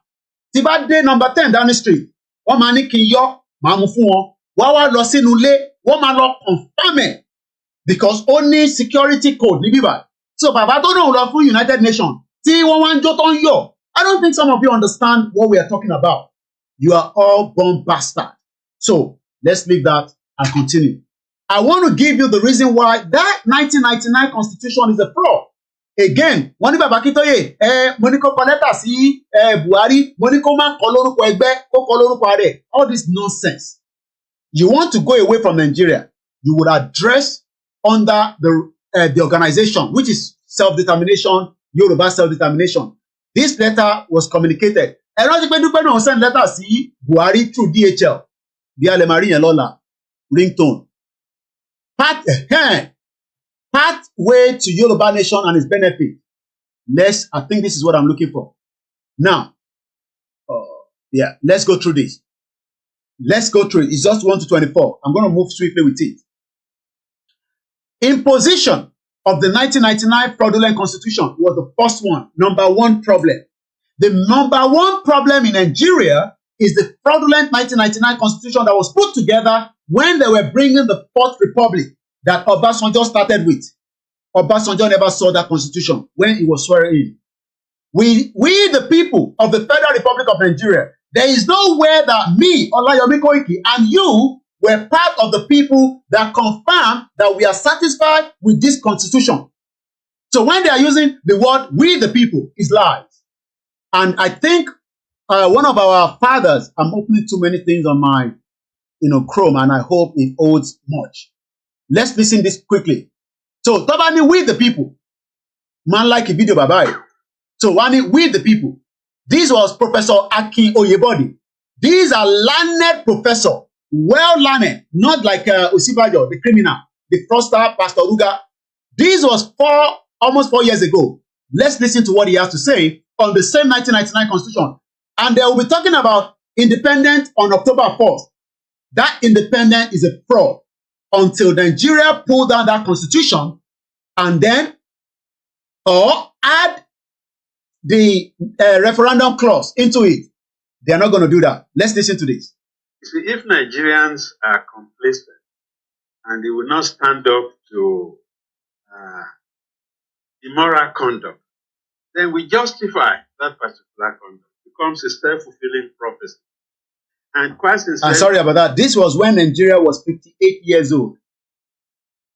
Tí bá dé number 10 Downing Street, wọ́n máa ní kí n yọ, máa mú fún wọn. Wá lọ sínú ilé, wọ́n máa lọ confirm ẹ̀ because ó ní security code ní bíbá. So bàbá tó náà lọ fún United Nations tí wọ́n wá ń jó tó ń yọ. I don't think some of you understand what we are talking about. You are all born bastards. So let's leave that and continue. I want to give you the reason why that 1999 constitution is a fraud. Again, wọ́n ní bàbá Akíntóyè, mo ní kó kọ lẹ́tà sí Buhari, mo ní kó má kọ lórúkọ ẹgbẹ́, kó kọ lórúkọ rẹ̀. All this nonsense. You want to go away from Nigeria, you would address under the organization, which is self-determination, Yoruba self-determination. This letter was communicated. Ẹ̀rọ ti pé Dúpẹ́ náà send letter sí Buhari through DHL. Bí a lè máa rí yẹn lọ́la, ringtone. Pathway to Yoruba nation and its benefit. I think this is what I'm looking for. Now, let's go through this. Let's go through it. It's just 1 to 24. I'm going to move swiftly with it. Imposition of the 1999 fraudulent constitution was the first one. Number one problem. The number one problem in Nigeria is the fraudulent 1999 constitution that was put together when they were bringing the Fourth Republic that Obasanjo started with. Obasanjo never saw that constitution when he was swearing in. We the people of the Federal Republic of Nigeria, there is nowhere that me, Olayomi Koiki, and you were part of the people that confirmed that we are satisfied with this constitution. So when they are using the word "we the people," is lies. And I think one of our fathers, I'm opening too many things on my Chrome, and I hope it holds much. Let's listen this quickly. So Tobani, we the people. Man like a video babai. So Wani, we the people. This was Professor Akin Oyebode. These are learned professor. well-learned, not like Osibajo, the criminal, the fraudster, Pastor Ruga. This was almost 4 years ago. Let's listen to what he has to say on the same 1999 Constitution. And they will be talking about independence on October 4th. That independence is a fraud until Nigeria pull down that Constitution and then or add the referendum clause into it. They are not going to do that. Let's listen to this. You see, if Nigerians are complacent and they will not stand up to immoral conduct, then we justify that particular conduct. It becomes a self-fulfilling prophecy. And quite sincerely, I'm sorry about that. This was when Nigeria was 58 years old.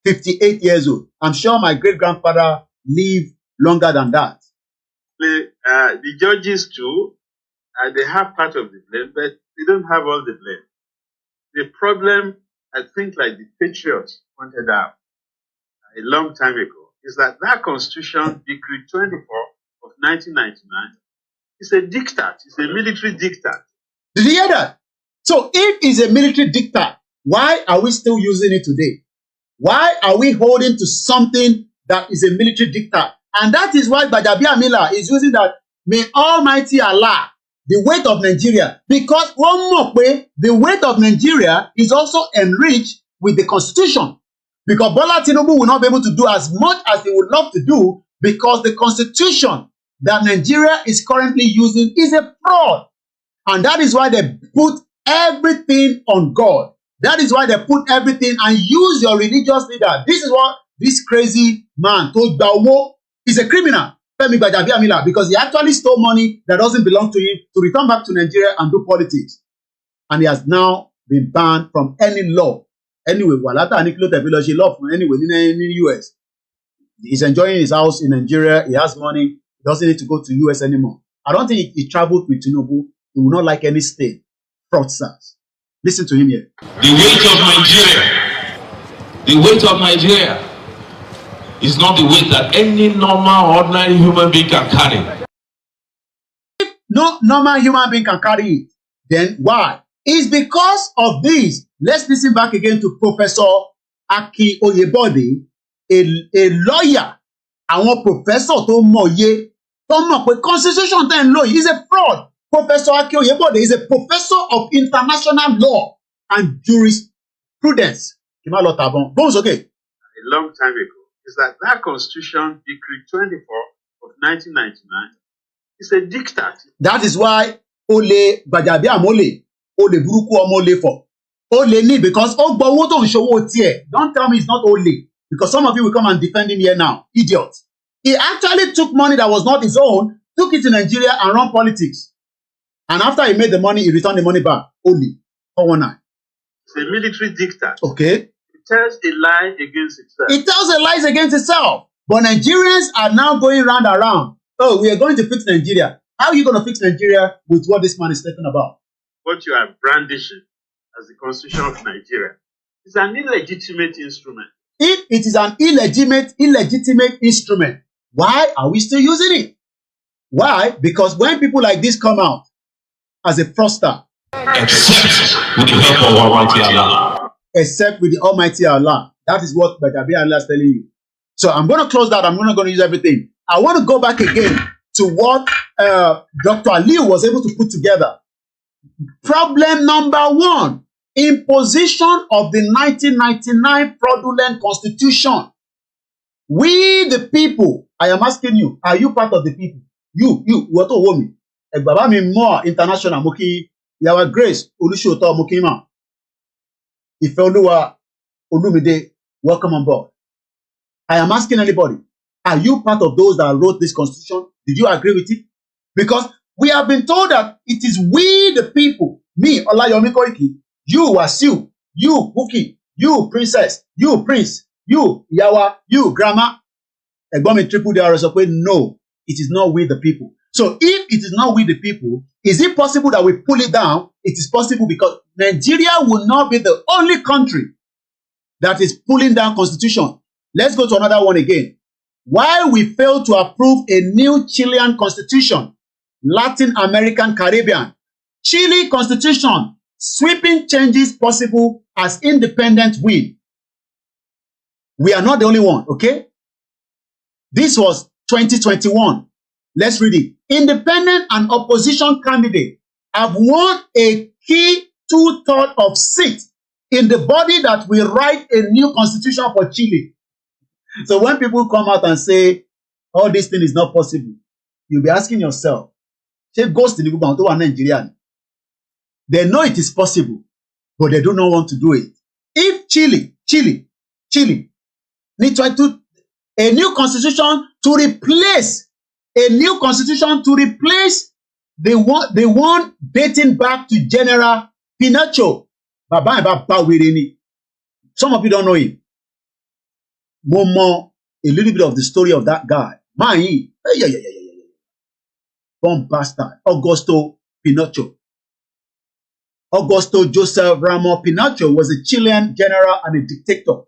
58 years old. I'm sure my great-grandfather lived longer than that. The judges too, they have part of the blame, but they don't have all the blame. The problem, I think, like the Patriots pointed out a long time ago, is that Constitution, Decree 24 of 1999, is a diktat. It's a military diktat. Did you hear that? So if it's a military diktat, why are we still using it today? Why are we holding to something that is a military diktat? And that is why Gbajabiamila is using that, may Almighty Allah, the weight of Nigeria, because one more way, the weight of Nigeria is also enriched with the Constitution. Because Bola Tinubu will not be able to do as much as he would love to do because the Constitution that Nigeria is currently using is a fraud. And that is why they put everything on God. That is why they put everything and use your religious leader. This is what this crazy man told Dawo is a criminal, Femi Gbajabiamila, because he actually stole money that doesn't belong to him to return back to Nigeria and do politics. And he has now been banned from any law. Anyway, Walata Anikilo Tefiloshi law from anywhere in the US. He's enjoying his house in Nigeria. He has money. He doesn't need to go to US anymore. I don't think he traveled with Tinubu. He will not like any state. Fraudsters. Listen to him here. The weight of Nigeria is not the weight that any normal, ordinary human being can carry. If no normal human being can carry it, then why? It's because of this. Let's listen back again to Professor Aki Oyebode, a lawyer. Àwọn professor tó mọ̀ye, tó mọ̀ pé constitution ten law is a fraud. Professor Aki Oyebode is a professor of international law and jurisprudence. Bones, okay. A long time ago, is that Constitution, Decree 24 of 1999, is a diktat. That is why Ole Gbajabiamole, Ole Buruku Omole for. Ole ni because ó gba owó tó ń ṣòwò tiẹ̀. Don't tell me it's not Ole. Because some of you will come and defend him here now. Idiot. He actually took money that was not his own, took it to Nigeria and run politics. And after he made the money, he returned the money back. Only. 419. It's a military diktat. Okay. It tells a lie against itself. It tells a lie against itself. But Nigerians are now going round and round. Oh, we are going to fix Nigeria. How are you going to fix Nigeria with what this man is talking about? What you are brandishing as the Constitution of Nigeria is an illegitimate instrument. If it is an illegitimate instrument, why are we still using it? Why? Because when people like this come out as a fraudster, Except with the help of Almighty Allah. Except with the Almighty Allah. That is what Allah is telling you. So I'm going to close that. I'm not going to use everything. I want to go back again to what Dr. Aliu was able to put together. Problem number one, imposition of the 1999 fraudulent constitution. We the people, I am asking you, are you part of the people? You, what to me? Baba mi more international moki, Yawa Grace, Olushota Mokima. Ifeoluwa Olumide, welcome on board. I am asking anybody, are you part of those that wrote this constitution? Did you agree with it? Because we have been told that it is we the people, me, Olayomi Koiki, you Wasiu, you Buki, you Princess, you Prince, you Yawa, you Grandma. Egbomi triple DRS of no, it is not we the people. So if it is not we the people, is it possible that we pull it down? It is possible because Nigeria will not be the only country that is pulling down constitution. Let's go to another one again. Why we failed to approve a new Chilean constitution, Latin American Caribbean. Chile constitution sweeping changes possible as independent win. We are not the only one, okay? This was 2021. Let's read it. Independent and opposition candidates have won a key 2/3 of seats in the body that will write a new constitution for Chile. So when people come out and say, all this thing is not possible, you'll be asking yourself, say ghost in the Nigerian. They know it is possible, but they do not want to do it. If Chile need to do a new constitution to replace the one dating back to General Pinocho. Some of you don't know him. Momo, a little bit of the story of that guy. Bomb bastard. Augusto Pinocho. Augusto Joseph Ramos Pinocho was a Chilean general and a dictator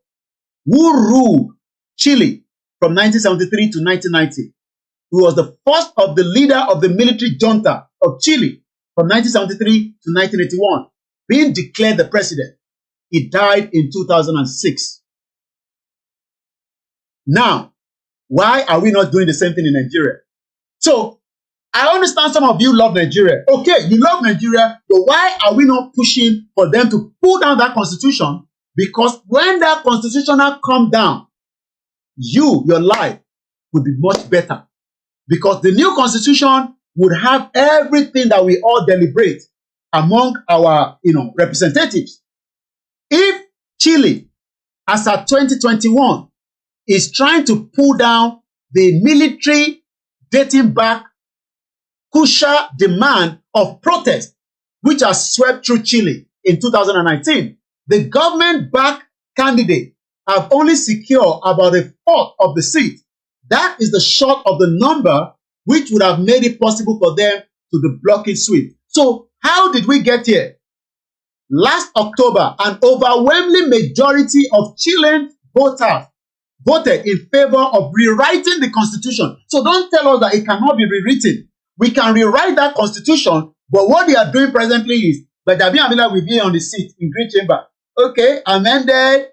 who ruled Chile from 1973 to 1990. He was the first of the leader of the military junta of Chile from 1973 to 1981, being declared the president. He died in 2006. Now, why are we not doing the same thing in Nigeria? So, I understand some of you love Nigeria. Okay, you love Nigeria, but why are we not pushing for them to pull down that constitution? Because when that constitutional come down, your life would be much better. Because the new constitution would have everything that we all deliberate among our, representatives. If Chile, as at 2021, is trying to pull down the military dating back crucial demand of protest, which has swept through Chile in 2019, the government-backed candidate have only secured about 1/4 of the seat. That is the short of the number which would have made it possible for them to the blocking sweep. So how did we get here? Last October, an overwhelming majority of Chilean voters voted in favor of rewriting the constitution. So don't tell us that it cannot be rewritten. We can rewrite that constitution, but what they are doing presently is, but Jabi Abila will be on the seat in Green Chamber. Okay, amended.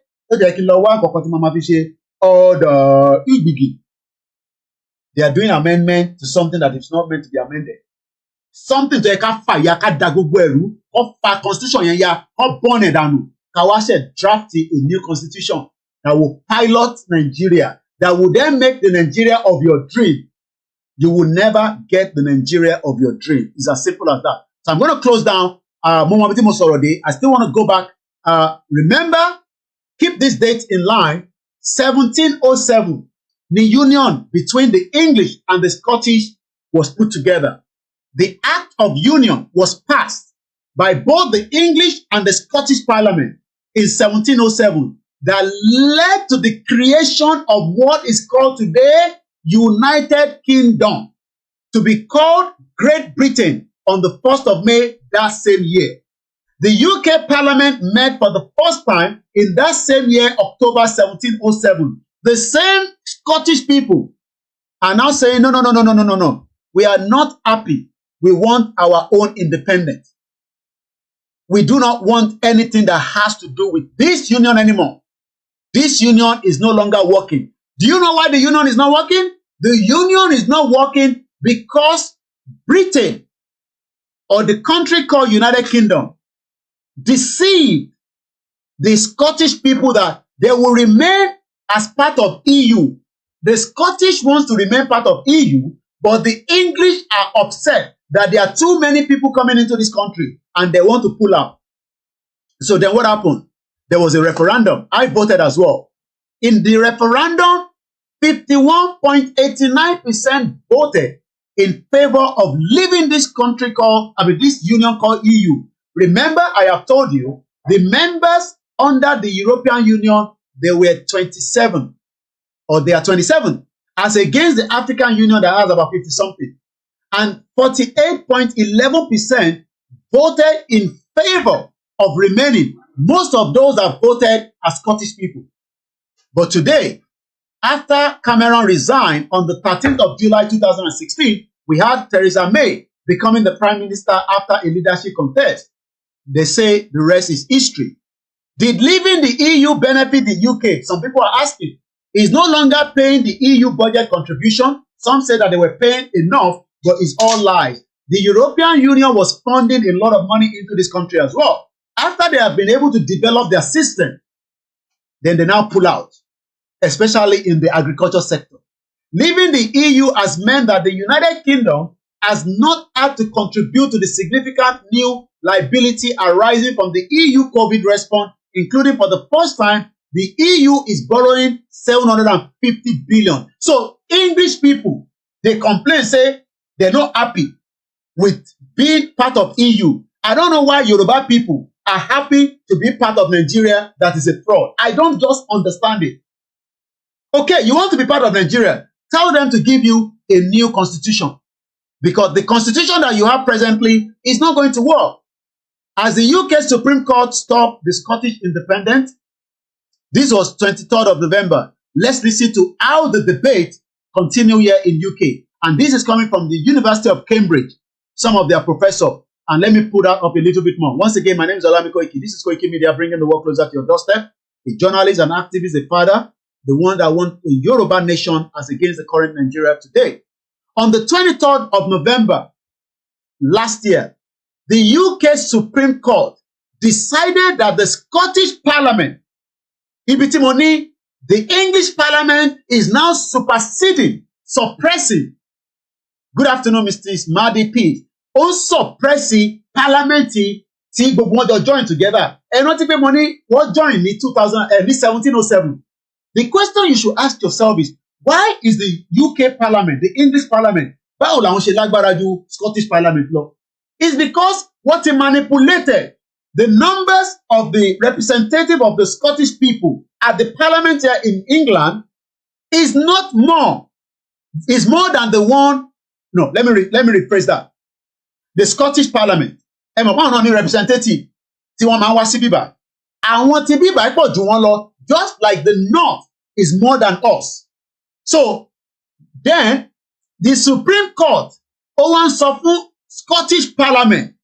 They are doing amendment to something that is not meant to be amended. Something to constitution drafting a new constitution that will pilot Nigeria, that will then make the Nigeria of your dream. You will never get the Nigeria of your dream. It's as simple as that. So I'm going to close down I still want to go back. Remember, keep this date in line. 1707, the union between the English and the Scottish was put together. The Act of Union was passed by both the English and the Scottish Parliament in 1707 that led to the creation of what is called today United Kingdom, to be called Great Britain on the 1st of May that same year. The UK Parliament met for the first time in that same year, October 1707. The same Scottish people are now saying, no. We are not happy. We want our own independence. We do not want anything that has to do with this union anymore. This union is no longer working. Do you know why the union is not working? The union is not working because Britain, or the country called United Kingdom, deceived the Scottish people that they will remain as part of EU. The Scottish wants to remain part of EU, but the English are upset that there are too many people coming into this country and they want to pull out. So then what happened? There was a referendum. I voted as well. In the referendum, 51.89% voted in favor of leaving this country this union called EU. Remember, I have told you, the members under the European Union, they were 27, or they are 27, as against the African Union that has about 50-something. And 48.11% voted in favor of remaining. Most of those that voted are Scottish people. But today, after Cameron resigned on the 13th of July 2016, we had Theresa May becoming the Prime Minister after a leadership contest. they say the rest is history. Did leaving the EU benefit the UK? Some people are asking. Is no longer paying the EU budget contribution. Some say that they were paying enough, but it's all lies. The European Union was funding a lot of money into this country as well. After they have been able to develop their system, then they now pull out, especially in the agriculture sector. Leaving the EU has meant that the United Kingdom has not had to contribute to the significant new liability arising from the EU COVID response, including for the first time, the EU is borrowing 750 billion. So English people, they complain, say they're not happy with being part of EU. I don't know why Yoruba people are happy to be part of Nigeria that is a fraud. I don't just understand it. Okay, you want to be part of Nigeria, tell them to give you a new constitution. Because the constitution that you have presently is not going to work. As the UK Supreme Court stopped the Scottish independence, this was 23rd of November. Let's listen to how the debate continues here in UK. And this is coming from the University of Cambridge, some of their professors. And let me put that up a little bit more. Once again, my name is Olami Koiki. This is Koiki Media, bringing the work closer to your doorstep. A journalist, an activist, a father, the one that wants a Yoruba nation as against the current Nigeria today. On the 23rd of November last year, the UK Supreme Court decided that the Scottish Parliament, Ibitimoni, the English Parliament is now superseding, suppressing. Good afternoon, Mr. Madi Pete. Ó suppressing Parliament tí gbogbo wọn jọ join together. Ẹ rántí pé mo ní wọ́n join ní 1707. The question you should ask yourself is, why is the UK Parliament, the English Parliament, báwo làwọn ṣe lágbára ju Scottish Parliament lọ? It's because what he manipulated the numbers of the representative of the Scottish people at the Parliament here in England is not more. Is more than the one. No, let me rephrase that. The Scottish Parliament, ẹ mọ̀ pé àwọn náà ní representative tí wọ́n máa ń wá sí bíbá. Àwọn tí bíbá pọ̀ jù wọ́n lọ, just like the North is more than us. So then the Supreme Court, ó wá ń sọ fún Scottish Parliament,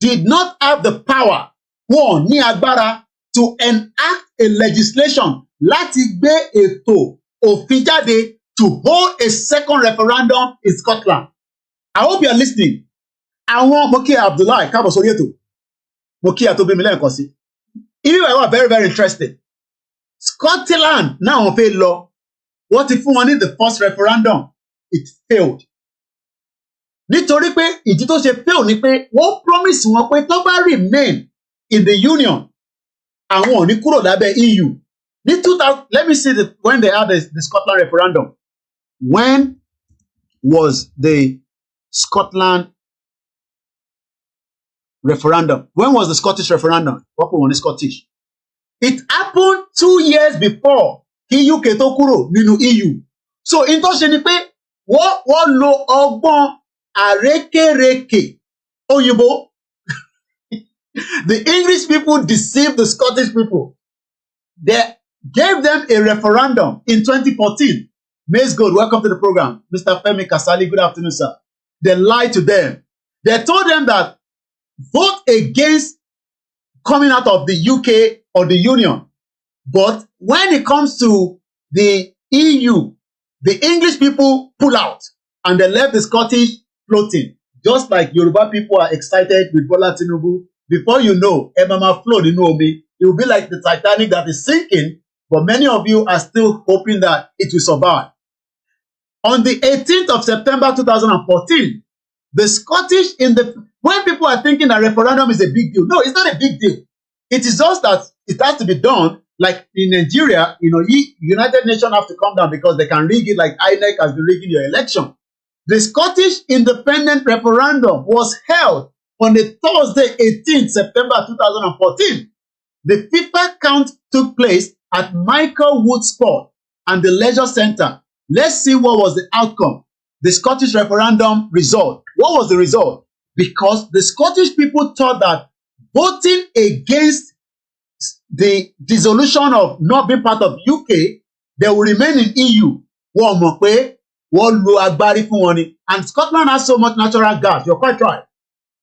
did not have the power, wọn ní agbára, to enact a legislation láti gbé ètò òfin jáde to hold a second referendum in Scotland. I hope you are listening. Àwọn Moki Abdullahi káàbọ̀ sórí ètò. Moki àtòbími lẹ́ẹ̀kan sí. If you are very, very interested, Scotland náà wọ́n fẹ́ lọ. Wọ́n ti fún wọn ní the first referendum. It failed. Nítorí pé ìdí tó ṣe fail ni pé wọ́n promise wọn pé tó bá remain in the union, àwọn ò ní kúrò lábẹ́ EU. Ní 2000, let me see when they had the Scotland referendum. When was the Scotland referendum? When was the Scottish referendum? What was Scottish? It happened 2 years before kí UK tó kúrò nínú EU. So in tó ṣe ni pé wọ́n lo ọgbọ́n àrékérekè òyìnbó. The English people deceived the Scottish people. They gave them a referendum in 2014. Maze Gold, welcome to the program. Mr. Femi Kasali, good afternoon, sir. They lied to them. They told them that vote against coming out of the UK or the Union. But when it comes to the EU, the English people pull out and they left the Scottish floating. Just like Yoruba people are excited with Bola Tinubu. Before you know, Emama float in Omi. It will be like the Titanic that is sinking, but many of you are still hoping that it will survive. On the 18th of September 2014, the Scottish when people are thinking that referendum is a big deal, no, it's not a big deal. It is just that it has to be done like in Nigeria. United Nations have to come down because they can rig it like INEC has been rigging your election. The Scottish independent referendum was held on the Thursday, 18th September 2014. The FIFA count took place at Michael Wood Sport and the Leisure Centre. Let's see what was the outcome. The Scottish referendum result. What was the result? Because the Scottish people thought that voting against the dissolution of not being part of UK, they will remain in EU. Wọ́n mọ̀ pé wọ́n lo agbárí fún wọn ni. And Scotland has so much natural gas. You're quite right.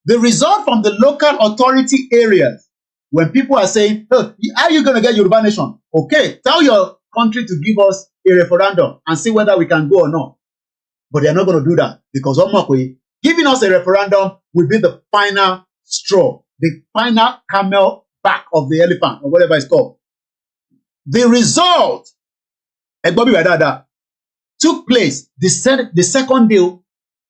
The result from the local authority areas, when people are saying, oh, how are you going to get Yoruba nation? Okay, tell your country to give us a referendum and see whether we can go or not. But they're not going to do that because giving us a referendum will be the final straw, the final camel back of the elephant or whatever it's called. The result took place the second day,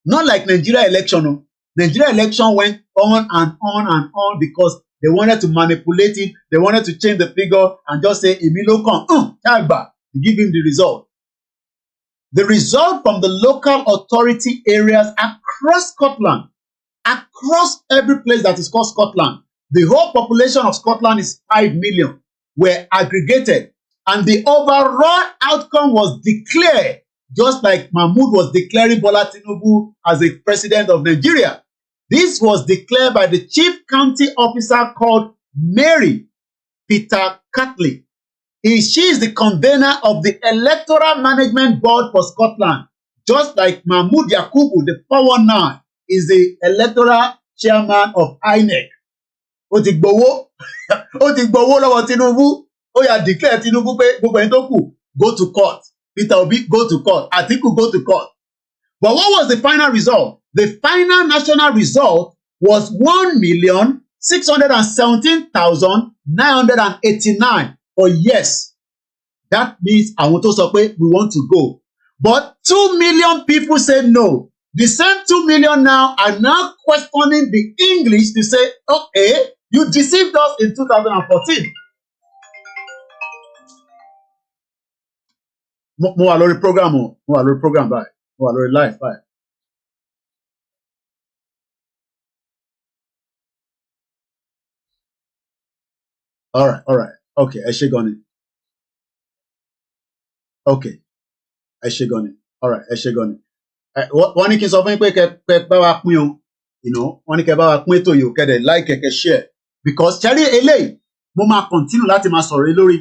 not like Nigeria election. Nigeria election went on and on and on because they wanted to manipulate it. They wanted to change the figure and just say, Emilio come, give him the result. The result from the local authority areas across Scotland, across every place that is called Scotland, the whole population of Scotland is 5 million, were aggregated. And the overall outcome was declared, just like Mahmoud was declaring Bola Tinubu as a president of Nigeria. This was declared by the chief county officer called Mary Peter Catley. She is the convener of the Electoral Management Board for Scotland, just like Mahmoud Yakubu, the 419, is the electoral chairman of INEC. Ó ti gbowó lọ́wọ́ Tinubu. Ó yá declare Tinubu pé gbogbo ẹni tó kù go to court. Peter Obi go to court. Atiku go to court. But what was the final result? The final national result was 1,617,989 for yes. That means àwọn tó sọ pé we want to go. But 2 million people said no. The same 2 million now are now questioning the English to say, okay, you deceived us in 2014. Mo wà lórí program báyìí. Mo wà lórí live báyìí. All right. Okay, ẹ ṣé gan ni. Okay, ẹ ṣé gan ni. All right, ẹ ṣé gan ni. Wọ́n ní kí n sọ fún yín pé kẹ́ bá wa pín o. Wọ́n ní kẹ́ bá wa pín ètò yìí o, kẹ́ dẹ̀ like kẹ́ share. Because ṣẹ́rí eléyìí, mo máa continue láti máa sọ̀rọ̀ lórí.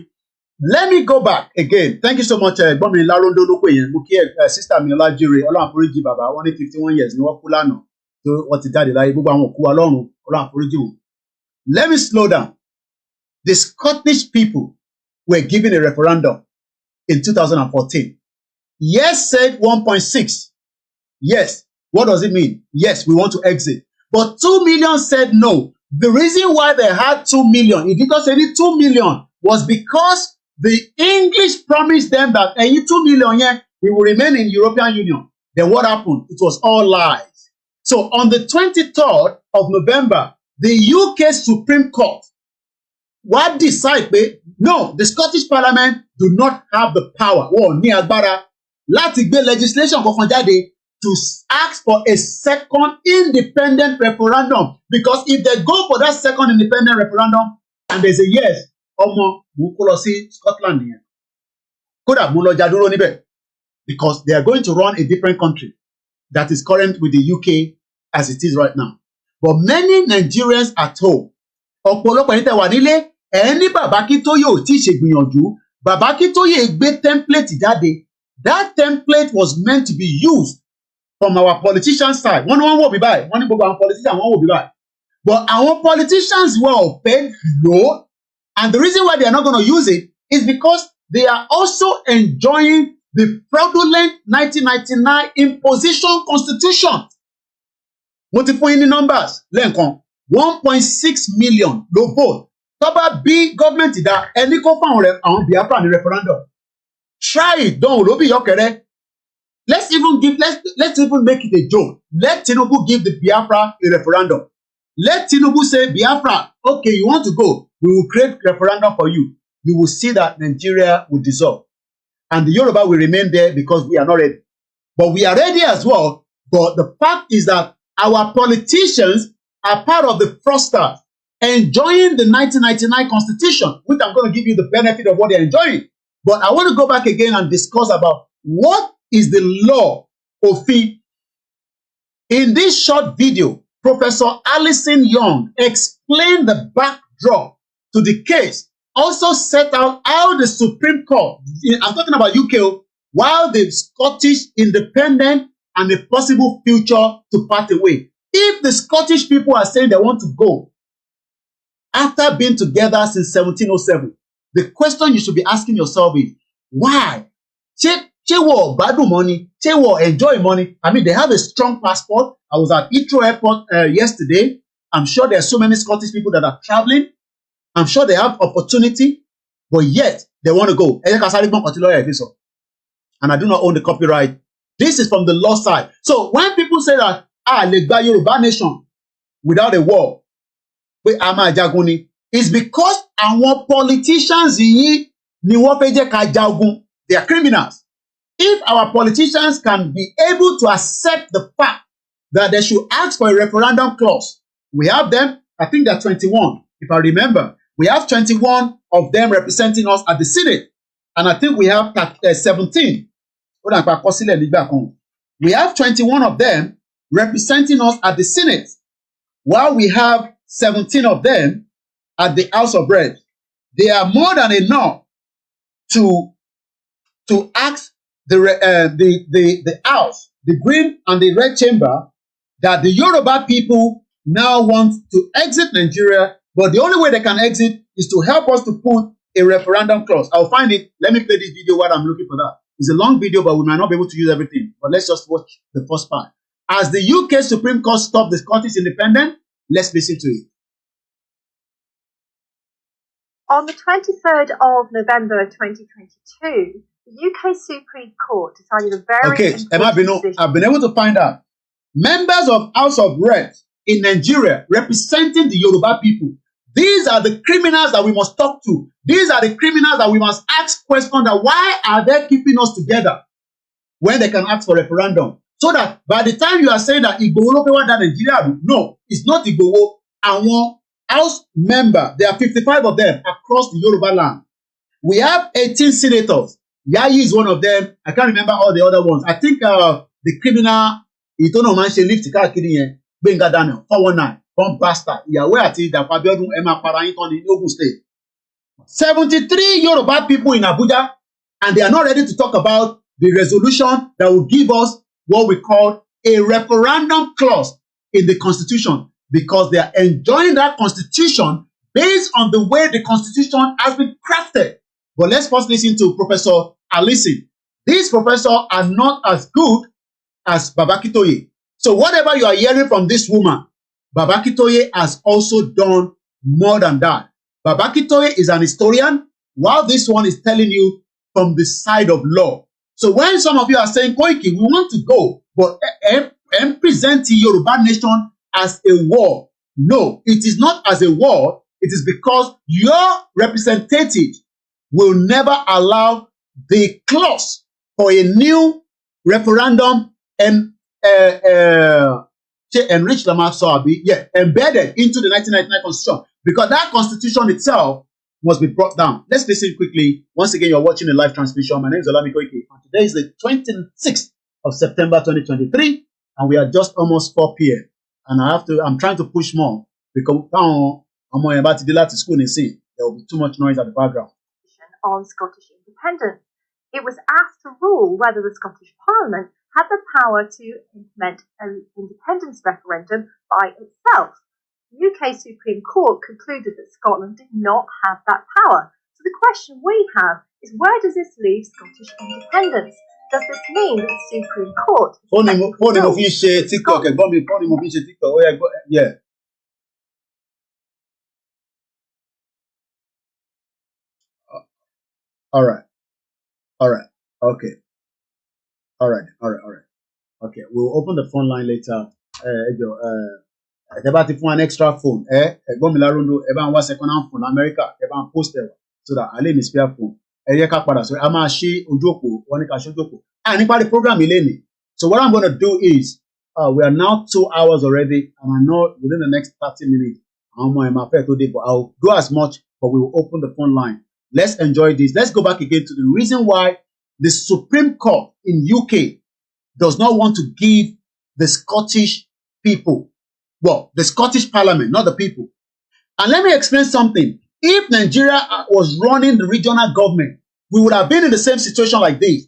Let me go back again. Thank you so much. Ẹ̀gbọ́n mi Láróńdó ló pè yẹn. Mo kí sister mi Ọlájírè, Ọlọ́run àforíjì bàbá. Wọ́n ní 51 years ni wọ́n kú lánàá. Tó wọ́n ti jáde láyé. Gbogbo àwọn òkú Ọlọ́run, Ọlọ́run àforíjì wọn. Let me slow down. The Scottish people were given a referendum in 2014. Yes said 1.6. Yes. What does it mean? Yes, we want to exit. But 2 million said no. The reason why they had 2 million, it didn't say 2 million, was because the English promised them that 2 million, yeah, we will remain in European Union. Then what happened? It was all lies. So on the 23rd of November, the UK Supreme Court what decide no, the Scottish Parliament do not have the power ní agbára láti gbé legislation kankan jáde to ask for a second independent referendum, because if they go for that second independent referendum and there's a yes, mo kó lọ sí Scotland nìyẹn. Kódà mo lọ jádúró níbẹ̀, because they are going to run a different country that is current with the UK as it is right now. But many Nigerians at home, ọ̀pọ̀lọpọ̀ yín tẹ́ wà nílé, ní Bàbá Akíntóyè ò tí ì ṣègbìyànjú. Bàbá Akíntóyè gbé template jáde. That template was meant to be used from our politician side. Wọ́n ní wọ́n wò bí báyìí. Wọ́n ní gbogbo àwọn politicians wọ́n wò bí báyìí. But our politicians were paid low, and the reason why they are not going to use it is because they are also enjoying the fraudulent 1999 imposition constitution. Mo ti fún yín ní numbers lẹ́ẹ̀kan. 1.6 million ló vote. Tó bá bí government dá ẹni kó fáwọn àwọn Biafra ní referendum. Try it, dánwò ló bí ìyọ́kẹrẹ. Let's even make it a joke. Let Tinubu give the Biafra a referendum. Let Tinubu say, Biafra, okay, you want to go, we will create referendum for you. You will see that Nigeria will dissolve. And the Yoruba will remain there because we are not ready. But we are ready as well. But the fact is that our politicians are part of the fraudsters enjoying the 1999 constitution, which I'm going to give you the benefit of what they're enjoying. But I want to go back again and discuss about what is the law of fee. In this short video, Professor Alison Young explained the backdrop to the case, also set out how the Supreme Court, I'm talking about UK, while the Scottish independent and a possible future to part away. If the Scottish people are saying they want to go after being together since 1707, the question you should be asking yourself is, why? They will gbádùn money, they will enjoy money. I mean, they have a strong passport. I was at Heathrow Airport yesterday. I'm sure there are so many Scottish people that are traveling. I'm sure they have opportunity, but yet they want to go. And I do not own the copyright. This is from the law side. So when people say that, lè gba Yorùbá nation without a war, it's because àwọn politicians yìí ni wọ́n fẹ́ jẹ́ ká jagun. They are criminals. If our politicians can be able to accept the fact that they should ask for a referendum clause, we have them, I think they're 21, if I remember. We have 21 of them representing us at the Senate. And I think we have 17. We have 21 of them representing us at the Senate, while we have 17 of them at the House of Reps. They are more than enough to ask the House, the Green and the Red Chamber, that the Yoruba people now want to exit Nigeria, but the only way they can exit is to help us to put a referendum clause. I'll find it. Let me play this video while I'm looking for that. It's a long video, but we might not be able to use everything. But let's just watch the first part. As the UK Supreme Court stopped the Scottish independence, let's listen to it. On the 23rd of November 2022, the UK Supreme Court decided a very important decision. I've been able to find out. Members of House of Reps in Nigeria representing the Yoruba people, these are the criminals that we must talk to. These are the criminals that we must ask questions that why are they keeping us together when they can ask for referendum? So that by the time you are saying that Igboho ló fẹ́ wá dá Nigeria, no, it's not Igboho. Àwọn House member, there are 55 of them across the Yoruba land. We have 18 senators. Yayi is one of them. I can't remember all the other ones. I think the criminal, ìtọ́nà máa ń ṣe lift káàkiri yẹn, Gbénga Daniel, 419, bomb bastard, ìyàwó àti Dàpọ̀ Abíọ́dún ẹ máa para yín tán ní Ogun State. 73 Yoruba people in Abuja, and they are not ready to talk about the resolution that will give us what we call a referendum clause in the Constitution, because they are enjoying that Constitution based on the way the Constitution has been crafted. But let's first listen to Professor Alison. These professors are not as good as Babakitoye. So whatever you are hearing from this woman, Babakitoye has also done more than that. Babakitoye is an historian, while this one is telling you from the side of law. So when some of you are saying, Koiki, we want to go, but present the Yoruba nation as a war. No, it is not as a war. It is because your representative will never allow the clause for a new referendum and enrich embedded into the 1999 Constitution, because that Constitution itself must be brought down. Let's listen quickly. Once again, you're watching a live transmission. My name is Olami Koiki, and today is the 26th of September 2023, and we are just almost 4 p.m. And I'm trying to push more because I'm about to deal to school and see there will be too much noise at the background. On Scottish independence, it was asked to rule whether the Scottish Parliament had the power to implement an independence referendum by itself. The UK Supreme Court concluded that Scotland did not have that power. So the question we have is, where does this leave Scottish independence? Does this mean that the Supreme Court... Yeah. All right. Okay. All right. Okay, we'll open the phone line later. About if one extra phone, second hand phone America, post there so that I need spare phone. So I'm a she Ojoko, and the program So what I'm gonna do is we are now 2 hours already, and I know within the next 30 minutes, but I'll do as much, but we will open the phone line. Let's enjoy this. Let's go back again to the reason why the Supreme Court in UK does not want to give the Scottish people, well, the Scottish Parliament, not the people. And let me explain something. If Nigeria was running the regional government, we would have been in the same situation like this.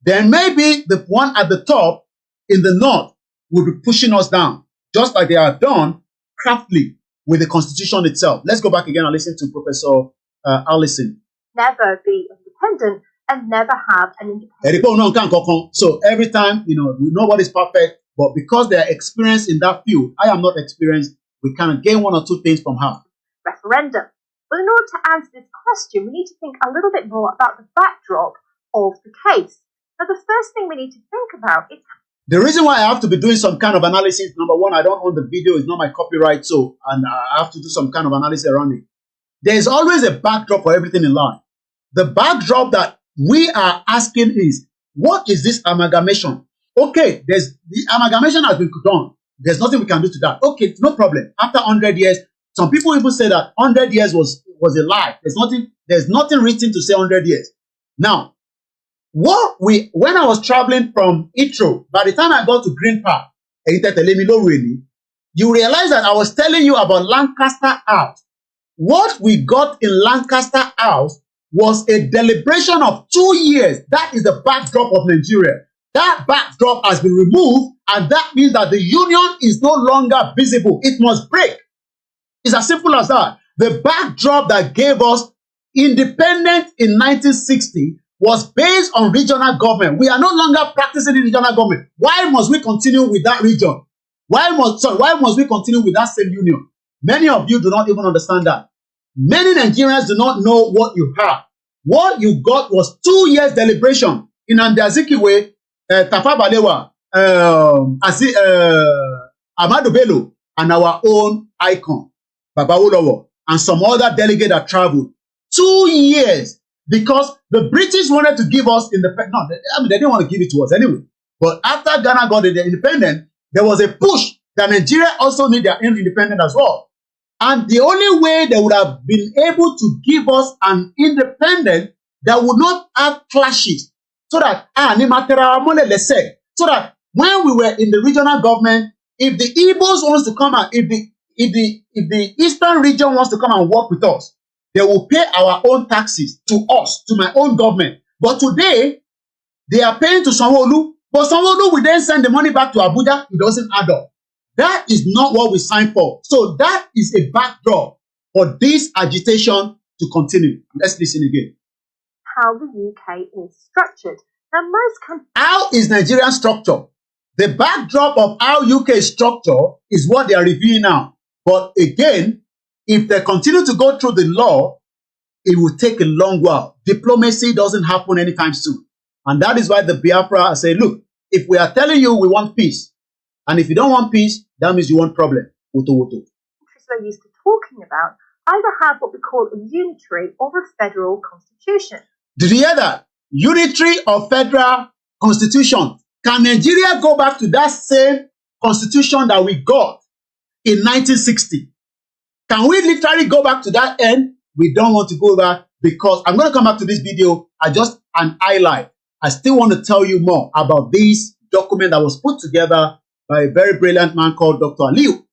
Then maybe the one at the top in the north would be pushing us down. just like they are done craftily with the constitution itself. Let's go back again and listen to Professor Allison. Never be independent and never have an independent. So every time, we know what is perfect, but because they are experienced in that field, I am not experienced, we can gain one or two things from her. Referendum. Well, in order to answer this question, we need to think a little bit more about the backdrop of the case. Now, the first thing we need to think about is... The reason why I have to be doing some kind of analysis, number one, I don't own the video, it's not my copyright, and I have to do some kind of analysis around it. There is always a backdrop for everything in life. The backdrop that we are asking is, what is this amalgamation? Okay, the amalgamation has been done. There's nothing we can do to that. Okay, no problem. After 100 years, some people even say that 100 years was a lie. There's nothing written to say 100 years. Now, when I was traveling from Itro, by the time I got to Green Park, you realize that I was telling you about Lancaster House. What we got in Lancaster House was a deliberation of 2 years. That is the backdrop of Nigeria. That backdrop has been removed, and that means that the union is no longer visible. It must break. It's as simple as that. The backdrop that gave us independence in 1960 was based on regional government. We are no longer practicing regional government. Why must we continue with that region? Why must we continue with that same union? Many of you do not even understand that. Many Nigerians do not know what you have. What you got was 2 years deliberation. In Azikiwe, Tafa Balewa, Amadu Bello, and our own icon, Baba Olowo, and some other delegate that traveled. 2 years. Because the British wanted to give us independence. No, they didn't want to give it to us anyway. But after Ghana got their independence, there was a push that Nigeria also need their own independence as well. And the only way they would have been able to give us an independence that would not have clashes, so that when we were in the regional government, if the Igbos wants to come and if the Eastern region wants to come and work with us, they will pay our own taxes to us, to my own government. But today, they are paying to Sanwo-Olu, but Sanwo-Olu will then send the money back to Abuja. It doesn't add up. That is not what we signed for. So that is a backdrop for this agitation to continue. Let's listen again. How the UK is structured. Now, most countries... How is Nigerian structure? The backdrop of how UK is structured is what they are reviewing now. But again, if they continue to go through the law, it will take a long while. Diplomacy doesn't happen anytime soon. And that is why the Biafra say, look, if we are telling you we want peace, and if you don't want peace, that means you want problem. Countries we're used to talking about either have what we call a unitary or a federal constitution. Did you hear that? Unitary or federal constitution. Can Nigeria go back to that same constitution that we got in 1960? Can we literally go back to that end? We don't want to go back because I'm going to come back to this video. Just an highlight. I still want to tell you more about this document that was put together by a very brilliant man called Dr. Aliu.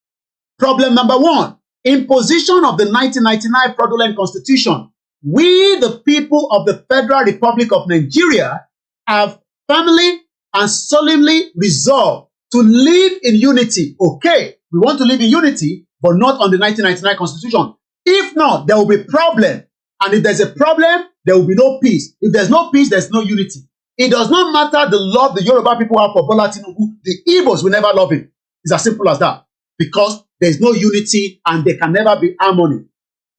Problem number one, imposition of the 1999 fraudulent constitution. We, the people of the Federal Republic of Nigeria, have firmly and solemnly resolved to live in unity. Okay, we want to live in unity, but not on the 1999 constitution. If not, there will be problem. And if there's a problem, there will be no peace. If there's no peace, there's no unity. It does not matter the love the Yoruba people have for Bola Tinubu. The Igbos will never love him. It's as simple as that. Because there's no unity and there can never be harmony.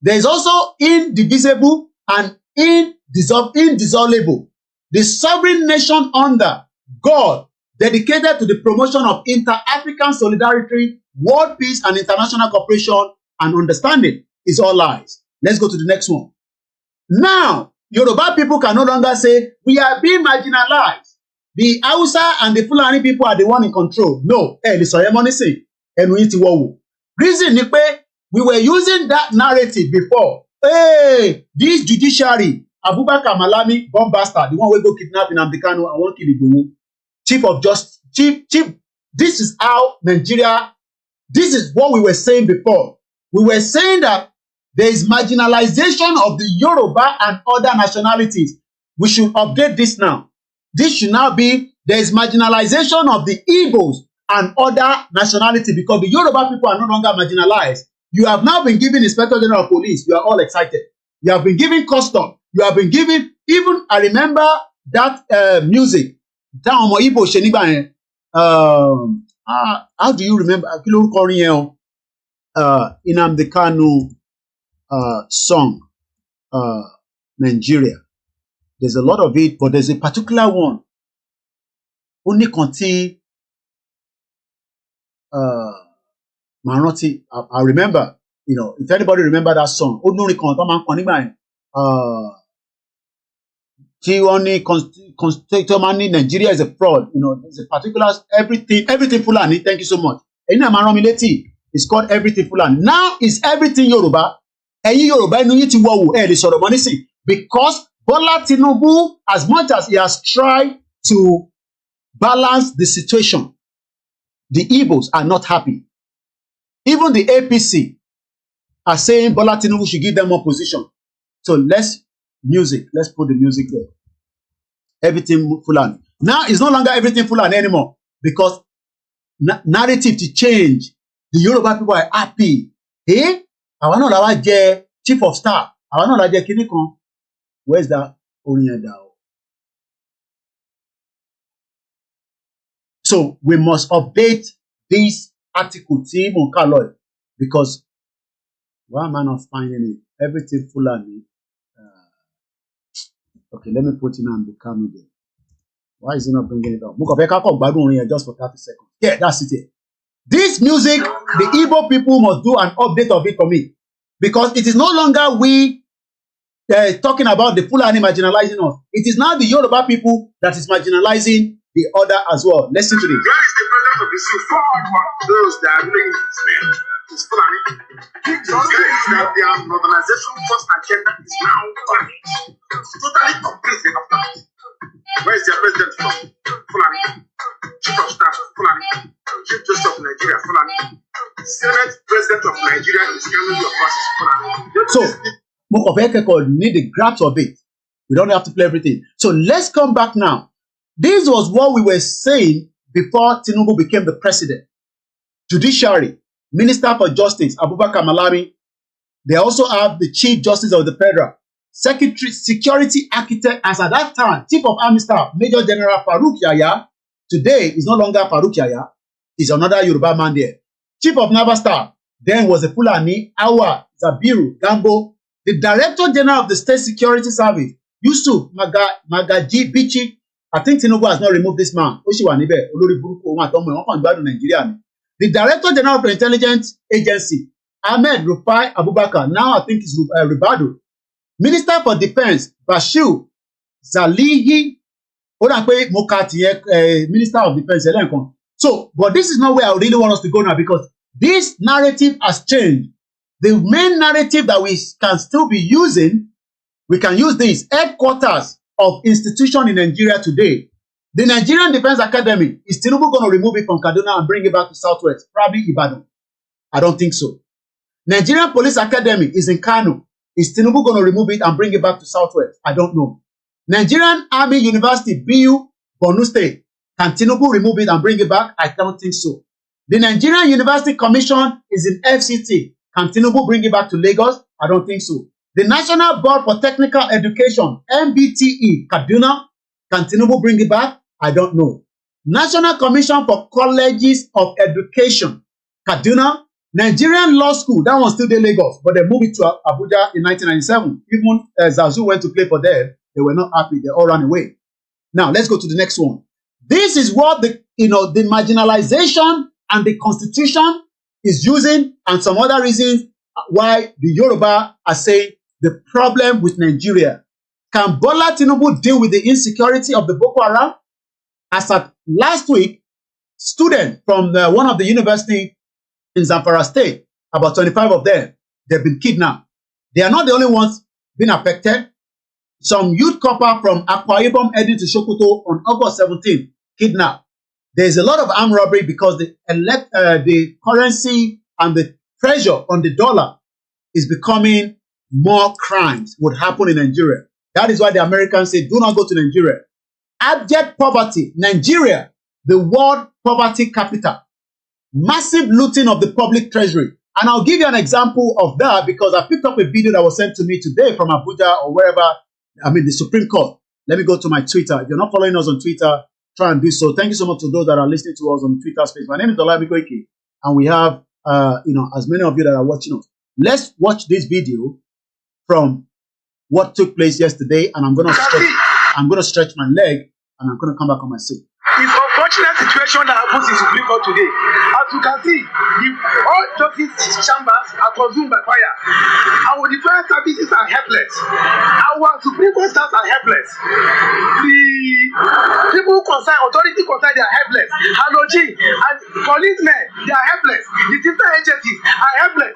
There is also indivisible and indissoluble. The sovereign nation under God, dedicated to the promotion of inter-African solidarity, world peace, and international cooperation and understanding, is all lies. Let's go to the next one. Now, Yoruba people can no longer say, we are being marginalized. The Hausa and the Fulani people are the one in control. No. Reason is we were using that narrative before. Hey, this judiciary, Abubakar Malami, bomb bastard, the one we go kidnapping Nnamdi Kanu and one kill Igboho. Chief of Justice, Chief. This is how Nigeria, this is what we were saying before. We were saying that there is marginalization of the Yoruba and other nationalities. We should update this now. This should now be, there is marginalization of the Igbos and other nationality, because the Yoruba people are no longer marginalized. You have now been given Inspector General of Police. You are all excited. You have been given custom. You have been given, even, I remember that music. How do you remember? Nnamdi Kanu song, Nigeria. There's a lot of it, but there's a particular one. Only contain Maroti. I remember, you know, if anybody remember that song, only Nigeria is a fraud. You know, there's a particular everything Fulani. Thank you so much. It's called Everything Fulani. Now it's Everything Yoruba. Because Bola Tinubu, as much as he has tried to balance the situation, the Igbos are not happy. Even the APC are saying Bola Tinubu should give them more position. So let's put the music there. Everything Fulani. Now it's no longer Everything Fulani anymore, because narrative to change. The Yoruba people are happy. Eh? Àwọn náà la wá jẹ chief of staff. Àwọn náà la jẹ kíní kan. Where's that Onyedao? So we must update this article, Team Onkaloy, because why am I not finding it? Everything Fulani. Okay, let me put in and become again. Why is it not bringing it up? Just for 30 seconds. Yeah, that's it here. This music, the Igbo people must do an update of it for me. Because it is no longer we talking about the Fulani marginalizing us. It is now the Yoruba people that is marginalizing the other as well. Listen to this. Where is the president of the Sioux for those that are doing this name? It's Fulani. It is that their modernization first agenda is now Fulani. Totally completely after that. Where is their president from? Fulani. Chief of staff, Fulani. Chief Justice of Nigeria, Fulani. Senate President of Nigeria is coming to forces, Fulani. So, Mokobeke need the grasp of it. We don't have to play everything. So let's come back now. This was what we were saying before Tinubu became the president. Judiciary, Minister for Justice, Abubakar Malami. They also have the Chief Justice of the Federal. Secretary, Security Architect, as at that time, Chief of Army Staff, Major General Farouk Yahya. Today is no longer Farouk Yahya. He's another Yoruba man there. Chief of Naval Staff, then was a Fulani, Awa, Zabiru, Gambo. The Director General of the State Security Service, Yusuf Magaji Bichi. I think Tinubu has not removed this man. The Director General of the Intelligence Agency, Ahmed Rufai Abubakar, now I think is Ribadu. Minister for Defense, Bashir Zalihi, Minister of Defense. So, but this is not where I really want us to go now, because this narrative has changed. The main narrative that we can still be using, we can use this headquarters of institution in Nigeria today. The Nigerian Defense Academy, is Tinubu going to remove it from Kaduna and bring it back to Southwest? Probably Ibadan. I don't think so. Nigerian Police Academy is in Kano. Is Tinubu going to remove it and bring it back to Southwest? I don't know. Nigerian Army University, BU, Borno State. Can Tinubu remove it and bring it back? I don't think so. The Nigerian University Commission is in FCT. Can Tinubu bring it back to Lagos? I don't think so. The National Board for Technical Education, NBTE, Kaduna. Can Tinubu bring it back? I don't know. National Commission for Colleges of Education, Kaduna. Nigerian Law School, that one's still in Lagos, but they moved it to Abuja in 1997. Even Zazu went to play for them. They were not happy. They all ran away. Now, let's go to the next one. This is what the marginalization and the constitution is using, and some other reasons why the Yoruba are saying the problem with Nigeria. Can Bola Tinubu deal with the insecurity of the Boko Haram? As at last week, students from one of the university in Zamfara State, about 25 of them, they've been kidnapped. They are not the only ones being affected. Some youth couple from Akwa Ibom heading to Sokoto on August 17th, kidnapped. There's a lot of armed robbery because the currency and the pressure on the dollar is becoming more crimes would happen in Nigeria. That is why the Americans say, do not go to Nigeria. Abject poverty. Nigeria the world poverty capital. Massive looting of the public treasury. And I'll give you an example of that because I picked up a video that was sent to me today from Abuja or wherever, the Supreme Court. Let me go to my Twitter. If you're not following us on Twitter, try and do so. Thank you so much to those that are listening to us on the Twitter space. My name is Dolabiko Ike, and we have, as many of you that are watching us. Let's watch this video from what took place yesterday, and I'm gonna stretch my leg, and I'm gonna come back on my seat. It's unfortunate situation that happens in Supreme Court today. As you can see, all justice chambers are consumed by fire. Our defense services are helpless. Our Supreme Court staffs are helpless. The people concerned, authority concerned, they are helpless. Halogy and policemen, they are helpless. The different agencies are helpless.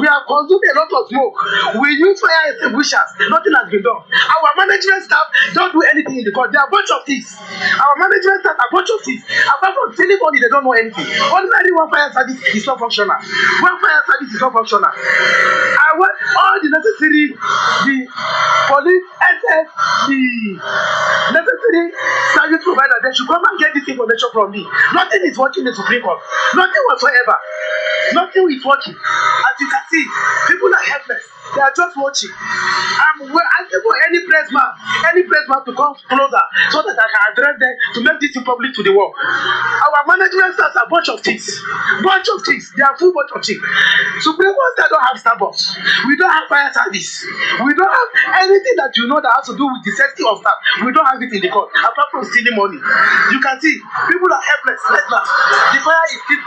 We have consumed a lot of smoke. We use fire extinguishers. Nothing has been done. Our management staff don't do anything in the court. They are a bunch of thieves. Our management staff are a bunch of thieves. Apart from stealing money, they don't know anything. Ordinary one fire service is not functional. One fire service is not functional. I want all the necessary, the police, SS, the necessary service provider, they should come and get this information from me. Nothing is working in the Supreme Court. Nothing whatsoever. Nothing is working. As you can see, people are helpless. They are just watching. I'm asking for any pressman to come closer so that I can address them to make this public to the world. Our management staff are a bunch of thieves. Bunch of thieves. They are full bunch of thieves. Supreme Court staff don't have Starbucks. We don't have fire service. We don't have anything that you know that has to do with the safety of staff. We don't have it in the court, apart from stealing money. You can see, people are helpless. The fire is still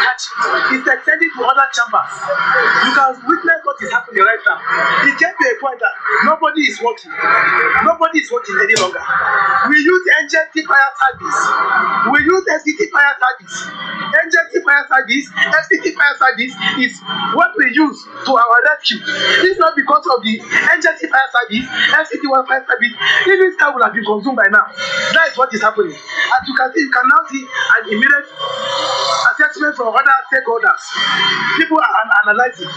catching. It's extending to other chambers. You can witness what is happening right now. It gets to a point that nobody is working. Nobody is working any longer. We use NJT fire service. We use FCT fire service. NJT fire service, FCT fire service is what we use to our rescue. This is not because of the NJT fire service, FCT fire service. Even stuff will have been consumed by now. That is what is happening. As you can see, you can now see an immediate assessment from other stakeholders. People are analyzing.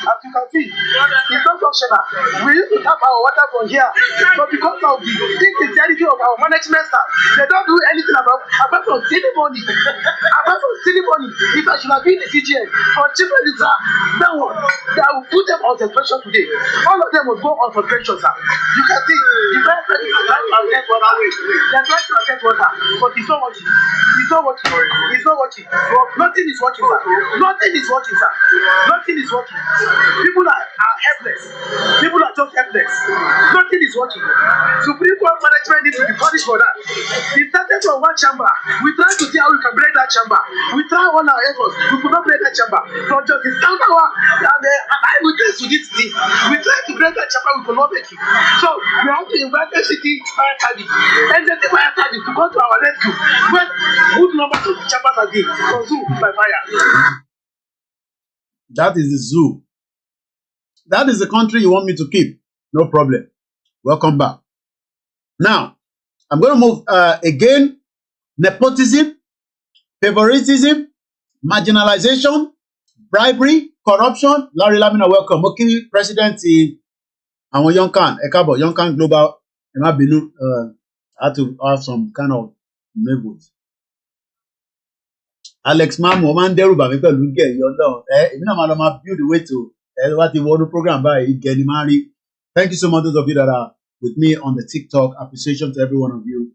As you can see, it's not functional. We used to tap our water from here, but because of the insincerity of our management staff, they don't do anything apart from stealing money. Apart from stealing money, if I should have been the CGN or chief editor, then what? They will put them on suspension today. All of them will go on suspension, sir. You can see the first person is trying to get water. They are trying to get water, but it's not working. It's not working. It's not working. Nothing is working, sir. Nothing is working, sir. Nothing is working. People are helpless. People are just helpless. Nothing is working. Supreme Court management needs to be punished for that. We started from one chamber. We tried to see how we can break that chamber. We tried all our efforts. We could not break that chamber. So just the sound hour and eyewitness to this thing. We tried to break that chamber. We could not make it. So we have to invite FCT fire service, NJT fire service to come to our rescue. When good numbers of the chambers are being consumed by fire. That is the zoo. That is the country you want me to keep. No problem. Welcome back. Now, I'm going to move again. Nepotism, favoritism, marginalization, bribery, corruption. Larry Lamina, welcome. Okay, President, I'm a young can. Ekabo, young can global. I had to have some kind of labels. Alex Mamo, man, Yoruba, make a look at you know. Even I'm build the way to what the program by getting married. Thank you so much, those of you that are with me on the TikTok. Appreciation to every one of you.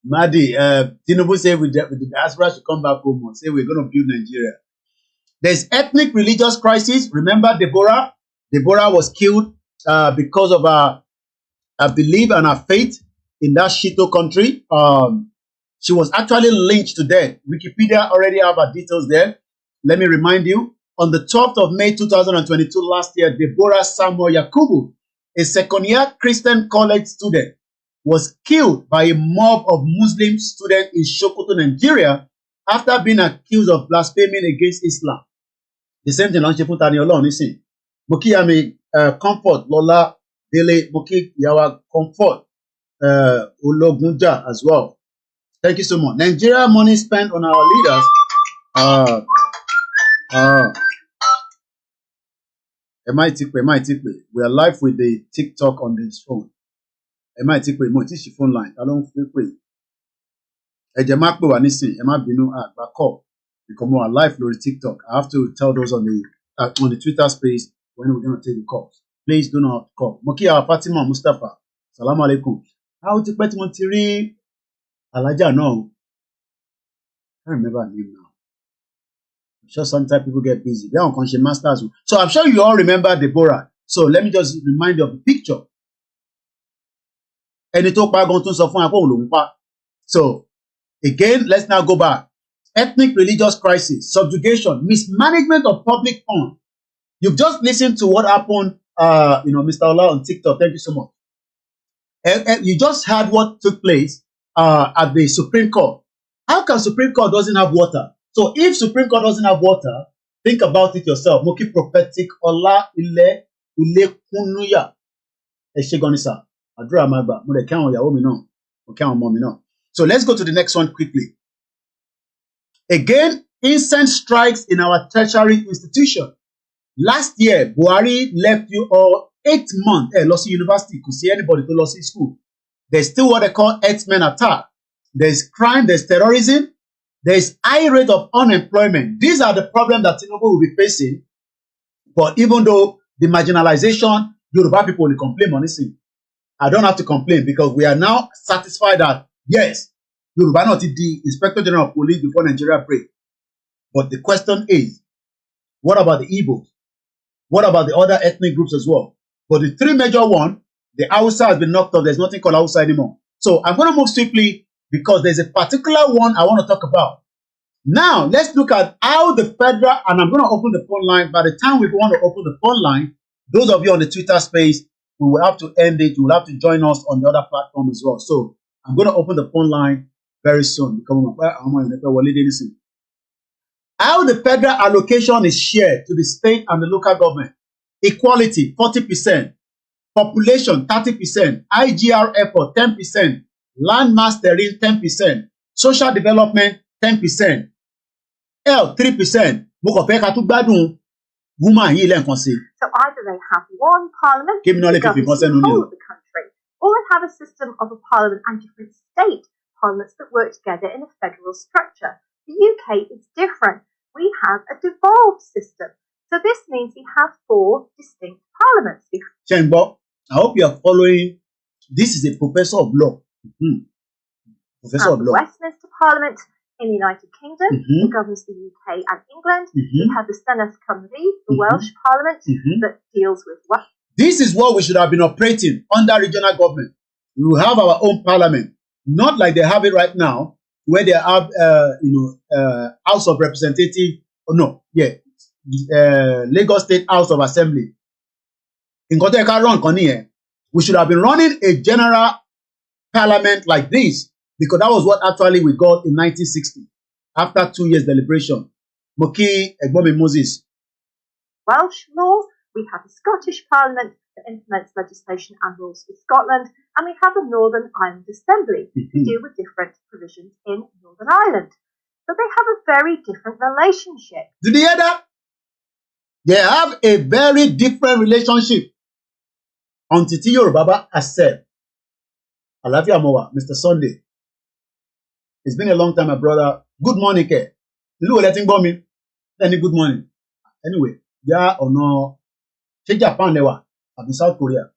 Madi, Tinubu said with the diaspora to come back home and say we're going to build Nigeria. There's ethnic religious crisis. Remember Deborah? Deborah was killed because of her belief and her faith in that Shito country. She was actually lynched to death. Wikipedia already have her details there. Let me remind you, on the 12th of May 2022 last year, Deborah Samuel Yakubu, a second-year Christian college student, was killed by a mob of Muslim students in Sokoto, Nigeria, after being accused of blaspheming against Islam. The same thing on Sheputani Olon, listen. Moki Yami Comfort, Lola, Dele, Moki Yawa Comfort, Ulogunja as well. Thank you so much. Nigeria money spent on our leaders. We are live with the TikTok on this phone. ẹ má ti pè mo ti ṣí phone line ta ló ń fi pè ẹ jẹ́ má pè wá nísìn ẹ má bínú àgbà call because mo are live lórí TikTok. I have to tell those on the Twitter space when we're going to take the calls. Please do not call. Mo kí àwọn Fatima Mustapha salamu alaikum. How ti pẹ́ tí mo ti rí alájà náà I can't remember her name now. I'm sure sometimes people get busy. They don't conscious masters. So I'm sure you all remember Deborah. So let me just remind you of the picture. Ẹni tó pa gan tún sọ fún apá òun lòún pa. So again, let's now go back. Ethnic religious crisis, subjugation, mismanagement of public funds. You've just listened to what happened, Mr. Ola on TikTok. Thank you so much. You just heard what took place at the Supreme Court. How come Supreme Court doesn't have water? So if Supreme Court doesn't have water, think about it yourself. Moki prophetic Ola ile kunuya. Eshegonisa. Adura magba. Mo de kan ìyàwó mi náà. Mo kan ọmọ mi náà. So let's go to the next one quickly. Again, instant strikes in our tertiary institution. Last year, Buhari left you all 8 months. Lost university. Could see anybody to lost school. There's still what they call X-Men attack. There's crime. There's terrorism. There's high rate of unemployment. These are the problems that Tinubu will be facing. But even though the marginalization, Yoruba people will complain on this thing. I don't have to complain because we are now satisfied that yes, Yoruba not the Inspector General of Police before Nigeria break. But the question is, what about the Igbos? What about the other ethnic groups as well? But the three major ones, the Hausa has been knocked off. There's nothing called Hausa anymore. So I'm going to move swiftly because there's a particular one I want to talk about. Now, let's look at how the federal, and I'm going to open the phone line. By the time we want to open the phone line, those of you on the Twitter space, we will have to end it. You will have to join us on the other platform as well. So I'm going to open the phone line very soon. How the federal allocation is shared to the state and the local government. Equality, 40%. Population, 30%. IGR effort, 10%. Land mastering, 10%. Social development, 10%. L, 3%. Woman, so either they have one parliament that governs the whole of the country, or they have a system of a parliament and different state parliaments that work together in a federal structure. The UK is different. We have a devolved system. So this means we have 4 distinct parliaments. Chembo, I hope you are following. This is a professor of law. Professor of law. Westminster Parliament in the United Kingdom, it governs the UK and England. We have the Senedd Cymru, the Welsh Parliament, that deals with what? This is what we should have been operating under regional government. We will have our own parliament, not like they have it right now, where they have, House of Representatives. Lagos State House of Assembly. We should have been running a general parliament like this. Because that was what actually we got in 1960 after 2 years deliberation. Moki Egbomi Moses. Welsh law, we have a Scottish Parliament that implements legislation and rules for Scotland, and we have a Northern Ireland Assembly to deal with different provisions in Northern Ireland. So they have a very different relationship. Did you hear that? They have a very different relationship. Ontiti Yoruba has said, Alafia Mowa, Mr. Sunday. It's been a long time, my brother. Good morning, Ke. You letting go me. Any good morning. Anyway, yeah or no. Check Japan lewa. I've been South Korea.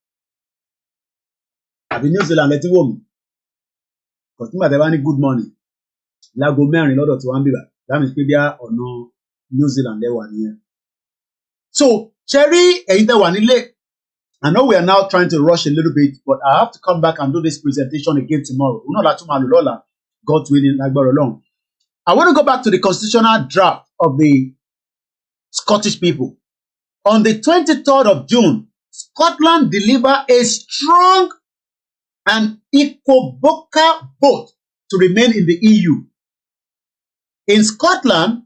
I've been New Zealand letting go me. Because they have any good morning. La go merin lọ́dọ̀ tí wọ́n bí bá. That means pé there or no New Zealand lewa nìyẹn. So, Cherry, I know we are now trying to rush a little bit, but I have to come back and do this presentation again tomorrow. God willing, along. I want to go back to the constitutional draft of the Scottish people. On the 23rd of June, Scotland delivered a strong and equivocal vote to remain in the EU. In Scotland,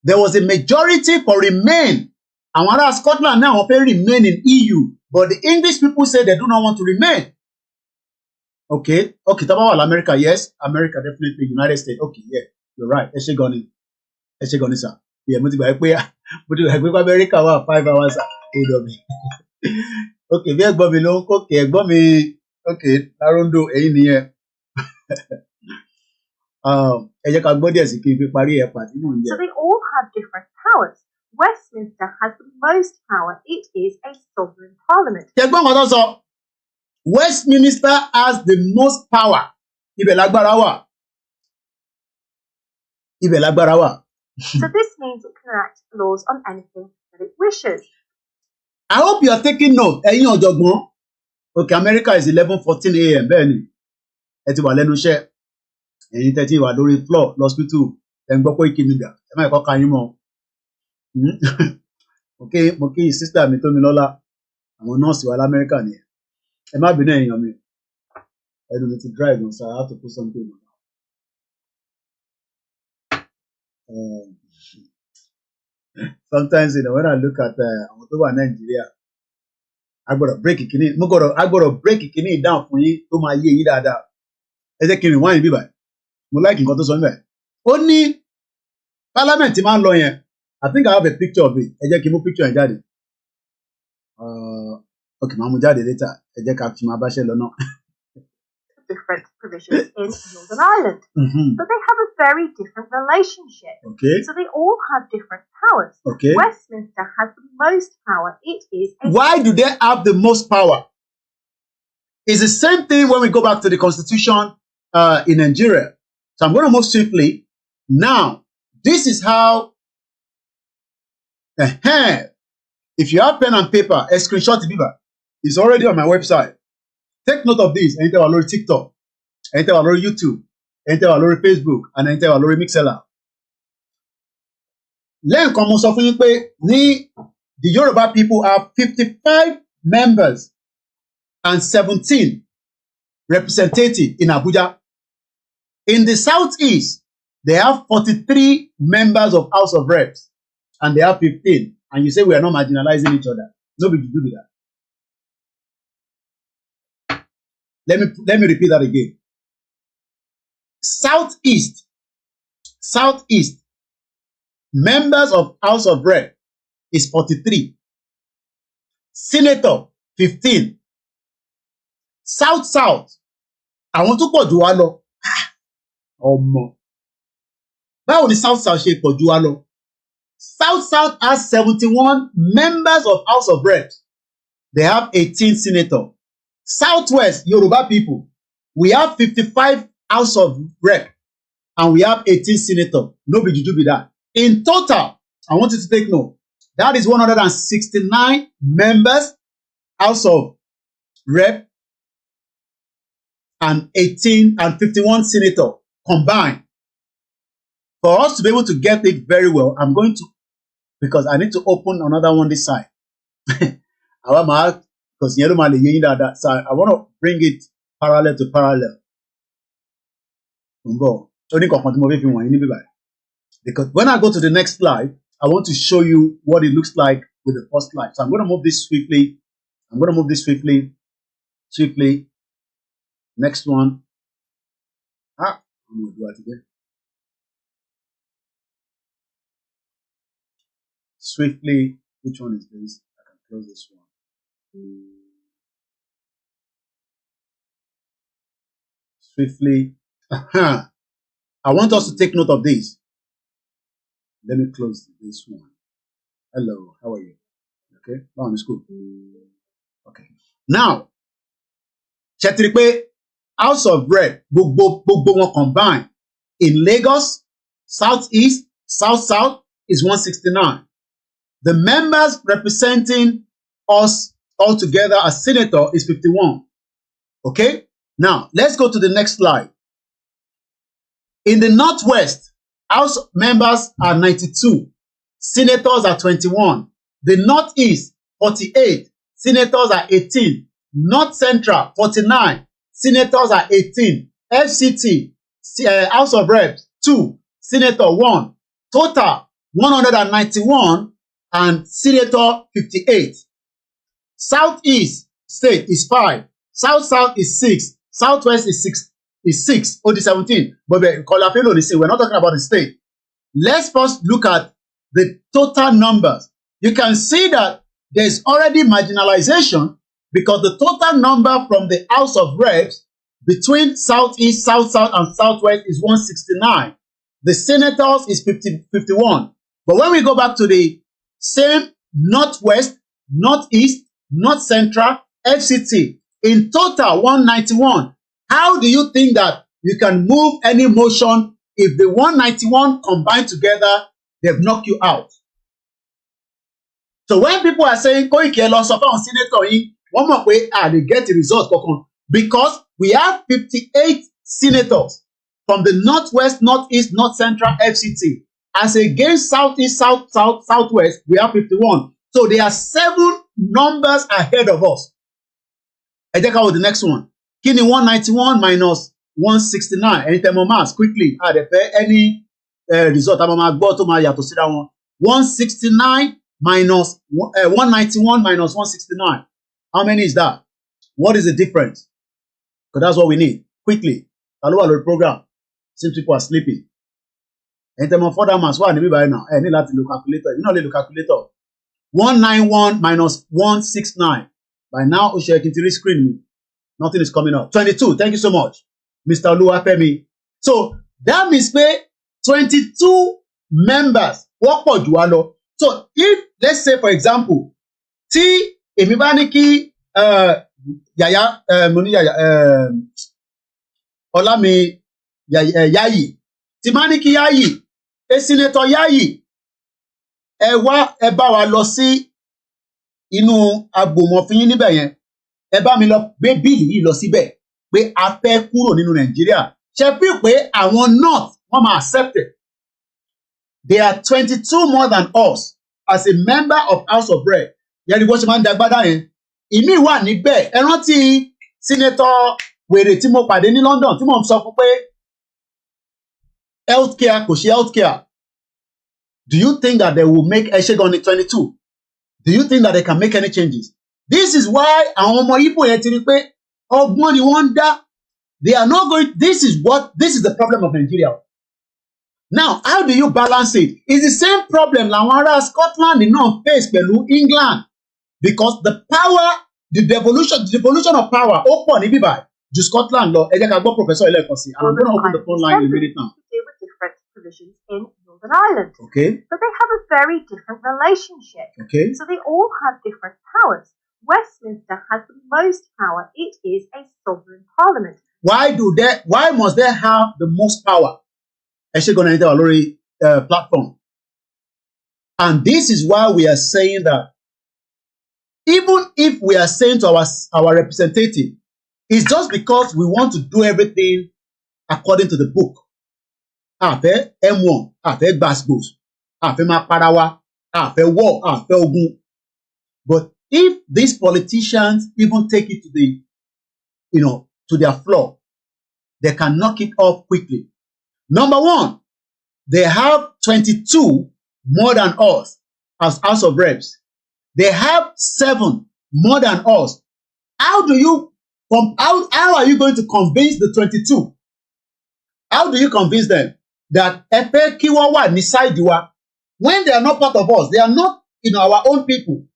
there was a majority for remain. And while Scotland now remain in EU, but the English people say they do not want to remain. Okay, Tabawa America, yes. America, definitely. United States, okay, yeah. You're right. Eshegoni, sir. Yeah, America, 5 hours ahead of me. Okay, Okay, Larondo, ẹ̀yin nìyẹn. Ẹ jẹ́ ká gbọ́ díẹ̀ sí kí n fi parí ẹ̀ pàdé mò ń jẹ. So they all have different powers. Westminster has the most power. It is a sovereign parliament. Ṣẹ̀gbọ́n kan tó sọ, Westminster has the most power. Ibẹ̀ lágbára wà. Ibẹ̀ lágbára wà. So this means it can enact laws on anything that it wishes. I hope you are taking note, ẹ̀yin ọ̀jọ̀gbọ́n. Okay, America is 11:14 a.m. Bẹ́ẹ̀ ni, ẹ ti wà lẹ́nu iṣẹ́. Ẹ̀yin tẹ́ ti wà lórí floor lọ́spítù, ẹ̀ ń gbọ́ pé kí ni gbà, ẹ má ẹ̀kọ́ ka yín mọ́. Mo kí sísítà mi Tómilọ́lá, àwọn nọ́ọ̀sì wa l'Amẹ́ríkà nìyẹn. Ẹ má bínú èèyàn mi, ẹnu mi ti drive on, so I have to put something on. Sometimes, when I look at àwọn tó wà Nàìjíríà, I break ìkíní down fún yín tó máa yé yín dáadáa. Ẹ jẹ́ kí n rìn wáyé bíbá. Mo like nǹkan tó sọ níbẹ̀. Ó ní parliament máa ń lọ yẹn. I think I have a picture of it. Ẹ jẹ́ kí n mú picture yẹn jáde. Okay, màá mú jáde later. Ẹ jẹ́ ká fi máa báṣẹ́ lọ náà. Different provisions in Northern Ireland. But they have a very different relationship. Okay. So they all have different powers. Okay. Westminster has the most power. It is Why do they have the most power? It's the same thing when we go back to the constitution in Nigeria. So I'm going to move swiftly. Now, this is how if you have pen and paper, a screenshot it's already on my website. Take note of this. Enter our TikTok, enter our YouTube, enter our Facebook, and enter our Mixella. Lẹ́ẹ̀kan mo sọ fún yín pé ní the Yoruba people have 55 members and 17 representatives in Abuja. In the Southeast, they have 43 members of House of Reps, and they have 15. And you say we are not marginalizing each other. Nobody do that. Let me repeat that again. Southeast, members of House of Rep is 43. Senator, 15. South, àwọn tó pọ̀ jù wá lọ. Ọmọ. Báwo ni South ṣe pọ̀ jù wá lọ? South has 71 members of House of Reps. They have 18 senators. Southwest, Yoruba people, we have 55 House of Rep and we have 18 senators. No big juju be that. In total, I want you to take note. That is 169 members House of Rep and 18 and 51 senators combined. For us to be able to get it very well, I'm going to, because I need to open another one this side. Because so I want to bring it parallel to parallel. Because when I go to the next slide, I want to show you what it looks like with the first slide. So I'm going to move this swiftly. Swiftly. Next one. I'm going to do that again. Swiftly. Which one is this? I can close this one. Swiftly. I want us to take note of this. Let me close this one. Hello, how are you? Okay, oh, it's good. Okay. Now, Chetripe, House of Rep, gbogbo combined in Lagos, Southeast, South is 169. The members representing us all together as senator is 51. Okay? Now, let's go to the next slide. In the Northwest, House members are 92. Senators are 21. The Northeast, 48. Senators are 18. North Central, 49. Senators are 18. FCT, House of Reps, 2. Senator, 1. Total, 191. And Senator, 58. Southeast state is 5. South is 6. Southwest is 6. Only 17. But we're not talking about the state. Let's first look at the total numbers. You can see that there's already marginalization because the total number from the House of Reps between Southeast, South-South, and Southwest is 169. The Senators is 51. But when we go back to the same Northwest, Northeast, North Central, FCT, in total 191. How do you think that you can move any motion if the 191 combined together, they've knocked you out? So when people are saying, Koiki lost of our senator, one more way, they get the result, because we have 58 senators from the Northwest, Northeast, North Central, FCT. As against Southeast, Southwest, we have 51. So there are 7 numbers ahead of us. I take out the next one. Kini 191 minus 169. Anytime on mass, quickly. Any result, I'm going to to see that one. 169 minus 191 minus 169. How many is that? What is the difference? Because that's what we need. Quickly. The program. Since people are sleeping. Anytime on further mass, what I need by now? I need to look calculator. You know, the calculator. 191 minus 169. By now, we share the screen. Nothing is coming up. 22. Thank you so much, Mr. Oluwafemi. So that means 22 members. What for Jualo? So if, let's say, for example, T Emibaniki Yaya Olami Yayi Timaniki Yayi Senator Yayi ẹ bá wa lọ sí inú agbòmọ̀fin níbẹ̀ yẹn ẹ bá mi lọ gbé bíìlì yìí lọ síbẹ̀ pé a fẹ́ kúrò nínú Nàìjíríà ṣe bí pé àwọn north wọ́n máa accept it. They are 22 more than us as a member of House of Rep. Yẹ́nì bó ṣe máa ń dagbádá yẹn ìmí wà níbẹ̀ ẹ rántí senator wèrè tí mo pàdé ní London tí mo sọ fún pé healthcare kò ṣe healthcare. Do you think that they will make Eshegon in 22? Do you think that they can make any changes? This is why àwọn ọmọ Igbo yẹn ti rí pé ọgbọ́n ni wọ́n ń dá. They are not going. This is the problem of Nigeria. Now, how do you balance it? It's the same problem làwọn ará Scotland did not face pẹ̀lú England because the devolution of power ó pọ̀ ní bíbá ju Scotland lọ. Ẹ jẹ́ ká gbọ́ Professor Elekosi, and I'm going to open the phone line in a minute now. Provisions in Northern Ireland. Okay. But they have a very different relationship. Okay. So they all have different powers. Westminster has the most power. It is a sovereign parliament. Why must they have the most power? Eshegon and Olori platform. And this is why we are saying that even if we are saying to our representative, it's just because we want to do everything according to the book. Àfẹ́ M1, àfẹ́ gbàsgbòs, àfẹ́ máa para wa, àfẹ́ war, àfẹ́ ogun. But if these politicians even take it to to their floor, they can knock it off quickly. Number one, they have 22 more than us as House of Reps. They have 7 more than us. How are you going to convince the 22? How do you convince them that Epe Kiwawa Nisaidiwa, when they are not part of us, they are not our own people?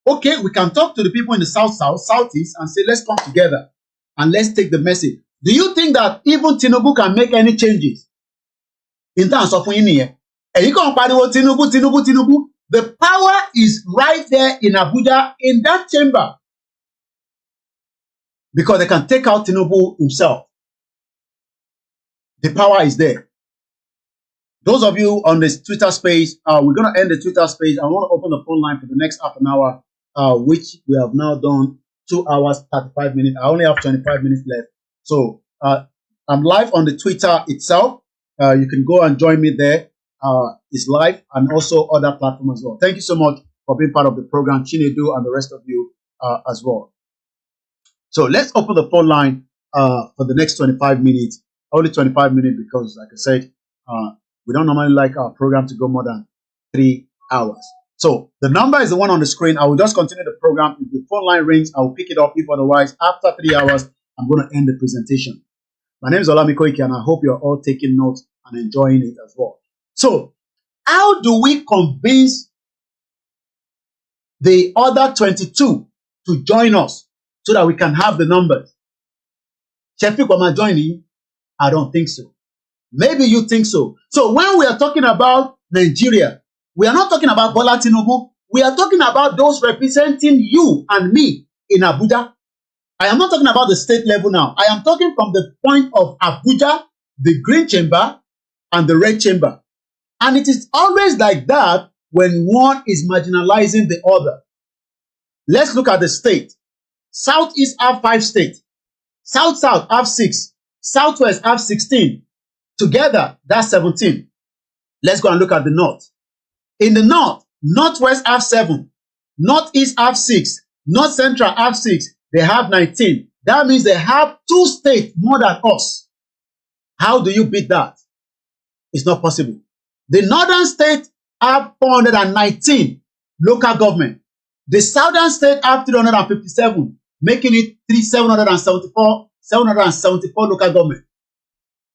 Okay, we can talk to the people in the Southeast, and say, let's come together and let's take the message. Do you think that even Tinubu can make any changes in terms of Tinubu? The power is right there in Abuja, in that chamber, because they can take out Tinubu himself. The power is there. Those of you on this Twitter space, we're going to end the Twitter space. I want to open the phone line for the next half an hour, which we have now done 2 hours, 35 minutes. I only have 25 minutes left. So I'm live on the Twitter itself. You can go and join me there. It's live and also other platforms as well. Thank you so much for being part of the program, Chinedu, and the rest of you as well. So let's open the phone line for the next 25 minutes. Only 25 minutes because, like I said, we don't normally like our program to go more than 3 hours. So the number is the one on the screen. I will just continue the program. If the phone line rings, I will pick it up. If otherwise, after 3 hours, I'm going to end the presentation. My name is Olami Koiki, and I hope you're all taking notes and enjoying it as well. So how do we convince the other 22 to join us so that we can have the numbers. Sheffield Kwama joining? I don't think so. Maybe you think so. So when we are talking about Nigeria, we are not talking about Bola Tinubu. We are talking about those representing you and me in Abuja. I am not talking about the state level now. I am talking from the point of Abuja, the green chamber, and the red chamber. And it is always like that when one is marginalizing the other. Let's look at the state. Southeast have 5 states. South-South have 6. Southwest have 16. Together, that's 17. Let's go and look at the north. In the north, Northwest have 7. Northeast have 6. North Central have 6. They have 19. That means they have 2 states more than us. How do you beat that? It's not possible. The northern state have 419 local government. The southern state have 357, making it 774 local government.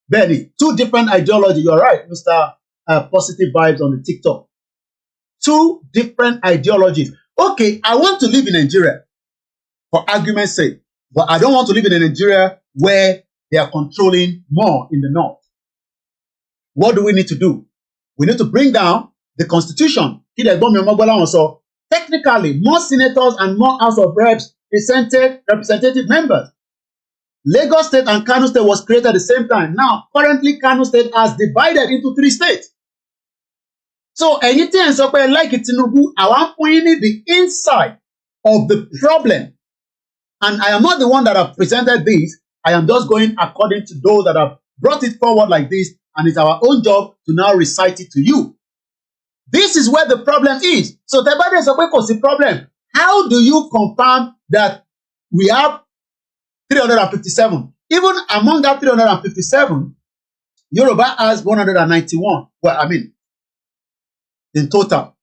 Benny, 2 different ideologies. You're right, Mr. Positive Vibes on the TikTok. 2 different ideologies. Okay, I want to live in Nigeria for argument's sake, but I don't want to live in a Nigeria where they are controlling more in the north. What do we need to do? We need to bring down the constitution. Technically, more senators and more House of Reps representative members. Lagos State and Kano State was created at the same time. Now, currently, Kano State has divided into 3 states. So, anything and so like Tinubu, I want pointing the inside of the problem. And I am not the one that have presented this. I am just going according to those that have brought it forward like this, and it's our own job to now recite it to you. This is where the problem is. So, Tebade is the problem. How do you confirm that we have 357? Even among that 357, Yoruba has 191. Well, I mean, in total.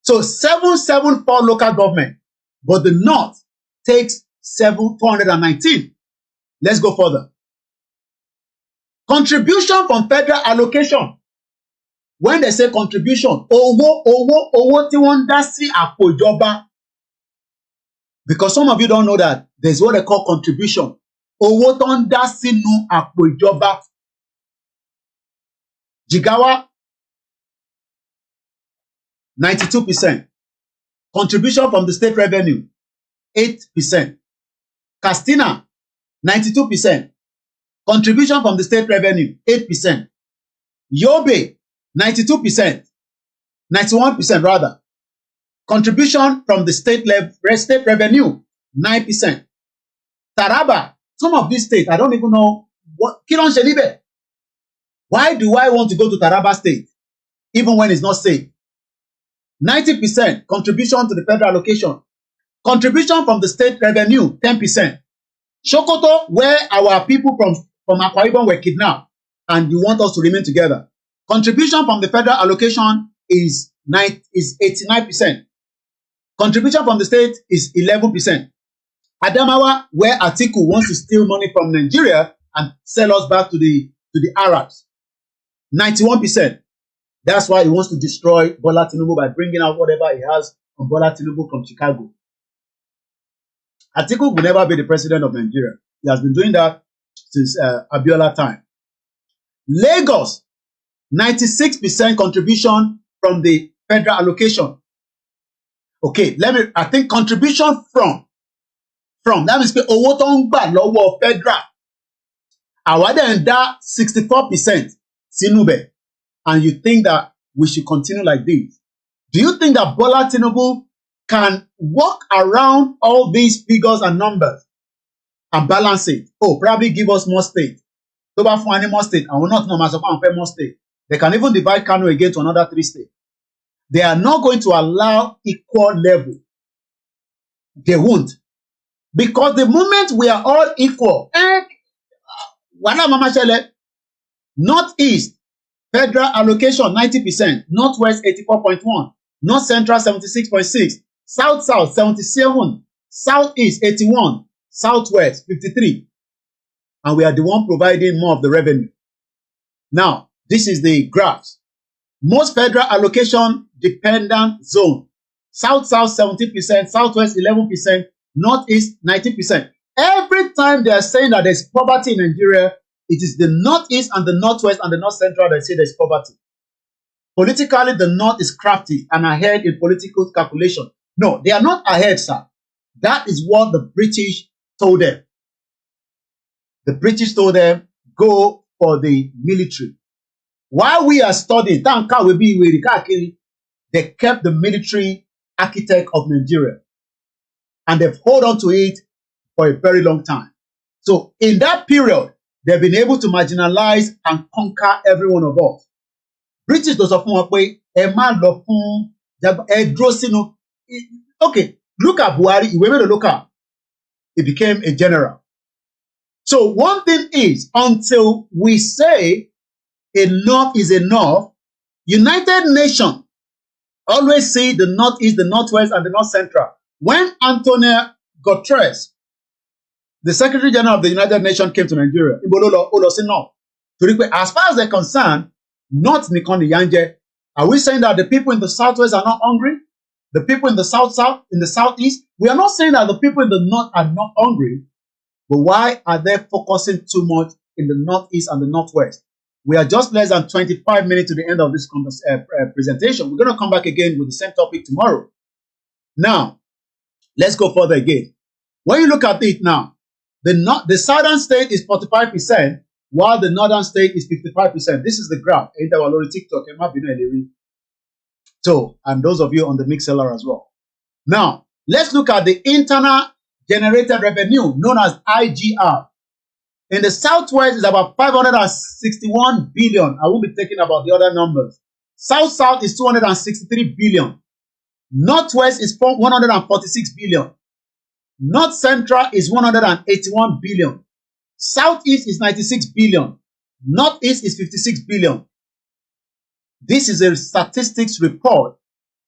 So 774 local government, but the North takes 419. Let's go further. Contribution from federal allocation. When they say contribution, owo ti won da sí àpò ìjọba. Because some of you don't know that there's what they call contribution. Owó tó ń dá sínú àpò ìjọba. Jigawa, 92%. Contribution from the state revenue, 8%. Katsina, 92%. Contribution from the state revenue, 8%. Yobe, 92%. 91% rather. Contribution from the state revenue, 9%. Taraba, some of these states, I don't even know what. Why do I want to go to Taraba State, even when it's not safe? 90% contribution to the federal allocation. Contribution from the state revenue, 10%. Sokoto, where our people from Akwa Ibom were kidnapped, and you want us to remain together. Contribution from the federal allocation is 89%. Contribution from the state is 11%. Adamawa, where Atiku wants to steal money from Nigeria and sell us back to the Arabs, 91%. That's why he wants to destroy Bola Tinubu by bringing out whatever he has on Bola Tinubu from Chicago. Atiku will never be the president of Nigeria. He has been doing that since Abiola time. Lagos, 96% contribution from the federal allocation. Okay, I think contribution from, that means pé owó tó ń gbà lọ́wọ́ federal. Àwa dẹ̀ ń dá 64% sínú bẹ̀. And you think that we should continue like this? Do you think that Bola Tinubu can walk around all these figures and numbers and balance it? Oh, probably give us more state. Tó bá fún wa ní more state, àwọn náà tí wọ́n máa sọ pé àwọn fẹ́ more state. They can even divide Kano again to another 3 states. They are not going to allow equal level. They won't. Because the moment we are all equal, Northeast, federal allocation 90%, Northwest 84.1, North Central 76.6, South-South 77, Southeast 81, Southwest 53. And we are the one providing more of the revenue. Now, this is the graphs. Most federal allocation dependent zone. South-South 17%, Southwest 11%, Northeast 19%. Every time they are saying that there's poverty in Nigeria, it is the Northeast and the Northwest and the North Central that say there's poverty. Politically, the North is crafty and ahead in political calculation. No, they are not ahead, sir. That is what the British told them. The British told them, go for the military. While we are studying, they kept the military architect of Nigeria. And they've held on to it for a very long time. So in that period, they've been able to marginalize and conquer every one of us. British does often way a man love okay, look at Buhari, he went to look at. He became a general. So one thing is, until we say enough is enough, United Nations always see the Northeast, the Northwest, and the North Central. When Antonio Guterres, the Secretary General of the United Nations, came to Nigeria, as far as they're concerned, not Nikon Yanje. Are we saying that the people in the Southwest are not hungry? The people in the South, in the Southeast? We are not saying that the people in the North are not hungry, but why are they focusing too much in the Northeast and the Northwest? We are just less than 25 minutes to the end of this presentation. We're going to come back again with the same topic tomorrow. Now, let's go further again. When you look at it now, the southern state is 45%, while the northern state is 55%. This is the graph. TikTok. So, and those of you on the Mixlr as well. Now, let's look at the internal generated revenue, known as IGR. In the Southwest, it's about 561 billion. I won't be talking about the other numbers. South-South is 263 billion. Northwest is 146 billion. North Central is 181 billion. Southeast is 96 billion. Northeast is 56 billion. This is a statistics report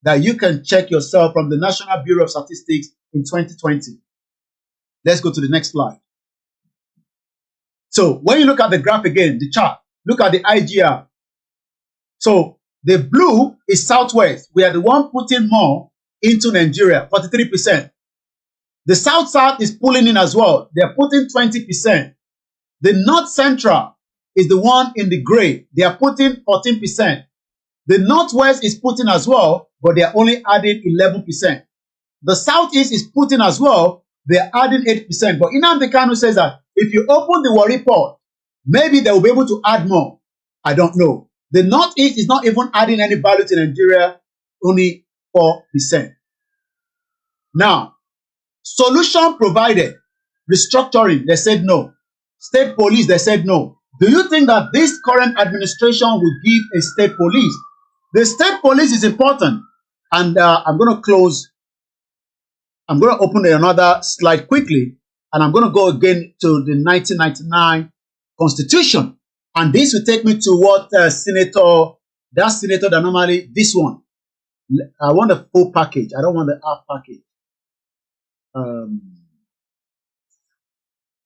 that you can check yourself from the National Bureau of Statistics in 2020. Let's go to the next slide. So when you look at the graph again, the chart, look at the IGR. So the blue is Southwest. We are the one putting more into Nigeria, 43%. The South-South is pulling in as well. They are putting 20%. The North Central is the one in the gray. They are putting 14%. The Northwest is putting as well, but they are only adding 11%. The Southeast is putting as well. They are adding 8%. But Nnamdi Kanu says that if you open the war report, maybe they will be able to add more. I don't know. The Northeast is not even adding any value to Nigeria, only 4%. Now, solution provided, restructuring, they said no. State police, they said no. Do you think that this current administration will give a state police? The state police is important. And I'm going to close. I'm going to open another slide quickly. And I'm going to go again to the 1999 Constitution. And this will take me to what that senator that normally, this one. I want a full package. I don't want the half package.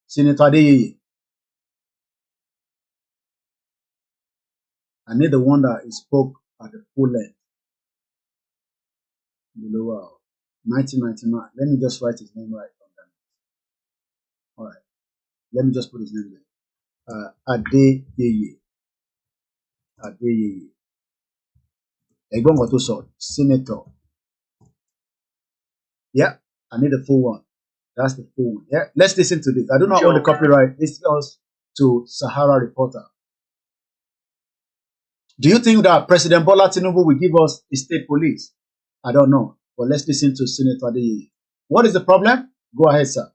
Senator Adeyeye. I need the one that he spoke at the full length. Below 1999. Let me just write his name right on that. All right. Let me just put his name there. Adeyeye. Adeyeye. Egbon Otoso, Senator. Yeah, I need the full one. That's the full one. Yeah, let's listen to this. I do not own the copyright. This goes to Sahara Reporter. Do you think that President Bola Tinubu will give us a state police? I don't know. But let's listen to Senator Adeyeye. What is the problem? Go ahead, sir.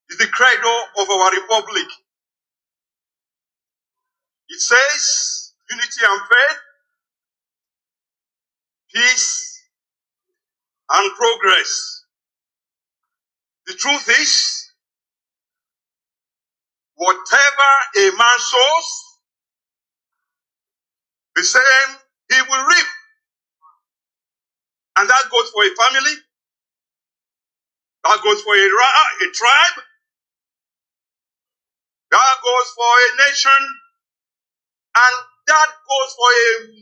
It's the credo of our republic. It says unity and faith, peace and progress. The truth is, whatever a man sows, the same he will reap. And that goes for a family, that goes for a tribe, that goes for a nation, and that goes for a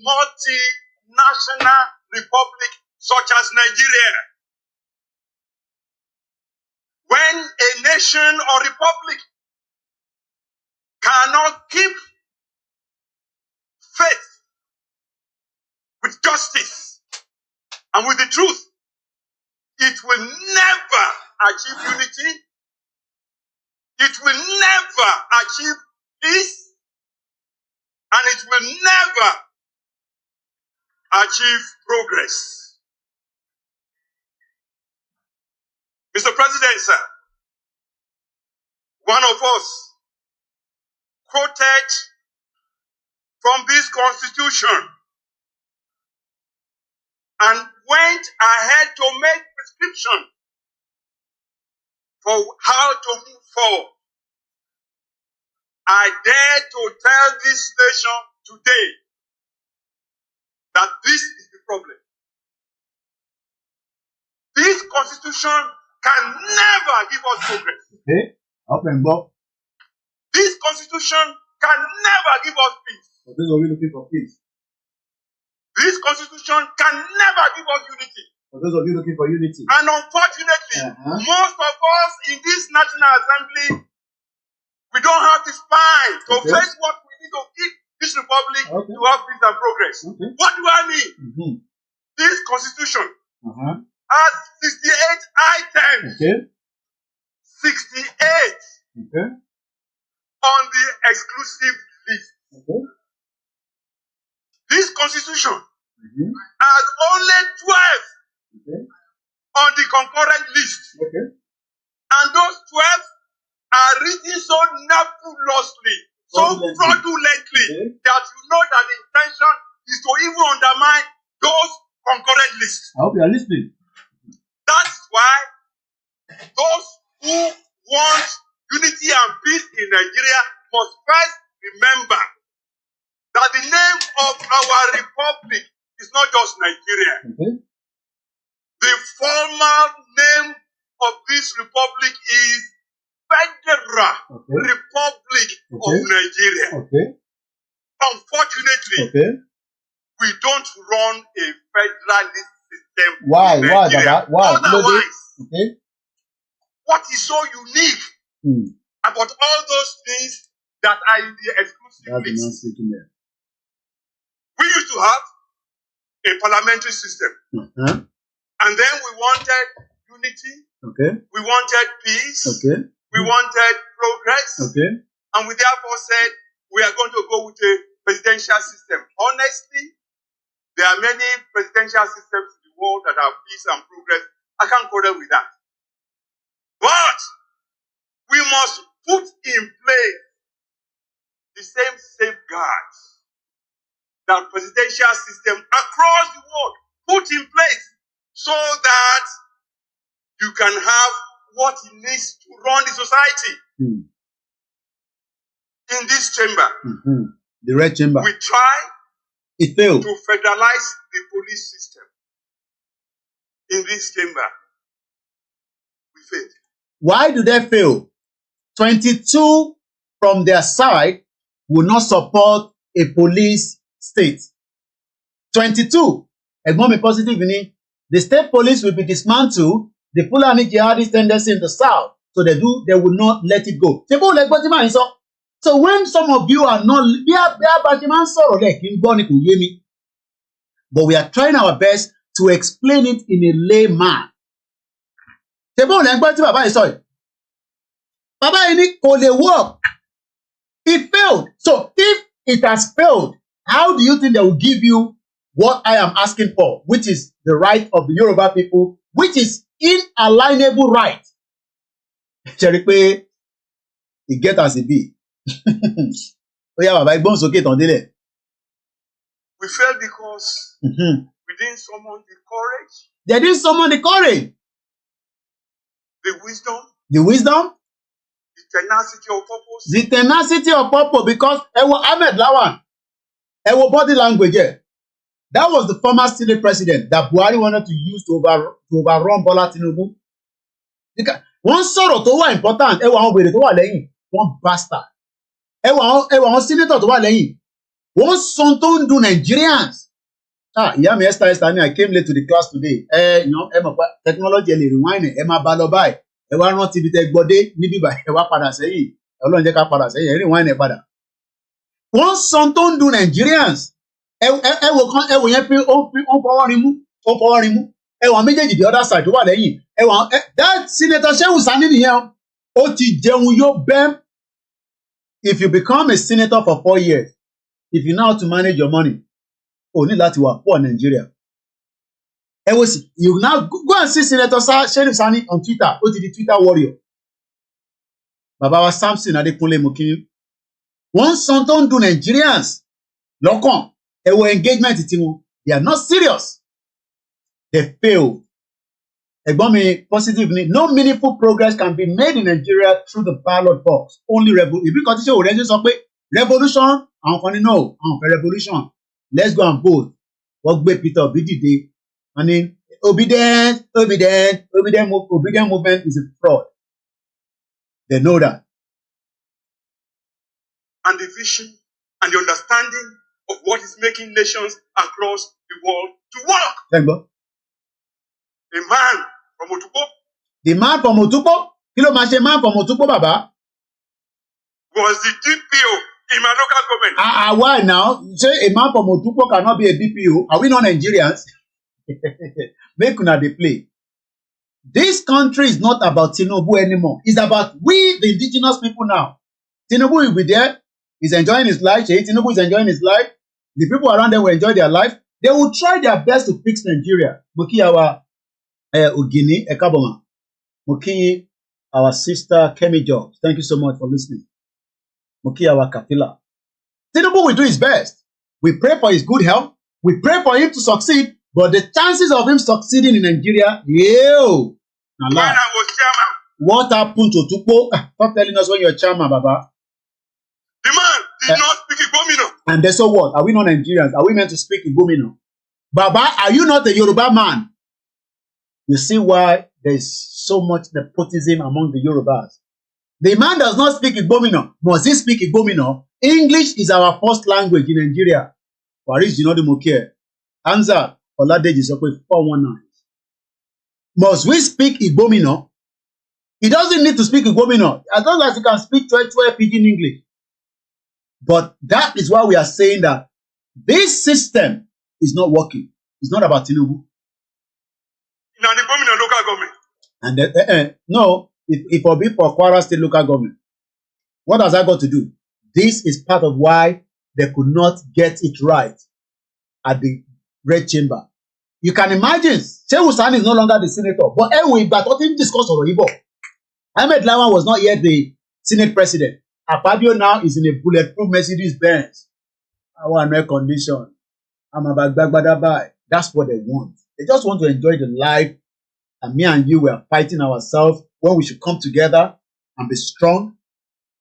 multinational republic such as Nigeria. When a nation or republic cannot keep faith with justice and with the truth, it will never achieve unity. It will never achieve peace. And it will never achieve progress. Mr. President, sir, one of us quoted from this constitution and went ahead to make prescription for how to move forward. I dare to tell this nation today that this is the problem. This constitution can never give us progress. Okay, up and go. This constitution can never give us peace. For those of you looking for peace. This constitution can never give us unity. For those of you looking for unity. And unfortunately, most of us in this National Assembly, we don't have the spine to face what we need to keep this republic to have peace and progress. What do I mean? This constitution has 68 items. 68 on the exclusive list. This constitution has only 12 on the concurrent list. And those 12 are written so nebulously, so fraudulently, that you know that the intention is to even undermine those concurrent lists. I hope you are listening. That's why those who want unity and peace in Nigeria must first remember that the name of our republic is not just Nigeria. The formal name of this republic is Federal Republic of Nigeria. Unfortunately, we don't run a federalist system. Why? In Nigeria. Why? Otherwise, what is so unique about all those things that are in the exclusive list? We used to have a parliamentary system. And then we wanted unity. We wanted peace. We wanted progress. And we therefore said we are going to go with a presidential system. Honestly, there are many presidential systems in the world that have peace and progress. I can't quarrel with that. But we must put in place the same safeguards that presidential system across the world put in place so that you can have what it needs to run the society. In this chamber, the red chamber, we tried it failed to federalize the police system. In this chamber, we failed. Why do they fail? 22 from their side will not support a police state. 22. Ẹ̀gbọ́n mi positive ni. The state police will be dismantled. The Fulani jihadist tendency in the south. So they will not let it go. So when some of you are not, but we are trying our best to explain it in a layman. Baba ini kò lè work. It failed. So if it has failed, how do you think they will give you what I am asking for, which is the right of the Yoruba people, which is inalienable right? It get as it be. We failed because we didn't summon the courage. They didn't summon the courage. The wisdom. The wisdom. The tenacity of purpose. The tenacity of purpose, because Ahmed Lawan, body language. That was the former Senate president that Buhari wanted to use to overrun Bola Tinubu. One sọ̀rọ̀ tó wà important, àwọn wèrè tó wà lẹ́yìn, one bastard. Àwọn senator tó wà lẹ́yìn, one son tó ń dun Nigerians. Ìyá mi Esther ni I came late to the class today. Technology lè rewind ẹ máa bá lọ báyìí. ẹ wá rántí ibi tẹ́ gbọ́dé níbí báyìí ẹ wá padà sẹ́yìn Ọlọ́run jẹ́ ká padà sẹ́yìn ẹ̀rí wọ́n ẹ̀ padà. Wọ́n san tó ń dun Nigerians ẹ wò yẹn pé ó fọwọ́ rin mú ẹ wọ́n méjèèjì the other side tó wà lẹ́yìn ẹ wọ́n that Senator Shehu Sani nìyẹn ó ti jẹun yóò bẹ́ẹ̀. If you become a senator for 4 years if you know how to manage your money o ní láti wà poor Nigeria. Ẹ wò sí you now go and see Senator Shehu Sani on Twitter ó ti di Twitter warrior. Bàbá wa Samson Adékúnlé Mokin wọ́n san tó ń dun Nigerians lọ́kàn ẹ wo engagement tiwọn they are not serious they failed. Ẹ̀gbọ́n mi positive ni no meaningful progress can be made in Nigeria through the ballot box only ìbí kan tí ṣe òrẹ́jú sọ pé revolution àwọn kan ní no àwọn fẹ́ revolution let's go and vote wọ́n gbé Peter Obi dìde wọ́n ní obedient movement is a fraud. They know that. And the vision and the understanding of what is making nations across the world to work. Thank God. A man from Otukpo. The man from Otukpo? Kí ló máa ṣe man from Otukpo, bàbá? Was the DPO in my local government. Why now? Say a man from Otukpo cannot be a DPO. Are we not Nigerians? Make una dey play. This country is not about Tinubu anymore. It's about we, the indigenous people now. Tinubu will be there. He's enjoying his life. Tinubu is enjoying his life. The people around them will enjoy their life. They will try their best to fix Nigeria. Moki our Ugini Ekaboma. Moki our sister Kemi Jobs. Thank you so much for listening. Moki our Kapila. Tinubu will do his best. We pray for his good health. We pray for him to succeed. But the chances of him succeeding in Nigeria, when I was chairman. What happened to Otukpo? Stop telling us when you're chairman, Baba. The man did not speak Igbo. And then so what? Are we not Nigerians? Are we meant to speak Igbo? Baba, are you not a Yoruba man? You see why there's so much nepotism among the Yorubas. The man does not speak Igbo. Must he speak Igbo? English is our first language in Nigeria. Waris, you know the Mokia. Answer. Oladeji sọ pé 419. Must we speak Igbo? He doesn't need to speak Igbo as long as he can speak 12 pidgin English. But that is why we are saying that this system is not working. It's not about Tinubu. Now the Igbo local government. And no, if Obi for Kwara State local government, what has that got to do? This is part of why they could not get it right at the Red Chamber. You can imagine, Shehu Sani is no longer the senator, but anyway, but what didn't discuss over Igbo. Ahmed Lawan was not yet the Senate president. Akpabio now is in a bulletproof Mercedes Benz. I want air condition. I'm about bagbadabai. That's what they want. They just want to enjoy the life. And me and you were fighting ourselves when we should come together and be strong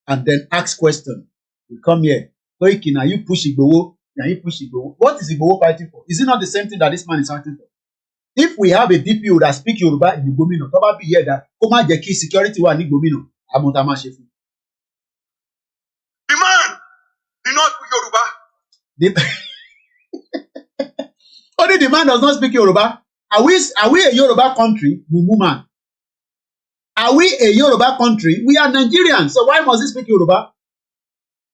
and then ask questions. We come here. Koiki, now you push Igbo. Now you push Igbo. What is Igbo fighting for? Is it not the same thing that this man is fighting for? If we have a DPO that speaks Yoruba in Igbo, probably here that Koma Jeki security one in Igbo, Amutama Shefu. The man did not speak Yoruba. Only the man does not speak Yoruba. Are we a Yoruba country, Mumu man? Are we a Yoruba country? We are Nigerians, so why must he speak Yoruba?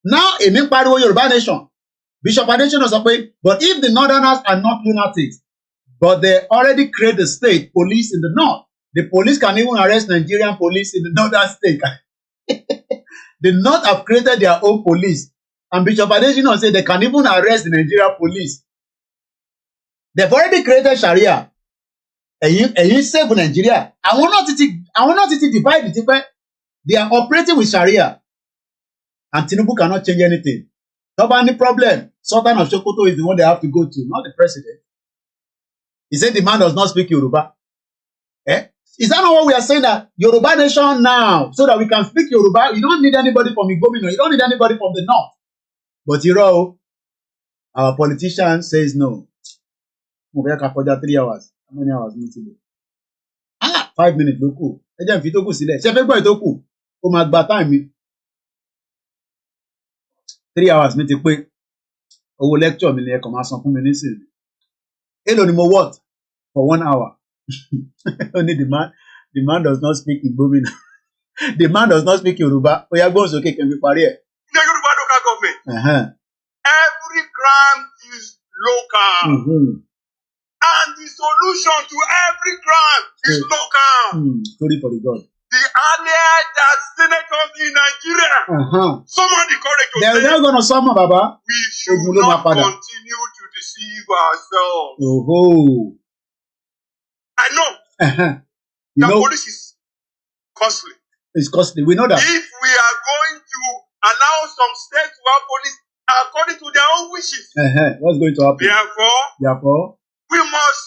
Now, a main part of Yoruba nation. Bishop Adesina sọ pé, but if the northerners are not lunatics, but they already create the state police in the north, the police can even arrest Nigerian police in the northern state. The north have created their own police, and Bishop Adesina said they can even arrest the Nigerian police. They've already created Sharia. Ẹ̀yin save Nigeria. Àwọn náà ti divide the pẹ́. They are operating with Sharia, and Tinubu cannot change anything. Don't have any problem. Sultan of Sokoto is the one they have to go to, not the president. He said the man does not speak Yoruba. Is that not what we are saying, that Yoruba nation now, so that we can speak Yoruba? You don't need anybody from Igbo, you don't need anybody from the north. But you know, our politician says no. We have for 3 hours. How many hours need to do? 5 minutes, loku. Ejem fi to ku sílẹ̀. Ṣé fẹ́ gbọ́ to ku. Ó máa gba time mi. 3 hours mi ti pé. Owó lecture mi ni ẹ kàn máa san fún mi nísìnyí. Èló ni mo worth for 1 hour. Only the man. The man does not speak Igbo. The man does not speak Yoruba. Oya gbọ́n sókè can be pari ẹ̀. The Yoruba local government. Every crime is local. And the solution to every crime is local. Story for the God. The earlier that senators in Nigeria summon the courage to say, they're not going to summon, Baba. We should not continue to deceive ourselves. I know the police is costly. It's costly. We know that. If we are going to allow some states to have police according to their own wishes, what's going to happen? Therefore, we must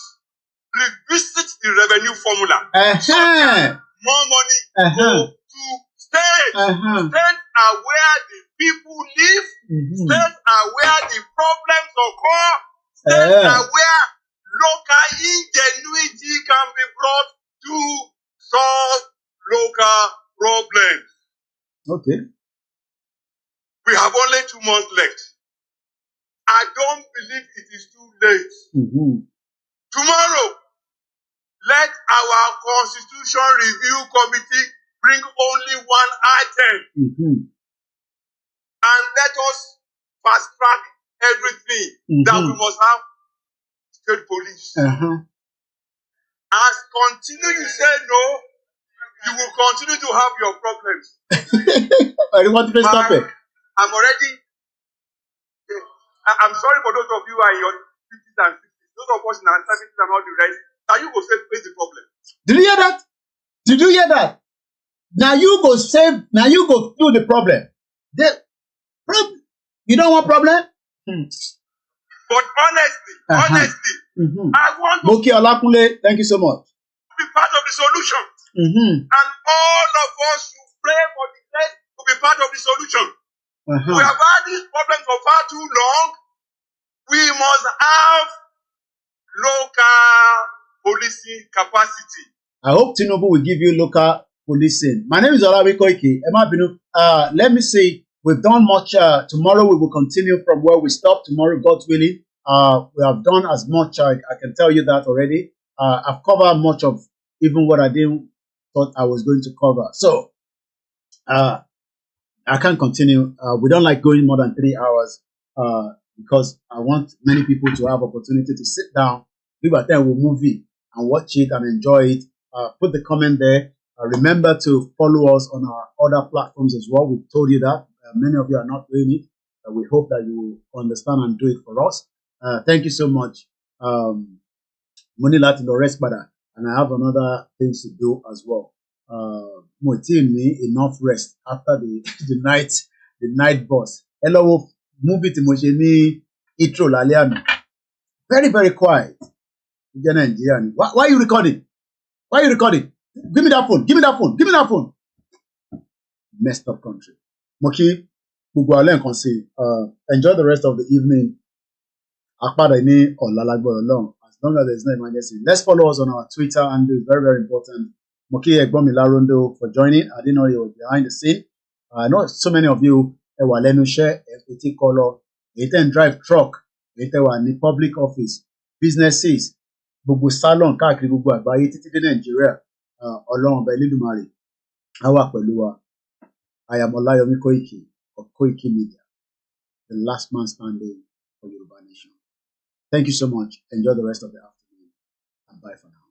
revisit the revenue formula. More money go to states. States are where the people live. States are where the problems occur. States are where local ingenuity can be brought to solve local problems. Okay. We have only 2 months left. I don't believe it is too late. Tomorrow, let our Constitution Review Committee bring only one item. And let us fast track everything that we must have state police. As continue you say no, you will continue to have your problems. I don't want to stop it. I'm already. I'm sorry for those of you who are in your 50s and 60s. Those of us in our 70s and all the rest. Now you go face the problem. Did you hear that? Did you hear that? Now you go save. Now you go through the problem. You don't want problem? But honestly, I want to Moki Olakunle, thank you so much. Be part of the solution. And all of us should pray for the state to be part of the solution. We have had these problems for far too long. We must have local policing capacity. I hope Tinubu will give you local policing. My name is Olabi Koiki. Let me see. We've done much. Tomorrow we will continue from where we stopped. Tomorrow, God's willing. We have done as much. I can tell you that already. I've covered much of even what I didn't thought I was going to cover. So I can't continue. We don't like going more than 3 hours because I want many people to have opportunity to sit down, give a time with movie and watch it and enjoy it. Put the comment there. Remember to follow us on our other platforms as well. We've told you that. Many of you are not doing it. We hope that you will understand and do it for us. Thank you so much. Money Latin or rest better. And I have another things to do as well. My team need enough rest after the night bus. Hello, move it emotionally. Intro laliano. Very, very quiet. Why are you recording? Why are you recording? Give me that phone. Give me that phone. Give me that phone. Messed up country. Moki, enjoy the rest of the evening. As long as there's no emergency. Let's follow us on our Twitter, and it's very, very important. Moki Egbomilarondo for joining. I didn't know you were behind the scene. I know so many of you share FPT color. They drive truck. They in public office, businesses, gbogbo salon káàkiri gbogbo àgbáyé títí dé Nigeria. Ọlọ́run ọba Elédùmarè á wà pẹ̀lú wa. I am Olayomi Koiki of Koiki Media, the last man standing for Yoruba Nation. Thank you so much. Enjoy the rest of the afternoon, and bye for now.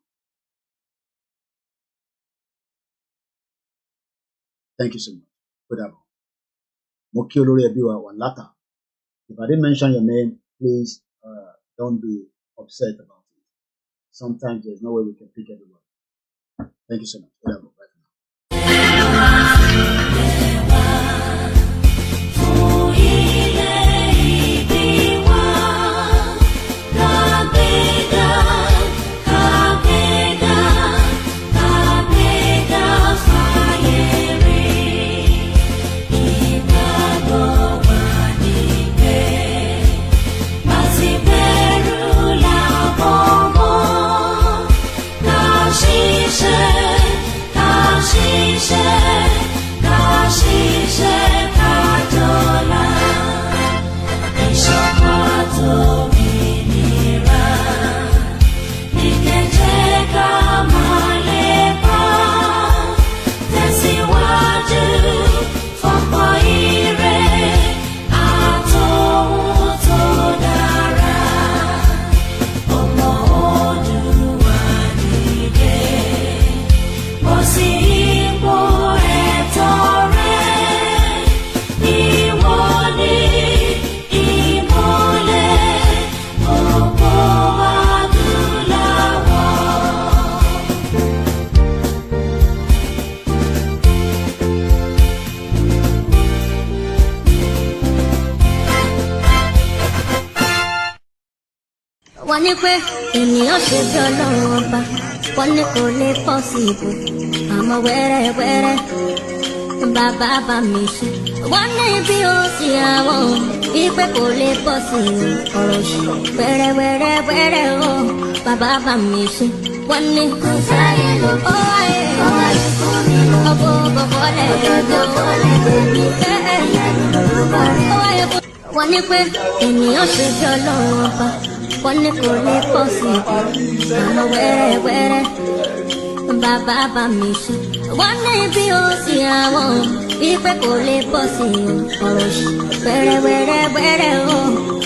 Thank you so much. Good afternoon. Moki olórí ẹbí wa wà látà. If I didn't mention your name, please don't be upset about it. Sometimes there's no way we can pick everyone. Thank you so much. Good afternoon. Bye for now. wọ́n ní pé ènìyàn ṣe bí ọlọ́run ọba wọ́n ní kò lè pọ́sibù àmọ́ wẹ́rẹ́wẹ́rẹ́ bàbá bá mi ṣe wọ́n ní bí ó sì àwọn wípé kò lè pọ́sibù ọ̀rọ̀ ṣe wẹ́rẹ́wẹ́rẹ́ o bàbá bá mi ṣe wọ́n ní kò sáyé ló ó ayé ọ̀bọ̀ bọ̀bọ̀ lẹ́ẹ̀dọ́ wọ́n ní pé ènìyàn ṣe bí ọlọ́run ọba wọ́n ní kò lè pọ́sibù àmọ́ wẹ́rẹ́wẹ́rẹ́ bàbá bá mi ṣe wọ́n ní bí ó sì àwọn wípé kò lè bọ́ sí ọ̀rọ̀ ṣe wẹ́rẹ́wẹ́rẹ́ o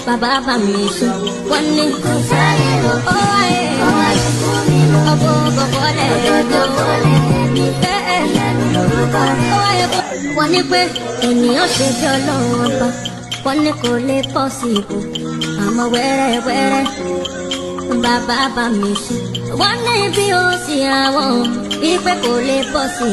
bàbá bá mi ṣe wọ́n ní kò sáyé lọ ó ayé ọ̀bọ̀ bọ̀bọ̀ lẹ́ẹ̀dọ́ wọ́n ní pé ènìyàn ṣe bí ọlọ́run ọba wọ́n ní kò lè pọ́sibù àmọ́ wẹ́rẹ́wẹ́rẹ́ bàbá bá mi ṣe wọ́n ní bí ó sì àwọn wípé kò lè bọ́ sí.